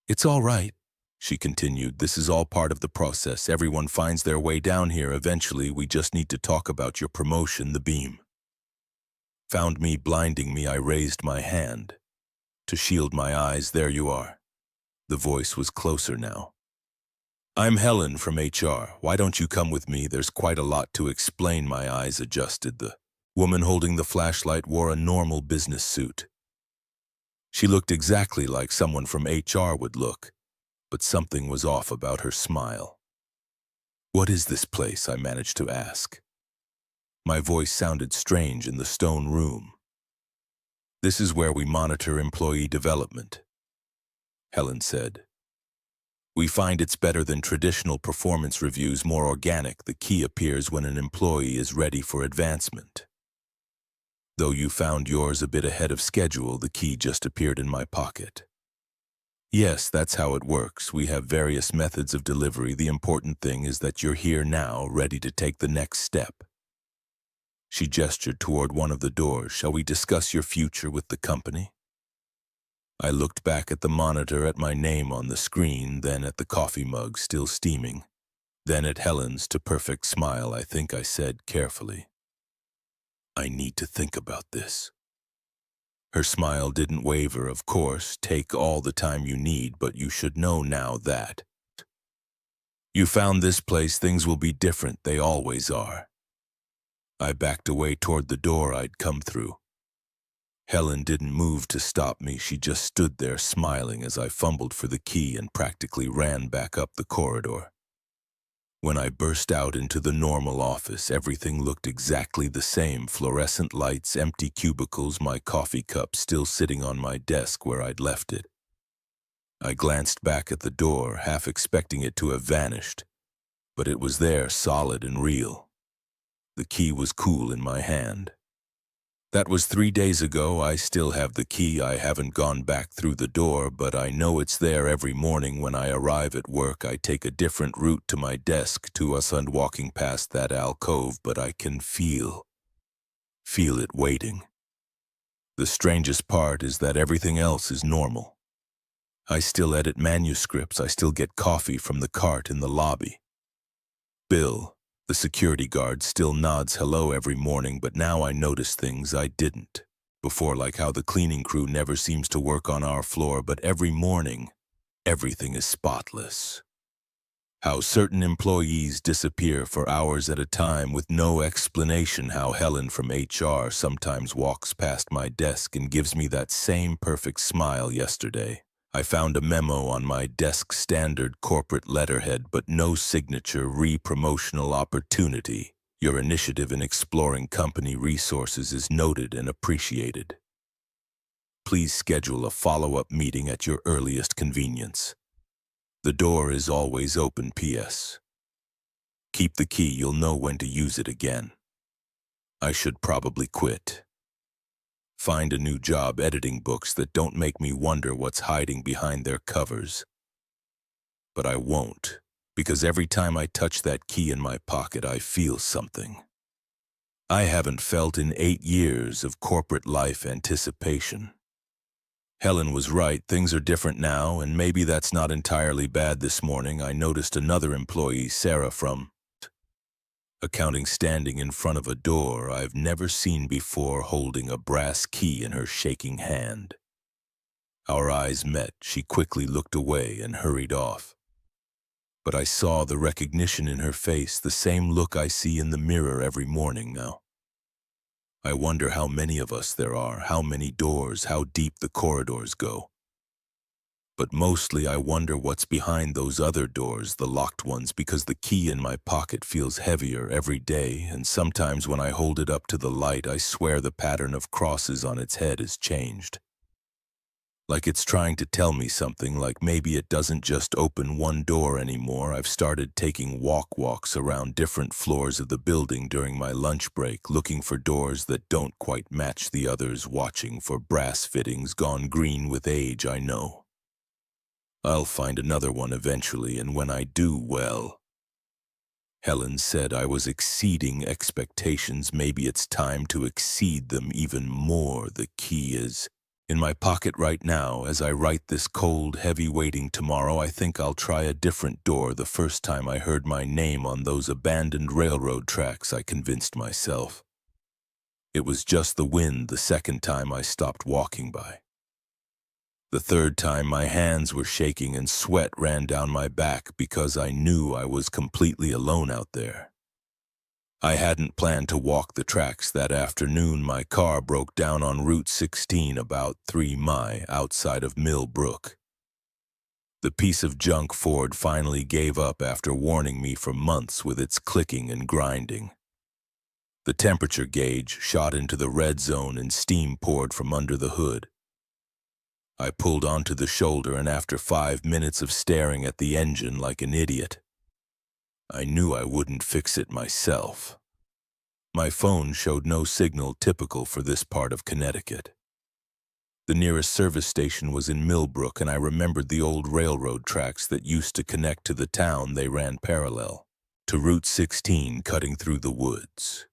It's all right, she continued. This is all part of the process. Everyone finds their way down here eventually. We just need to talk about your promotion, the beam. Found me blinding me, I raised my hand. To shield my eyes, there you are. The voice was closer now. I'm Helen from HR. Why don't you come with me? There's quite a lot to explain. My eyes adjusted. The woman holding the flashlight wore a normal business suit. She looked exactly like someone from HR would look, but something was off about her smile. What is this place? I managed to ask. My voice sounded strange in the stone room. This is where we monitor employee development, Helen said. We find it's better than traditional performance reviews, more organic. The key appears when an employee is ready for advancement. Though you found yours a bit ahead of schedule, the key just appeared in my pocket. Yes, that's how it works. We have various methods of delivery. The important thing is that you're here now, ready to take the next step. She gestured toward one of the doors. Shall we discuss your future with the company? I looked back at the monitor, at my name on the screen, then at the coffee mug still steaming, then at Helen's to perfect smile. I think I said carefully, I need to think about this. Her smile didn't waver. Of course, take all the time you need, but you should know now that you found this place, things will be different. They always are. I backed away toward the door I'd come through. Helen didn't move to stop me. She just stood there smiling as I fumbled for the key and practically ran back up the corridor. When I burst out into the normal office, everything looked exactly the same. Fluorescent lights, empty cubicles, my coffee cup still sitting on my desk where I'd left it. I glanced back at the door, half expecting it to have vanished, but it was there, solid and real. The key was cool in my hand. That was 3 days ago. I still have the key. I haven't gone back through the door, but I know it's there. Every morning when I arrive at work, I take a different route to my desk, to us and walking past that alcove, but I can feel it waiting. The strangest part is that everything else is normal. I still edit manuscripts. I still get coffee from the cart in the lobby. Bill, the security guard, still nods hello every morning, but now I notice things I didn't before, like how the cleaning crew never seems to work on our floor, but every morning, everything is spotless. How certain employees disappear for hours at a time with no explanation. How Helen from HR sometimes walks past my desk and gives me that same perfect smile. Yesterday, I found a memo on my desk, standard corporate letterhead, but no signature. Promotional opportunity. Your initiative in exploring company resources is noted and appreciated. Please schedule a follow-up meeting at your earliest convenience. The door is always open. P.S. Keep the key. You'll know when to use it again. I should probably quit. Find a new job editing books that don't make me wonder what's hiding behind their covers. But I won't, because every time I touch that key in my pocket, I feel something I haven't felt in 8 years of corporate life: anticipation. Helen was right. Things are different now, and maybe that's not entirely bad. This morning, I noticed another employee, Sarah from accounting, standing in front of a door I've never seen before, holding a brass key in her shaking hand. Our eyes met. She quickly looked away and hurried off. But I saw the recognition in her face, the same look I see in the mirror every morning now. I wonder how many of us there are, how many doors, how deep the corridors go. But mostly I wonder what's behind those other doors, the locked ones, because the key in my pocket feels heavier every day, and sometimes when I hold it up to the light, I swear the pattern of crosses on its head has changed. Like it's trying to tell me something, like maybe it doesn't just open one door anymore. I've started taking walks around different floors of the building during my lunch break, looking for doors that don't quite match the others, watching for brass fittings gone green with age. I know I'll find another one eventually, and when I do, well, Helen said I was exceeding expectations. Maybe it's time to exceed them even more. The key is In my pocket right now, as I write this cold, heavy waiting tomorrow, I think I'll try a different door. The first time I heard my name on those abandoned railroad tracks, I convinced myself. It was just the wind. The second time I stopped walking by. The third time my hands were shaking and sweat ran down my back because I knew I was completely alone out there. I hadn't planned to walk the tracks that afternoon. My car broke down on Route 16 about 3 mi outside of Millbrook. The piece of junk Ford finally gave up after warning me for months with its clicking and grinding. The temperature gauge shot into the red zone and steam poured from under the hood. I pulled onto the shoulder, and after 5 minutes of staring at the engine like an idiot, I knew I wouldn't fix it myself. My phone showed no signal, typical for this part of Connecticut. The nearest service station was in Millbrook, and I remembered the old railroad tracks that used to connect to the town. They ran parallel to Route 16, cutting through the woods.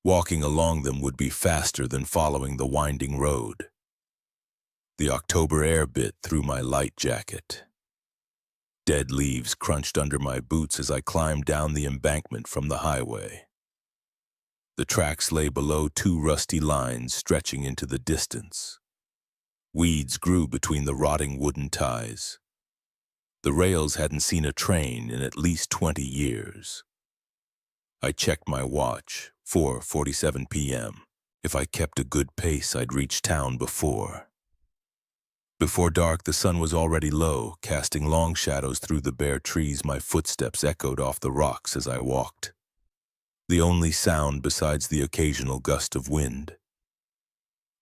Walking along them would be faster than following the winding road. The October air bit through my light jacket. Dead leaves crunched under my boots as I climbed down the embankment from the highway. The tracks lay below 2 rusty lines stretching into the distance. Weeds grew between the rotting wooden ties. The rails hadn't seen a train in at least 20 years. I checked my watch, 4:47 p.m. If I kept a good pace, I'd reach town before. Before dark, the sun was already low, casting long shadows through the bare trees. My footsteps echoed off the rocks as I walked, the only sound besides the occasional gust of wind.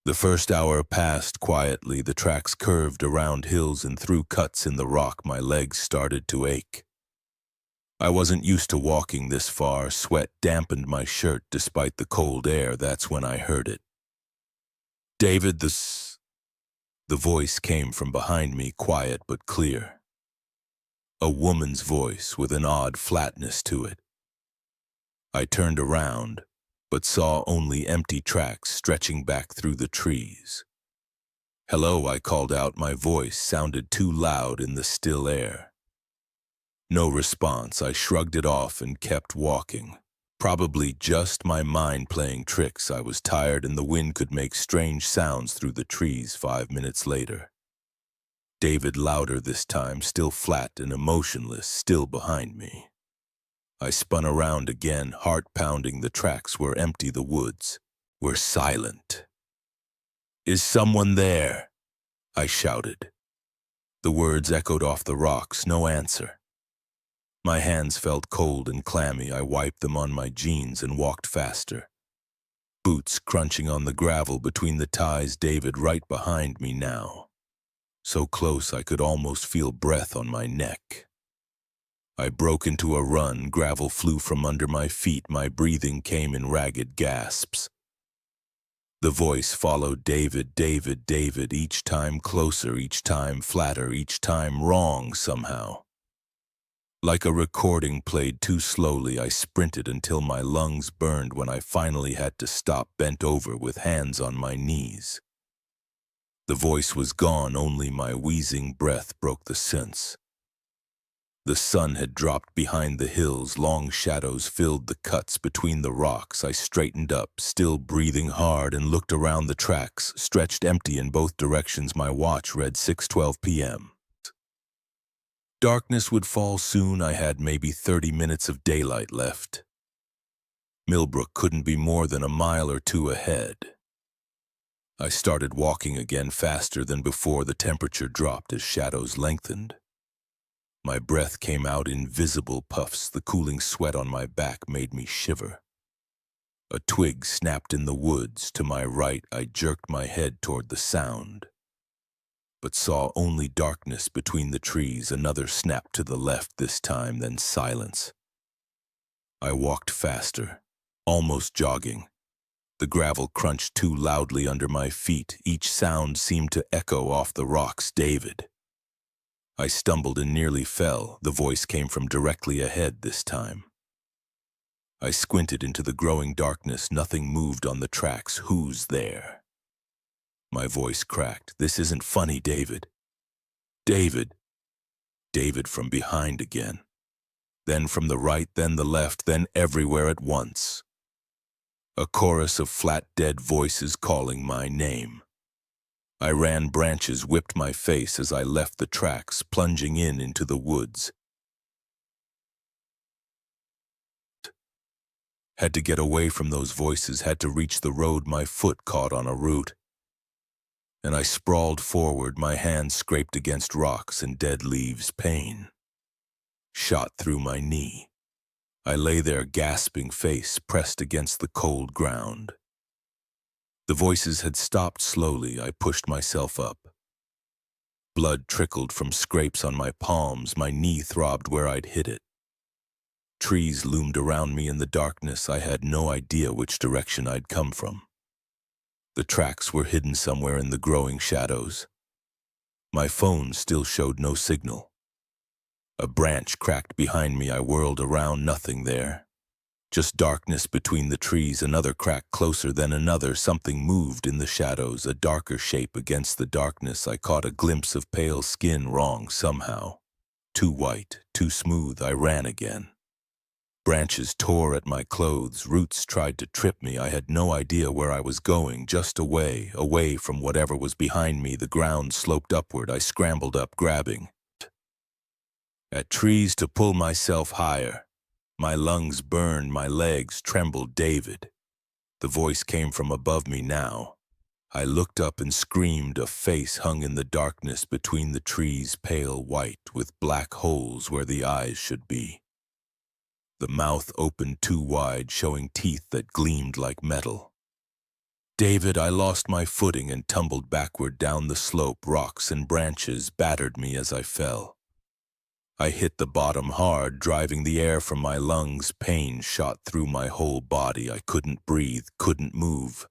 The first hour passed quietly. The tracks curved around hills and through cuts in the rock. My legs started to ache. I wasn't used to walking this far. Sweat dampened my shirt despite the cold air. That's when I heard it. "David, The voice came from behind me, quiet but clear. A woman's voice with an odd flatness to it. I turned around, but saw only empty tracks stretching back through the trees. "Hello," I called out. My voice sounded too loud in the still air. No response. I shrugged it off and kept walking. Probably just my mind playing tricks. I was tired, and the wind could make strange sounds through the trees. 5 minutes later, David, louder this time, still flat and emotionless, still behind me. I spun around again, heart pounding. The tracks were empty. The woods were silent. "Is someone there?" I shouted. The words echoed off the rocks. No answer. My hands felt cold and clammy. I wiped them on my jeans and walked faster. Boots crunching on the gravel between the ties. David right behind me now. So close I could almost feel breath on my neck. I broke into a run. Gravel flew from under my feet. My breathing came in ragged gasps. The voice followed. "David, David, David," each time closer, each time flatter, each time wrong somehow. Like a recording played too slowly, I sprinted until my lungs burned. When I finally had to stop, bent over with hands on my knees. The voice was gone. Only my wheezing breath broke the sense. The sun had dropped behind the hills. Long shadows filled the cuts between the rocks. I straightened up, still breathing hard, and looked around. The tracks stretched empty in both directions. My watch read 6:12 p.m. Darkness would fall soon. I had maybe 30 minutes of daylight left. Millbrook couldn't be more than a mile or 2 ahead. I started walking again, faster than before. The temperature dropped as shadows lengthened. My breath came out in visible puffs. The cooling sweat on my back made me shiver. A twig snapped in the woods. To my right, I jerked my head toward the sound, but saw only darkness between the trees. Another snap to the left this time, then silence. I walked faster, almost jogging. The gravel crunched too loudly under my feet. Each sound seemed to echo off the rocks. "David." I stumbled and nearly fell. The voice came from directly ahead this time. I squinted into the growing darkness. Nothing moved on the tracks. "Who's there?" My voice cracked. This isn't funny, David. David. David from behind again. Then from the right, then the left, then everywhere at once. A chorus of flat, dead voices calling my name. I ran branches, whipped my face as I left the tracks, plunging into the woods. Had to get away from those voices, had to reach the road, my foot caught on a root. And I sprawled forward, my hands scraped against rocks and dead leaves, pain shot through my knee. I lay there, gasping, face pressed against the cold ground. The voices had stopped slowly. I pushed myself up. Blood trickled from scrapes on my palms, my knee throbbed where I'd hit it. Trees loomed around me in the darkness. I had no idea which direction I'd come from. The tracks were hidden somewhere in the growing shadows. My phone still showed no signal. A branch cracked behind me. I whirled around, nothing there. Just darkness between the trees, another crack closer, then another. Something moved in the shadows, a darker shape against the darkness. I caught a glimpse of pale skin, wrong somehow. Too white, too smooth. I ran again. Branches tore at my clothes, roots tried to trip me. I had no idea where I was going, just away, away from whatever was behind me. The ground sloped upward. I scrambled up, grabbing at trees to pull myself higher. My lungs burned, my legs trembled. David. The voice came from above me now. I looked up and screamed. A face hung in the darkness between the trees, pale white, with black holes where the eyes should be. The mouth opened too wide, showing teeth that gleamed like metal. David, I lost my footing and tumbled backward down the slope. Rocks and branches battered me as I fell. I hit the bottom hard, driving the air from my lungs. Pain shot through my whole body. I couldn't breathe, couldn't move.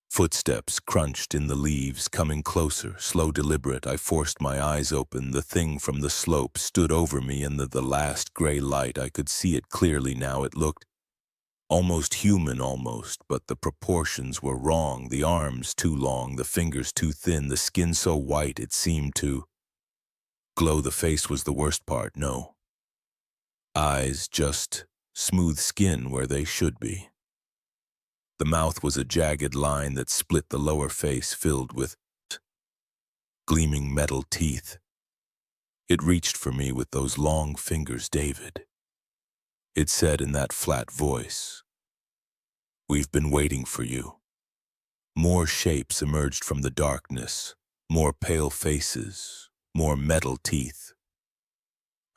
Footsteps crunched in the leaves, coming closer, slow, deliberate. I forced my eyes open. The thing from the slope stood over me in the last gray light. I could see it clearly now. It looked almost human, almost, but the proportions were wrong. The arms too long, the fingers too thin, the skin so white it seemed to glow. The face was the worst part. No eyes, just smooth skin where they should be. The mouth was a jagged line that split the lower face, filled with gleaming metal teeth. It reached for me with those long fingers. David. It said in that flat voice, "We've been waiting for you." More shapes emerged from the darkness, more pale faces, more metal teeth.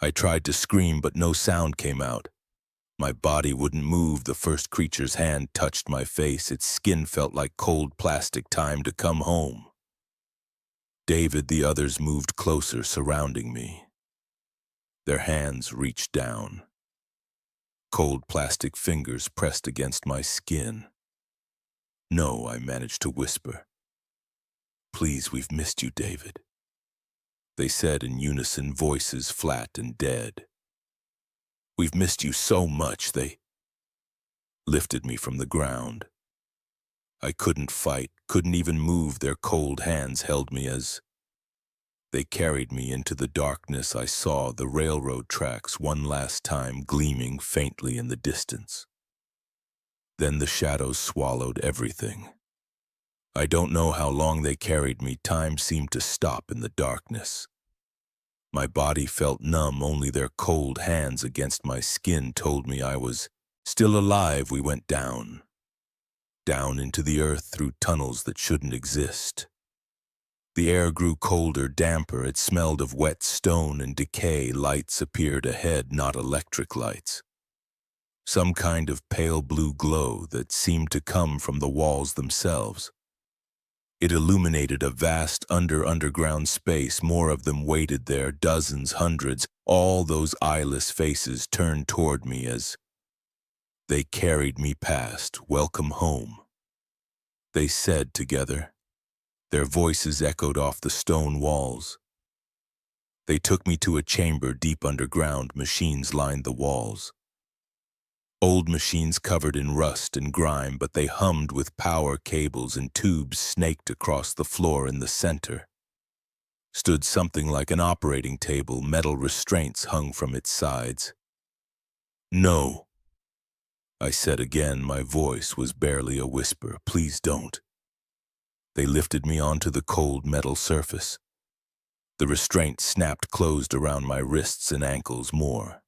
I tried to scream, but no sound came out. My body wouldn't move. The first creature's hand touched my face. Its skin felt like cold plastic. Time to come home. David, the others moved closer, surrounding me. Their hands reached down. Cold plastic fingers pressed against my skin. "No," I managed to whisper. "Please, we've missed you, David." They said in unison, voices flat and dead. "We've missed you so much." They lifted me from the ground. I couldn't fight, couldn't even move. Their cold hands held me as they carried me into the darkness. I saw the railroad tracks one last time, gleaming faintly in the distance. Then the shadows swallowed everything. I don't know how long they carried me. Time seemed to stop in the darkness. My body felt numb. Only their cold hands against my skin told me I was still alive. We went down into the earth through tunnels that shouldn't exist. The air grew colder, damper. It smelled of wet stone and decay. Lights appeared ahead, not electric lights. Some kind of pale blue glow that seemed to come from the walls themselves. It illuminated a vast underground space. More of them waited there, dozens, hundreds. All those eyeless faces turned toward me as they carried me past. "Welcome home," they said together. Their voices echoed off the stone walls. They took me to a chamber deep underground. Machines lined the walls. Old machines covered in rust and grime, but they hummed with power cables and tubes snaked across the floor in the center. Stood something like an operating table, metal restraints hung from its sides. "No," I said again. My voice was barely a whisper. "Please don't." They lifted me onto the cold metal surface. The restraint snapped closed around my wrists and ankles more.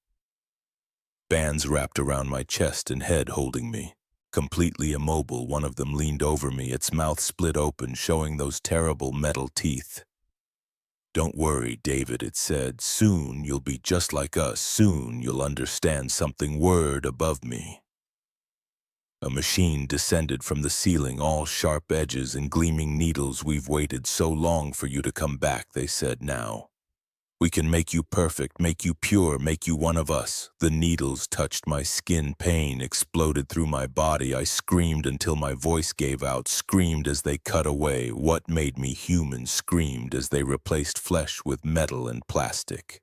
Bands wrapped around my chest and head, holding me. Completely immobile, one of them leaned over me, its mouth split open, showing those terrible metal teeth. "Don't worry, David," it said. "Soon you'll be just like us. Soon you'll understand something." Word above me. A machine descended from the ceiling, all sharp edges and gleaming needles. "We've waited so long for you to come back," they said. "Now we can make you perfect, make you pure, make you one of us." The needles touched my skin. Pain exploded through my body. I screamed until my voice gave out, screamed as they cut away what made me human, screamed as they replaced flesh with metal and plastic.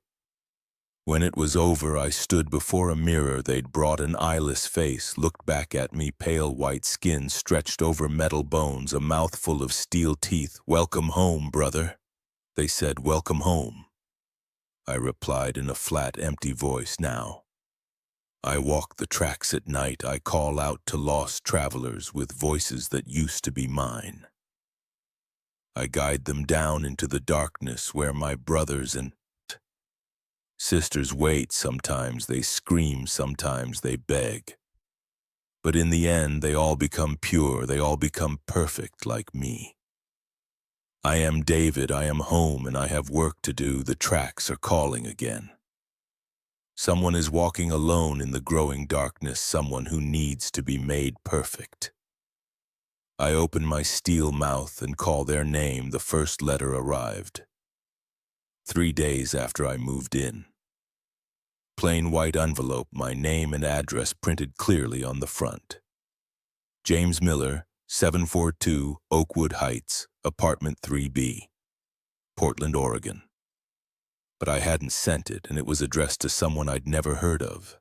When it was over, I stood before a mirror. They'd brought an eyeless face, looked back at me, pale white skin stretched over metal bones, a mouthful of steel teeth. "Welcome home, brother," they said. "Welcome home," I replied in a flat, empty voice. "Now I walk the tracks at night. I call out to lost travelers with voices that used to be mine. I guide them down into the darkness where my brothers and sisters wait. Sometimes they scream, sometimes they beg. But in the end, they all become pure. They all become perfect like me. I am David. I am home, and I have work to do. The tracks are calling again. Someone is walking alone in the growing darkness, someone who needs to be made perfect. I open my steel mouth and call their name. The first letter arrived 3 days after I moved in. Plain white envelope, my name and address printed clearly on the front. James Miller, 742 Oakwood Heights, Apartment 3B, Portland, Oregon. But I hadn't sent it, and it was addressed to someone I'd never heard of.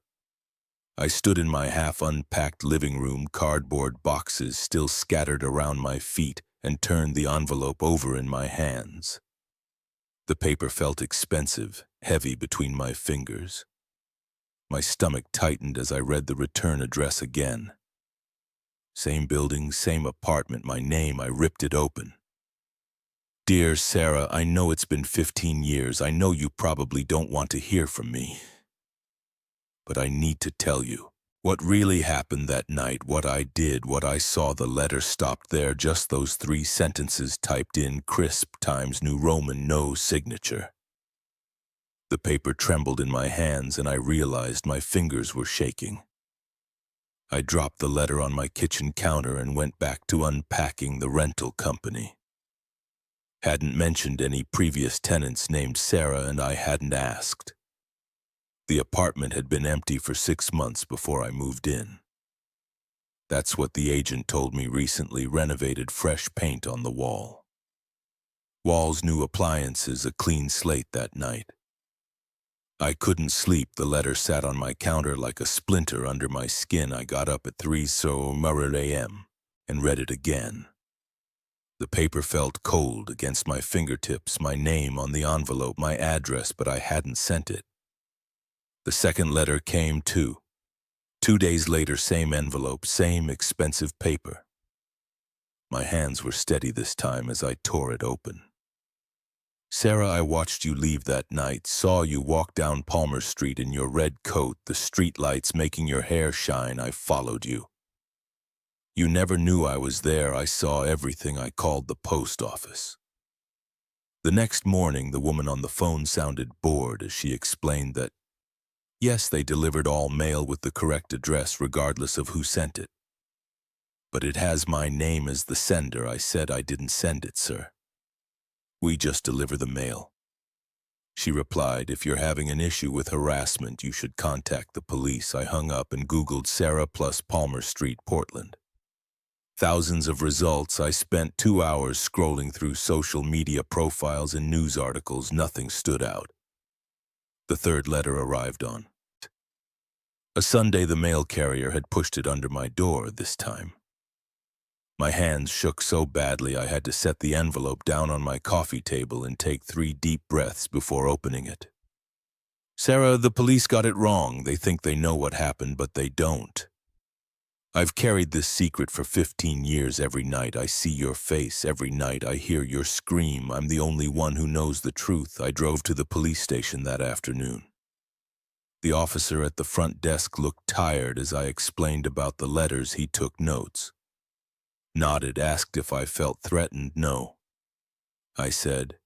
I stood in my half-unpacked living room, cardboard boxes still scattered around my feet, and turned the envelope over in my hands. The paper felt expensive, heavy between my fingers. My stomach tightened as I read the return address again. Same building, same apartment, my name. I ripped it open. "Dear Sarah, I know it's been 15 years. I know you probably don't want to hear from me. But I need to tell you what really happened that night, what I did, what I saw." The letter stopped there, just those 3 sentences typed in, crisp, Times New Roman, no signature. The paper trembled in my hands, and I realized my fingers were shaking. I dropped the letter on my kitchen counter and went back to unpacking the rental company. Hadn't mentioned any previous tenants named Sarah, and I hadn't asked. The apartment had been empty for 6 months before I moved in. That's what the agent told me recently. Renovated, fresh paint on the wall. Walls, new appliances, a clean slate that night. I couldn't sleep. The letter sat on my counter like a splinter under my skin. I got up at 3 a.m. and read it again. The paper felt cold against my fingertips, my name on the envelope, my address, but I hadn't sent it. The second letter came too. 2 days later, same envelope, same expensive paper. My hands were steady this time as I tore it open. "Sarah, I watched you leave that night, saw you walk down Palmer Street in your red coat, the streetlights making your hair shine. I followed you. You never knew I was there. I saw everything. I called the post office." The next morning, the woman on the phone sounded bored as she explained that, yes, they delivered all mail with the correct address regardless of who sent it. "But it has my name as the sender." I said, "I didn't send it, sir. We just deliver the mail." She replied, "If you're having an issue with harassment, you should contact the police." I hung up and Googled Sarah plus Palmer Street, Portland. Thousands of results. I spent 2 hours scrolling through social media profiles and news articles. Nothing stood out. The third letter arrived on A Sunday the mail carrier had pushed it under my door this time. My hands shook so badly I had to set the envelope down on my coffee table and take 3 deep breaths before opening it. Sarah, the police got it wrong. They think they know what happened, but they don't. I've carried this secret for 15 years. Every night I see your face. Every night I hear your scream. I'm the only one who knows the truth. I drove to the police station that afternoon. The officer at the front desk looked tired as I explained about the letters. He took notes. Nodded, asked if I felt threatened. No. I said,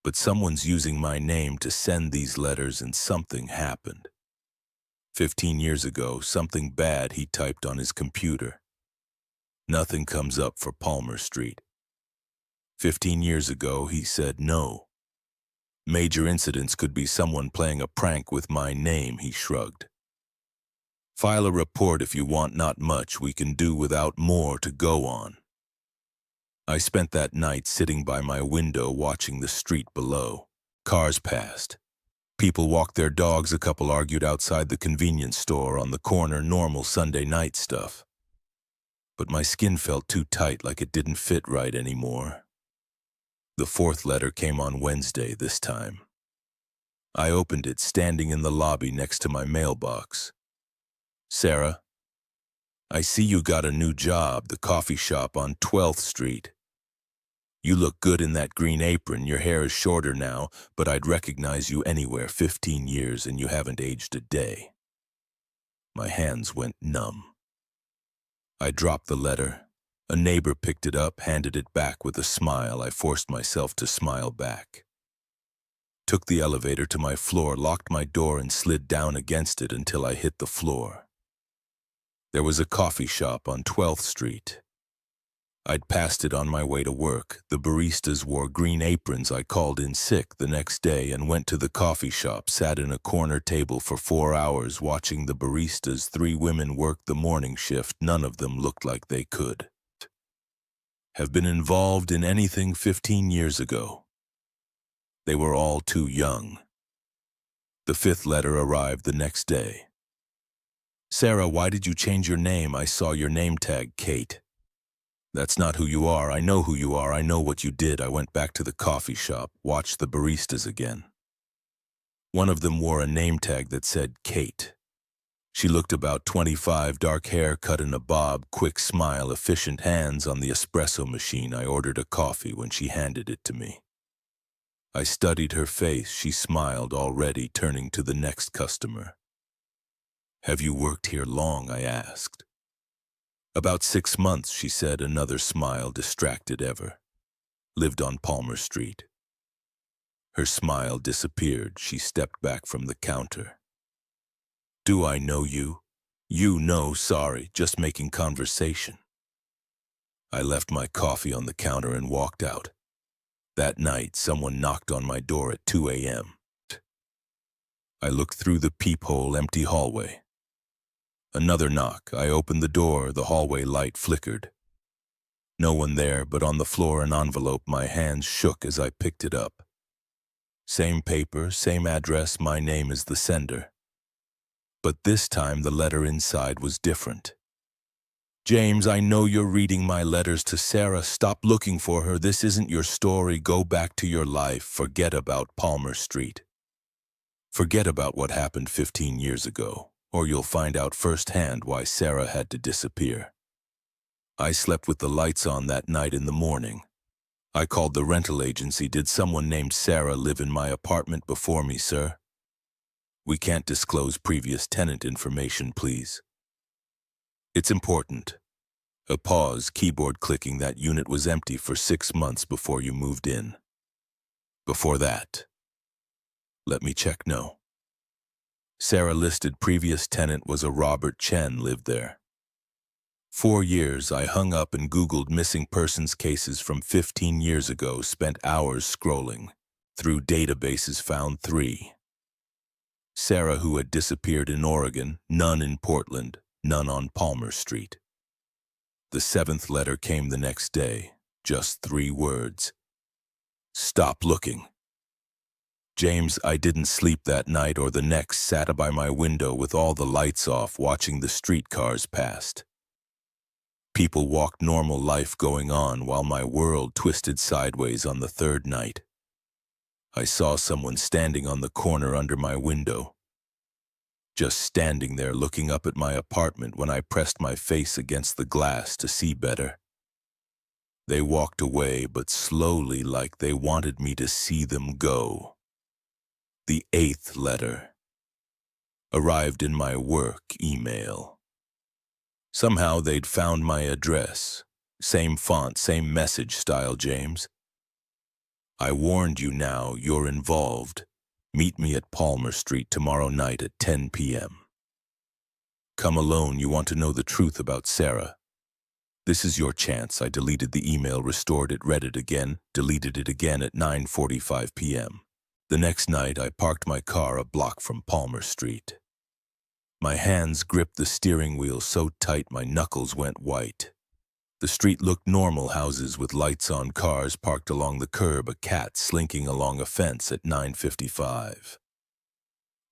but someone's using my name to send these letters and something happened. 15 years ago, something bad he typed on his computer. Nothing comes up for Palmer Street. 15 years ago, he said no. Major incidents could be someone playing a prank with my name, he shrugged. File a report if you want, not much. We can do without more to go on. I spent that night sitting by my window watching the street below. Cars passed. People walked their dogs. A couple argued outside the convenience store on the corner. Normal Sunday night stuff. But my skin felt too tight, like it didn't fit right anymore. The 4th letter came on Wednesday this time. I opened it, standing in the lobby next to my mailbox. Sarah, I see you got a new job, the coffee shop on 12th Street. You look good in that green apron. Your hair is shorter now, but I'd recognize you anywhere. 15 years and you haven't aged a day. My hands went numb. I dropped the letter. A neighbor picked it up, handed it back with a smile. I forced myself to smile back. Took the elevator to my floor, locked my door, and slid down against it until I hit the floor. There was a coffee shop on 12th Street. I'd passed it on my way to work. The baristas wore green aprons. I called in sick the next day and went to the coffee shop, sat in a corner table for 4 hours watching the baristas. 3 women worked the morning shift. None of them looked like they could have been involved in anything 15 years ago. They were all too young. The 5th letter arrived the next day. Sarah, why did you change your name? I saw your name tag, Kate. That's not who you are. I know who you are. I know what you did. I went back to the coffee shop, watched the baristas again. One of them wore a name tag that said Kate. She looked about 25, dark hair cut in a bob, quick smile, efficient hands on the espresso machine. I ordered a coffee when she handed it to me. I studied her face. She smiled already, turning to the next customer. Have you worked here long? I asked. About 6 months, she said, another smile, distracted ever. Lived on Palmer Street. Her smile disappeared. She stepped back from the counter. Do I know you? You know, sorry, just making conversation. I left my coffee on the counter and walked out. That night, someone knocked on my door at 2 a.m. I looked through the peephole, empty hallway. Another knock. I opened the door. The hallway light flickered. No one there, but on the floor an envelope. My hands shook as I picked it up. Same paper, same address, my name is the sender. But this time the letter inside was different. James, I know you're reading my letters to Sarah. Stop looking for her. This isn't your story. Go back to your life. Forget about Palmer Street. Forget about what happened 15 years ago, or you'll find out firsthand why Sarah had to disappear. I slept with the lights on that night. In the morning, I called the rental agency. Did someone named Sarah live in my apartment before me, sir? We can't disclose previous tenant information, please. It's important. A pause, keyboard clicking. That unit was empty for 6 months before you moved in. Before that. Let me check. No. Sarah listed previous tenant was a Robert Chen, lived there. 4 years. I hung up and Googled missing persons cases from 15 years ago, spent hours scrolling through databases, found 3. Sarah, who had disappeared in Oregon, none in Portland, none on Palmer Street. The 7th letter came the next day, just 3 words. Stop looking. James, I didn't sleep that night or the next, sat by my window with all the lights off, watching the streetcars past. People walked normal life going on while my world twisted sideways on the third night. I saw someone standing on the corner under my window, just standing there looking up at my apartment when I pressed my face against the glass to see better. They walked away, but slowly, like they wanted me to see them go. The 8th letter arrived in my work email. Somehow they'd found my address. Same font, same message style, James. I warned you, now you're involved. Meet me at Palmer Street tomorrow night at 10 p.m. Come alone, you want to know the truth about Sarah. This is your chance. I deleted the email, restored it, read it again, deleted it again at 9:45 p.m. The next night, I parked my car a block from Palmer Street. My hands gripped the steering wheel so tight my knuckles went white. The street looked normal, houses with lights on, cars parked along the curb, a cat slinking along a fence at 9:55.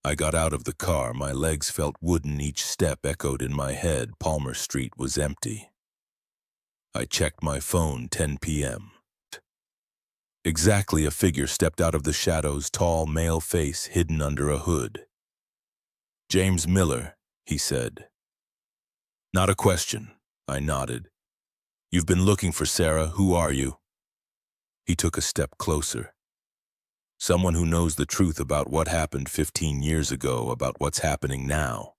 I got out of the car, my legs felt wooden, each step echoed in my head. Palmer Street was empty. I checked my phone, 10 p.m. Exactly, a figure stepped out of the shadows, tall male face hidden under a hood. James Miller, he said. Not a question, I nodded. You've been looking for Sarah, who are you? He took a step closer. Someone who knows the truth about what happened 15 years ago, about what's happening now.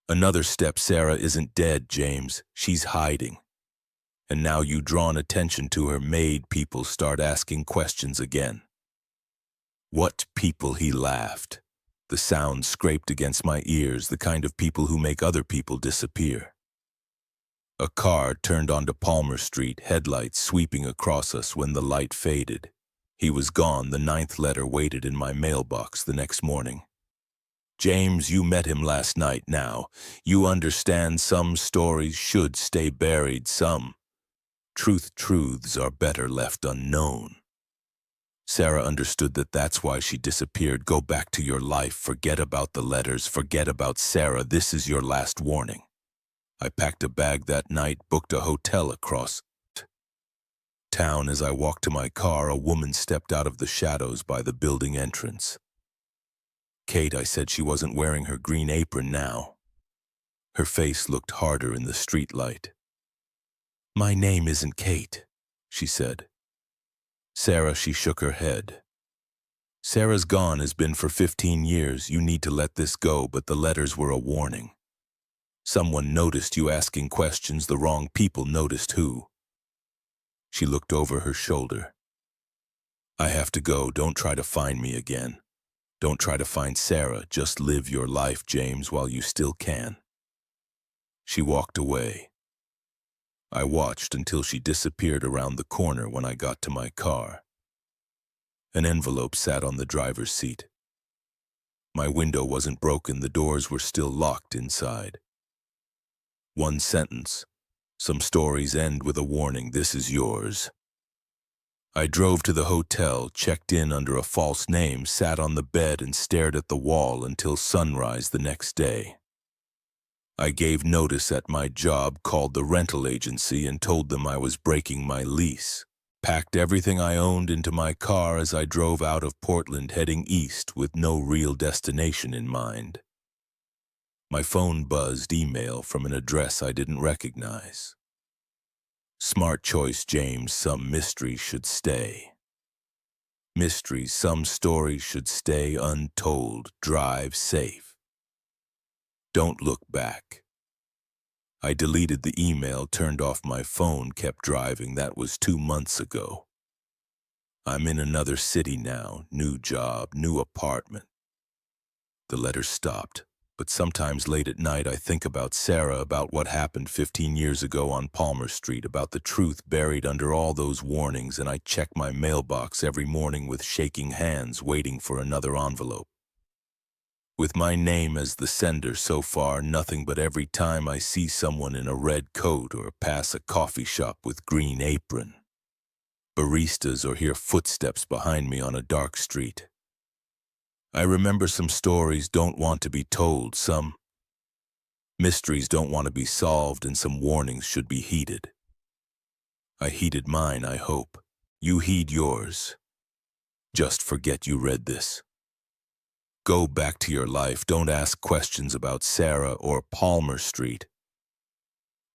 Another step. Sarah isn't dead, James. She's hiding. And now you've drawn attention to her, made people start asking questions again. What people? He laughed. The sound scraped against my ears, the kind of people who make other people disappear. A car turned onto Palmer Street, headlights sweeping across us. When the light faded, he was gone. The 9th letter waited in my mailbox the next morning. James, you met him last night now. You understand, some stories should stay buried, some truths are better left unknown. Sarah understood that. That's why she disappeared. Go back to your life. Forget about the letters. Forget about Sarah. This is your last warning. I packed a bag that night, booked a hotel across town. As I walked to my car, a woman stepped out of the shadows by the building entrance. Kate, I said. She wasn't wearing her green apron now. Her face looked harder in the streetlight. My name isn't Kate, she said. Sarah, she shook her head. Sarah's gone, has been for 15 years. You need to let this go, but the letters were a warning. Someone noticed you asking questions. The wrong people noticed. Who? She looked over her shoulder. I have to go. Don't try to find me again. Don't try to find Sarah. Just live your life, James, while you still can. She walked away. I watched until she disappeared around the corner. When I got to my car, an envelope sat on the driver's seat. My window wasn't broken. The doors were still locked inside. One sentence. Some stories end with a warning. This is yours. I drove to the hotel, checked in under a false name, sat on the bed and stared at the wall until sunrise the next day. I gave notice at my job, called the rental agency and told them I was breaking my lease. Packed everything I owned into my car as I drove out of Portland, heading east with no real destination in mind. My phone buzzed. Email from an address I didn't recognize. Smart choice, James. Some mysteries should stay. Mysteries, some stories should stay untold. Drive safe. Don't look back. I deleted the email, turned off my phone, kept driving. That was 2 months ago. I'm in another city now, new job, new apartment. The letter stopped, but sometimes late at night I think about Sarah, about what happened 15 years ago on Palmer Street, about the truth buried under all those warnings, and I check my mailbox every morning with shaking hands, waiting for another envelope. With my name as the sender, so far nothing, but every time I see someone in a red coat or pass a coffee shop with green apron, baristas, or hear footsteps behind me on a dark street, I remember some stories don't want to be told, some mysteries don't want to be solved, and some warnings should be heeded. I heeded mine, I hope. You heed yours. Just forget you read this. Go back to your life. Don't ask questions about Sarah or Palmer Street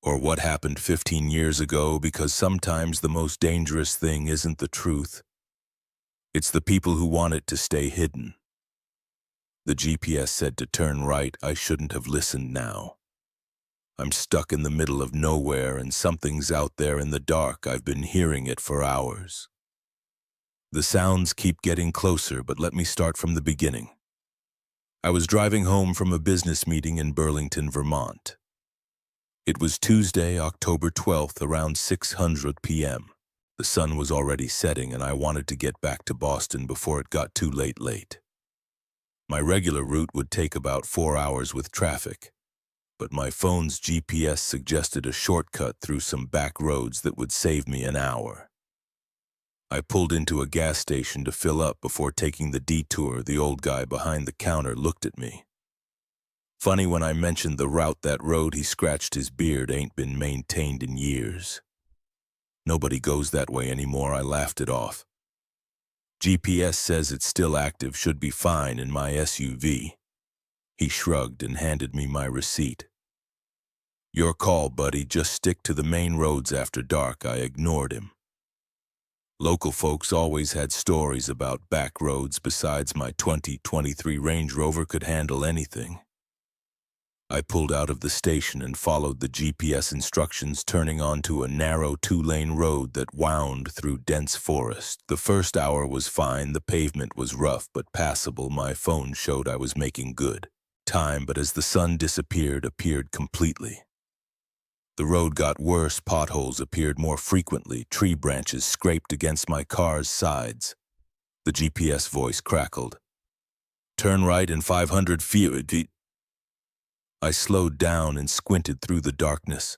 or what happened 15 years ago, because sometimes the most dangerous thing isn't the truth. It's the people who want it to stay hidden. The GPS said to turn right. I shouldn't have listened now. I'm stuck in the middle of nowhere and something's out there in the dark. I've been hearing it for hours. The sounds keep getting closer, but let me start from the beginning. I was driving home from a business meeting in Burlington, Vermont. It was Tuesday, October 12th, around 6:00 p.m. The sun was already setting, and I wanted to get back to Boston before it got too late. My regular route would take about 4 hours with traffic, but my phone's GPS suggested a shortcut through some back roads that would save me an hour. I pulled into a gas station to fill up before taking the detour. The old guy behind the counter looked at me. Funny, when I mentioned the route that road, he scratched his beard. Ain't been maintained in years. Nobody goes that way anymore. I laughed it off. GPS says it's still active, should be fine in my SUV. He shrugged and handed me my receipt. Your call, buddy. Just stick to the main roads after dark. I ignored him. Local folks always had stories about back roads. Besides, my 2023 Range Rover could handle anything. I pulled out of the station and followed the GPS instructions, turning onto a narrow 2-lane road that wound through dense forest. The first hour was fine. The pavement was rough but passable. My phone showed I was making good time, but as the sun disappeared, appeared completely. The road got worse. Potholes appeared more frequently. Tree branches scraped against my car's sides. The GPS voice crackled. Turn right in 500 feet. I slowed down and squinted through the darkness.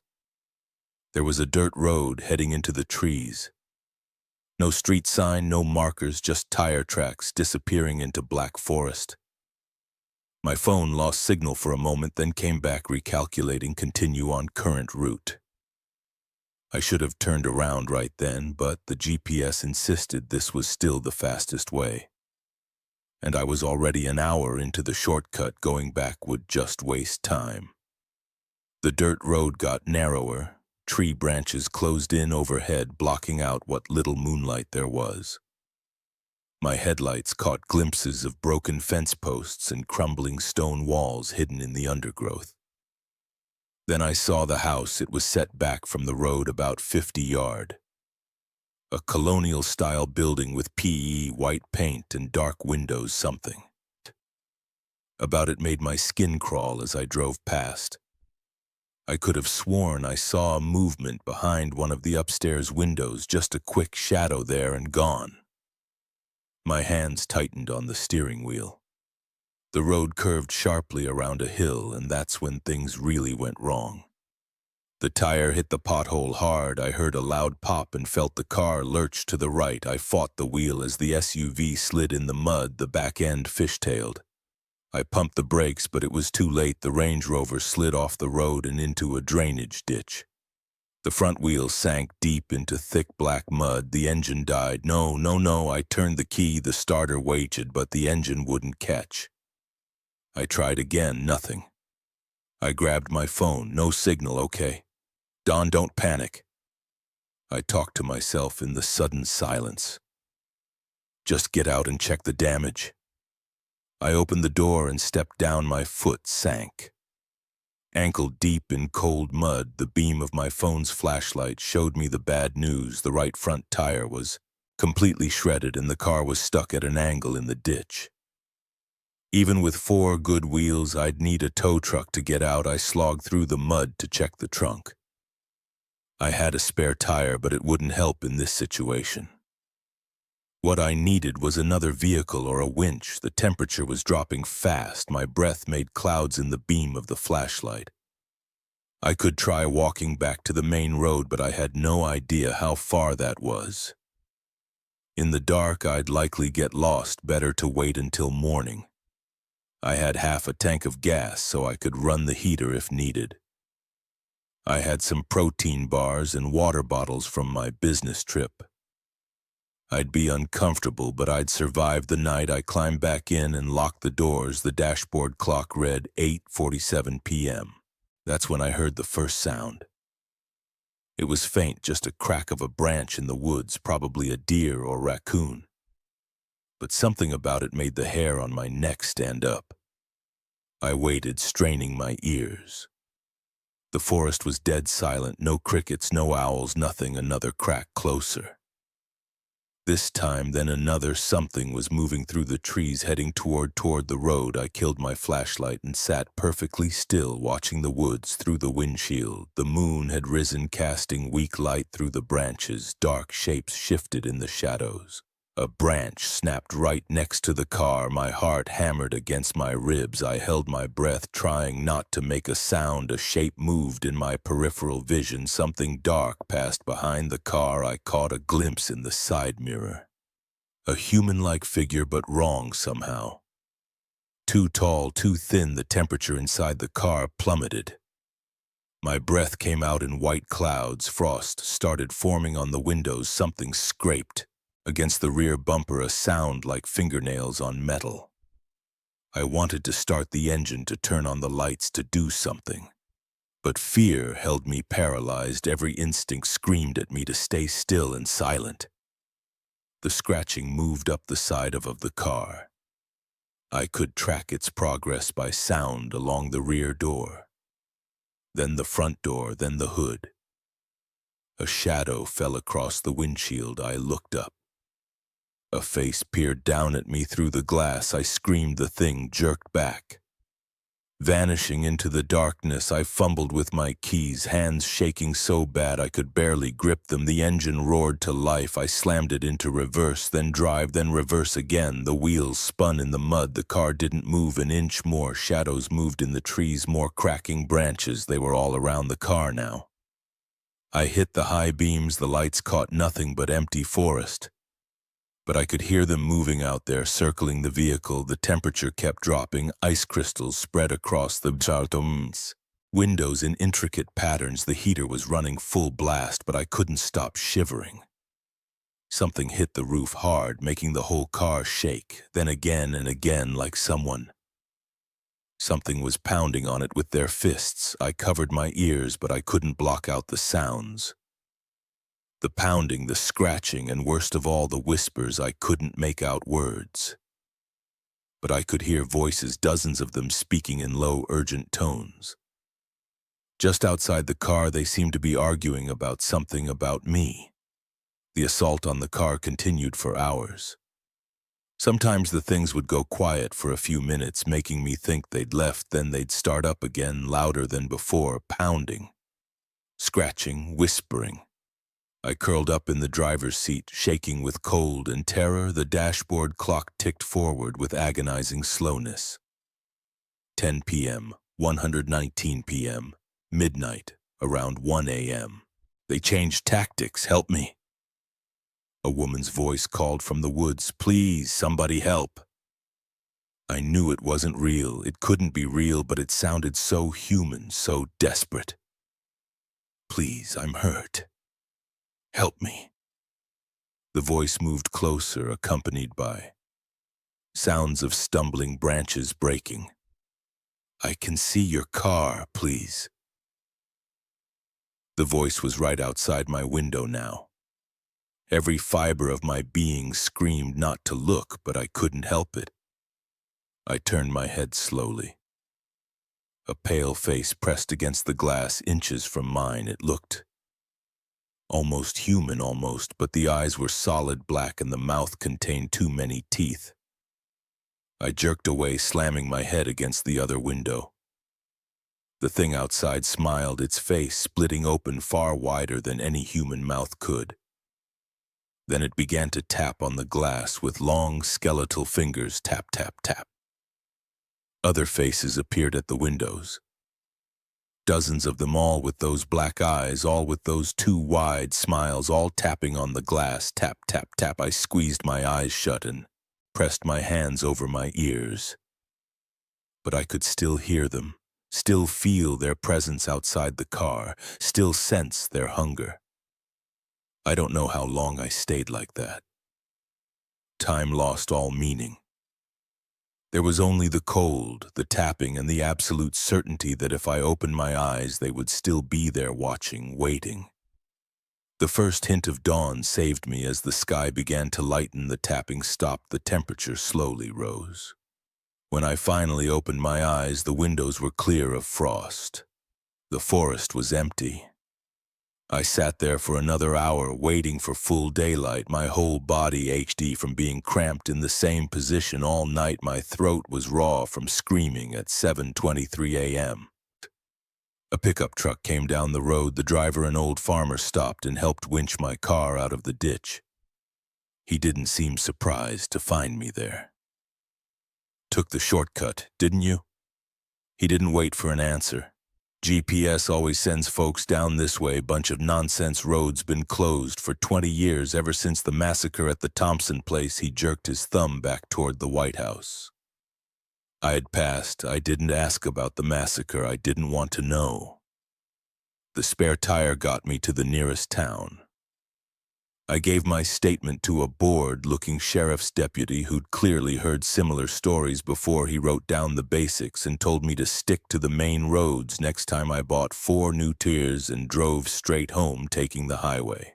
There was a dirt road heading into the trees. No street sign, no markers, just tire tracks disappearing into black forest. My phone lost signal for a moment, then came back, recalculating. Continue on current route. I should have turned around right then, but the GPS insisted this was still the fastest way. And I was already an hour into the shortcut. Going back would just waste time. The dirt road got narrower. Tree branches closed in overhead, blocking out what little moonlight there was. My headlights caught glimpses of broken fence posts and crumbling stone walls hidden in the undergrowth. Then I saw the house. It was set back from the road about 50 yards. A colonial-style building with PE white paint and dark windows. Something about it made my skin crawl as I drove past. I could have sworn I saw a movement behind one of the upstairs windows, just a quick shadow there and gone. My hands tightened on the steering wheel. The road curved sharply around a hill, and that's when things really went wrong. The tire hit the pothole hard. I heard a loud pop and felt the car lurch to the right. I fought the wheel as the SUV slid in the mud, the back end fishtailed. I pumped the brakes, but it was too late. The Range Rover slid off the road and into a drainage ditch. The front wheels sank deep into thick black mud. The engine died. No. I turned the key. The starter waited, but the engine wouldn't catch. I tried again. Nothing. I grabbed my phone. No signal. Okay. Don, don't panic. I talked to myself in the sudden silence. Just get out and check the damage. I opened the door and stepped down. My foot sank. Ankle deep in cold mud, the beam of my phone's flashlight showed me the bad news. The right front tire was completely shredded and the car was stuck at an angle in the ditch. Even with 4 good wheels, I'd need a tow truck to get out. I slogged through the mud to check the trunk. I had a spare tire, but it wouldn't help in this situation. What I needed was another vehicle or a winch. The temperature was dropping fast. My breath made clouds in the beam of the flashlight. I could try walking back to the main road, but I had no idea how far that was. In the dark, I'd likely get lost. Better to wait until morning. I had half a tank of gas so I could run the heater if needed. I had some protein bars and water bottles from my business trip. I'd be uncomfortable, but I'd survive the night. I climbed back in and locked the doors. The dashboard clock read 8:47 p.m. That's when I heard the first sound. It was faint, just a crack of a branch in the woods, probably a deer or raccoon. But something about it made the hair on my neck stand up. I waited, straining my ears. The forest was dead silent, no crickets, no owls, nothing. Another crack closer. This time, then another. Something was moving through the trees, heading toward the road. I killed my flashlight and sat perfectly still, watching the woods through the windshield. The moon had risen, casting weak light through the branches. Dark shapes shifted in the shadows. A branch snapped right next to the car. My heart hammered against my ribs. I held my breath, trying not to make a sound. A shape moved in my peripheral vision. Something dark passed behind the car. I caught a glimpse in the side mirror. A human-like figure, but wrong somehow. Too tall, too thin. The temperature inside the car plummeted. My breath came out in white clouds. Frost started forming on the windows. Something scraped against the rear bumper, a sound like fingernails on metal. I wanted to start the engine, to turn on the lights, to do something. But fear held me paralyzed. Every instinct screamed at me to stay still and silent. The scratching moved up the side of the car. I could track its progress by sound along the rear door. Then the front door, then the hood. A shadow fell across the windshield. I looked up. A face peered down at me through the glass. I screamed. The thing jerked back, vanishing into the darkness. I fumbled with my keys, hands shaking so bad I could barely grip them. The engine roared to life. I slammed it into reverse, then drive, then reverse again. The wheels spun in the mud. The car didn't move an inch. More shadows moved in the trees, more cracking branches. They were all around the car now. I hit the high beams. The lights caught nothing but empty forest. But I could hear them moving out there, circling the vehicle. The temperature kept dropping. Ice crystals spread across the windows in intricate patterns. The heater was running full blast, but I couldn't stop shivering. Something hit the roof hard, making the whole car shake, then again and again, like something was pounding on it with their fists. I covered my ears, but I couldn't block out the sounds. The pounding, the scratching, and worst of all, the whispers. I couldn't make out words. But I could hear voices, dozens of them, speaking in low, urgent tones. Just outside the car, they seemed to be arguing about something, about me. The assault on the car continued for hours. Sometimes the things would go quiet for a few minutes, making me think they'd left. Then they'd start up again, louder than before, pounding, scratching, whispering. I curled up in the driver's seat, shaking with cold and terror. The dashboard clock ticked forward with agonizing slowness. 10 p.m., 119 p.m., midnight, around 1 a.m. They changed tactics. Help me. A woman's voice called from the woods. Please, somebody help. I knew it wasn't real. It couldn't be real, but it sounded so human, so desperate. Please, I'm hurt. Help me. The voice moved closer, accompanied by sounds of stumbling branches breaking. I can see your car, please. The voice was right outside my window now. Every fiber of my being screamed not to look, but I couldn't help it. I turned my head slowly. A pale face pressed against the glass inches from mine. It looked almost human, but the eyes were solid black and the mouth contained too many teeth. I jerked away, slamming my head against the other window. The thing outside smiled, its face splitting open far wider than any human mouth could. Then it began to tap on the glass with long skeletal fingers, tap, tap, tap. Other faces appeared at the windows. Dozens of them, all with those black eyes, all with those two wide smiles, all tapping on the glass, tap, tap, tap. I squeezed my eyes shut and pressed my hands over my ears. but I could still hear them, still feel their presence outside the car, still sense their hunger. I don't know how long I stayed like that. Time lost all meaning. There was only the cold, the tapping, and the absolute certainty that if I opened my eyes, they would still be there watching, waiting. The first hint of dawn saved me as the sky began to lighten, the tapping stopped, the temperature slowly rose. When I finally opened my eyes, the windows were clear of frost. The forest was empty. I sat there for another hour, waiting for full daylight, my whole body ached from being cramped in the same position all night. My throat was raw from screaming at 7:23 a.m. A pickup truck came down the road. The driver, an old farmer, stopped and helped winch my car out of the ditch. He didn't seem surprised to find me there. "Took the shortcut, didn't you?" He didn't wait for an answer. "GPS always sends folks down this way. Bunch of nonsense, roads been closed for 20 years, ever since the massacre at the Thompson place." He jerked his thumb back toward the White House. I had passed. I didn't ask about the massacre. I didn't want to know. The spare tire got me to the nearest town. I gave my statement to a bored-looking sheriff's deputy who'd clearly heard similar stories before. He wrote down the basics and told me to stick to the main roads. Next time I bought 4 new tires and drove straight home, taking the highway.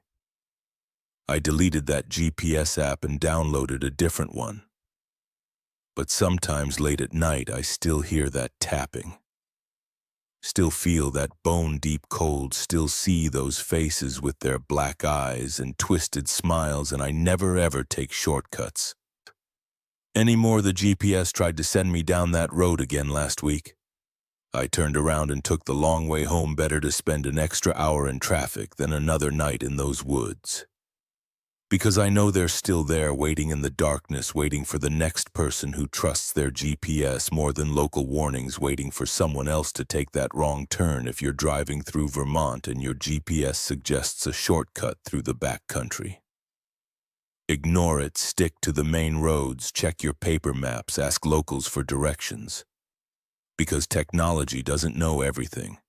I deleted that GPS app and downloaded a different one. But sometimes late at night I still hear that tapping. Still feel that bone-deep cold, still see those faces with their black eyes and twisted smiles, and I never ever take shortcuts. Anymore. The GPS tried to send me down that road again last week. I turned around and took the long way home. Better to spend an extra hour in traffic than another night in those woods. Because I know they're still there, waiting in the darkness, waiting for the next person who trusts their GPS more than local warnings, waiting for someone else to take that wrong turn if you're driving through Vermont and your GPS suggests a shortcut through the backcountry. Ignore it, stick to the main roads, check your paper maps, ask locals for directions. Because technology doesn't know everything.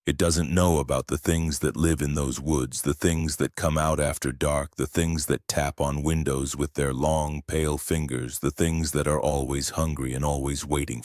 It doesn't know about the things that live in those woods, the things that come out after dark, the things that tap on windows with their long, pale fingers, the things that are always hungry and always waiting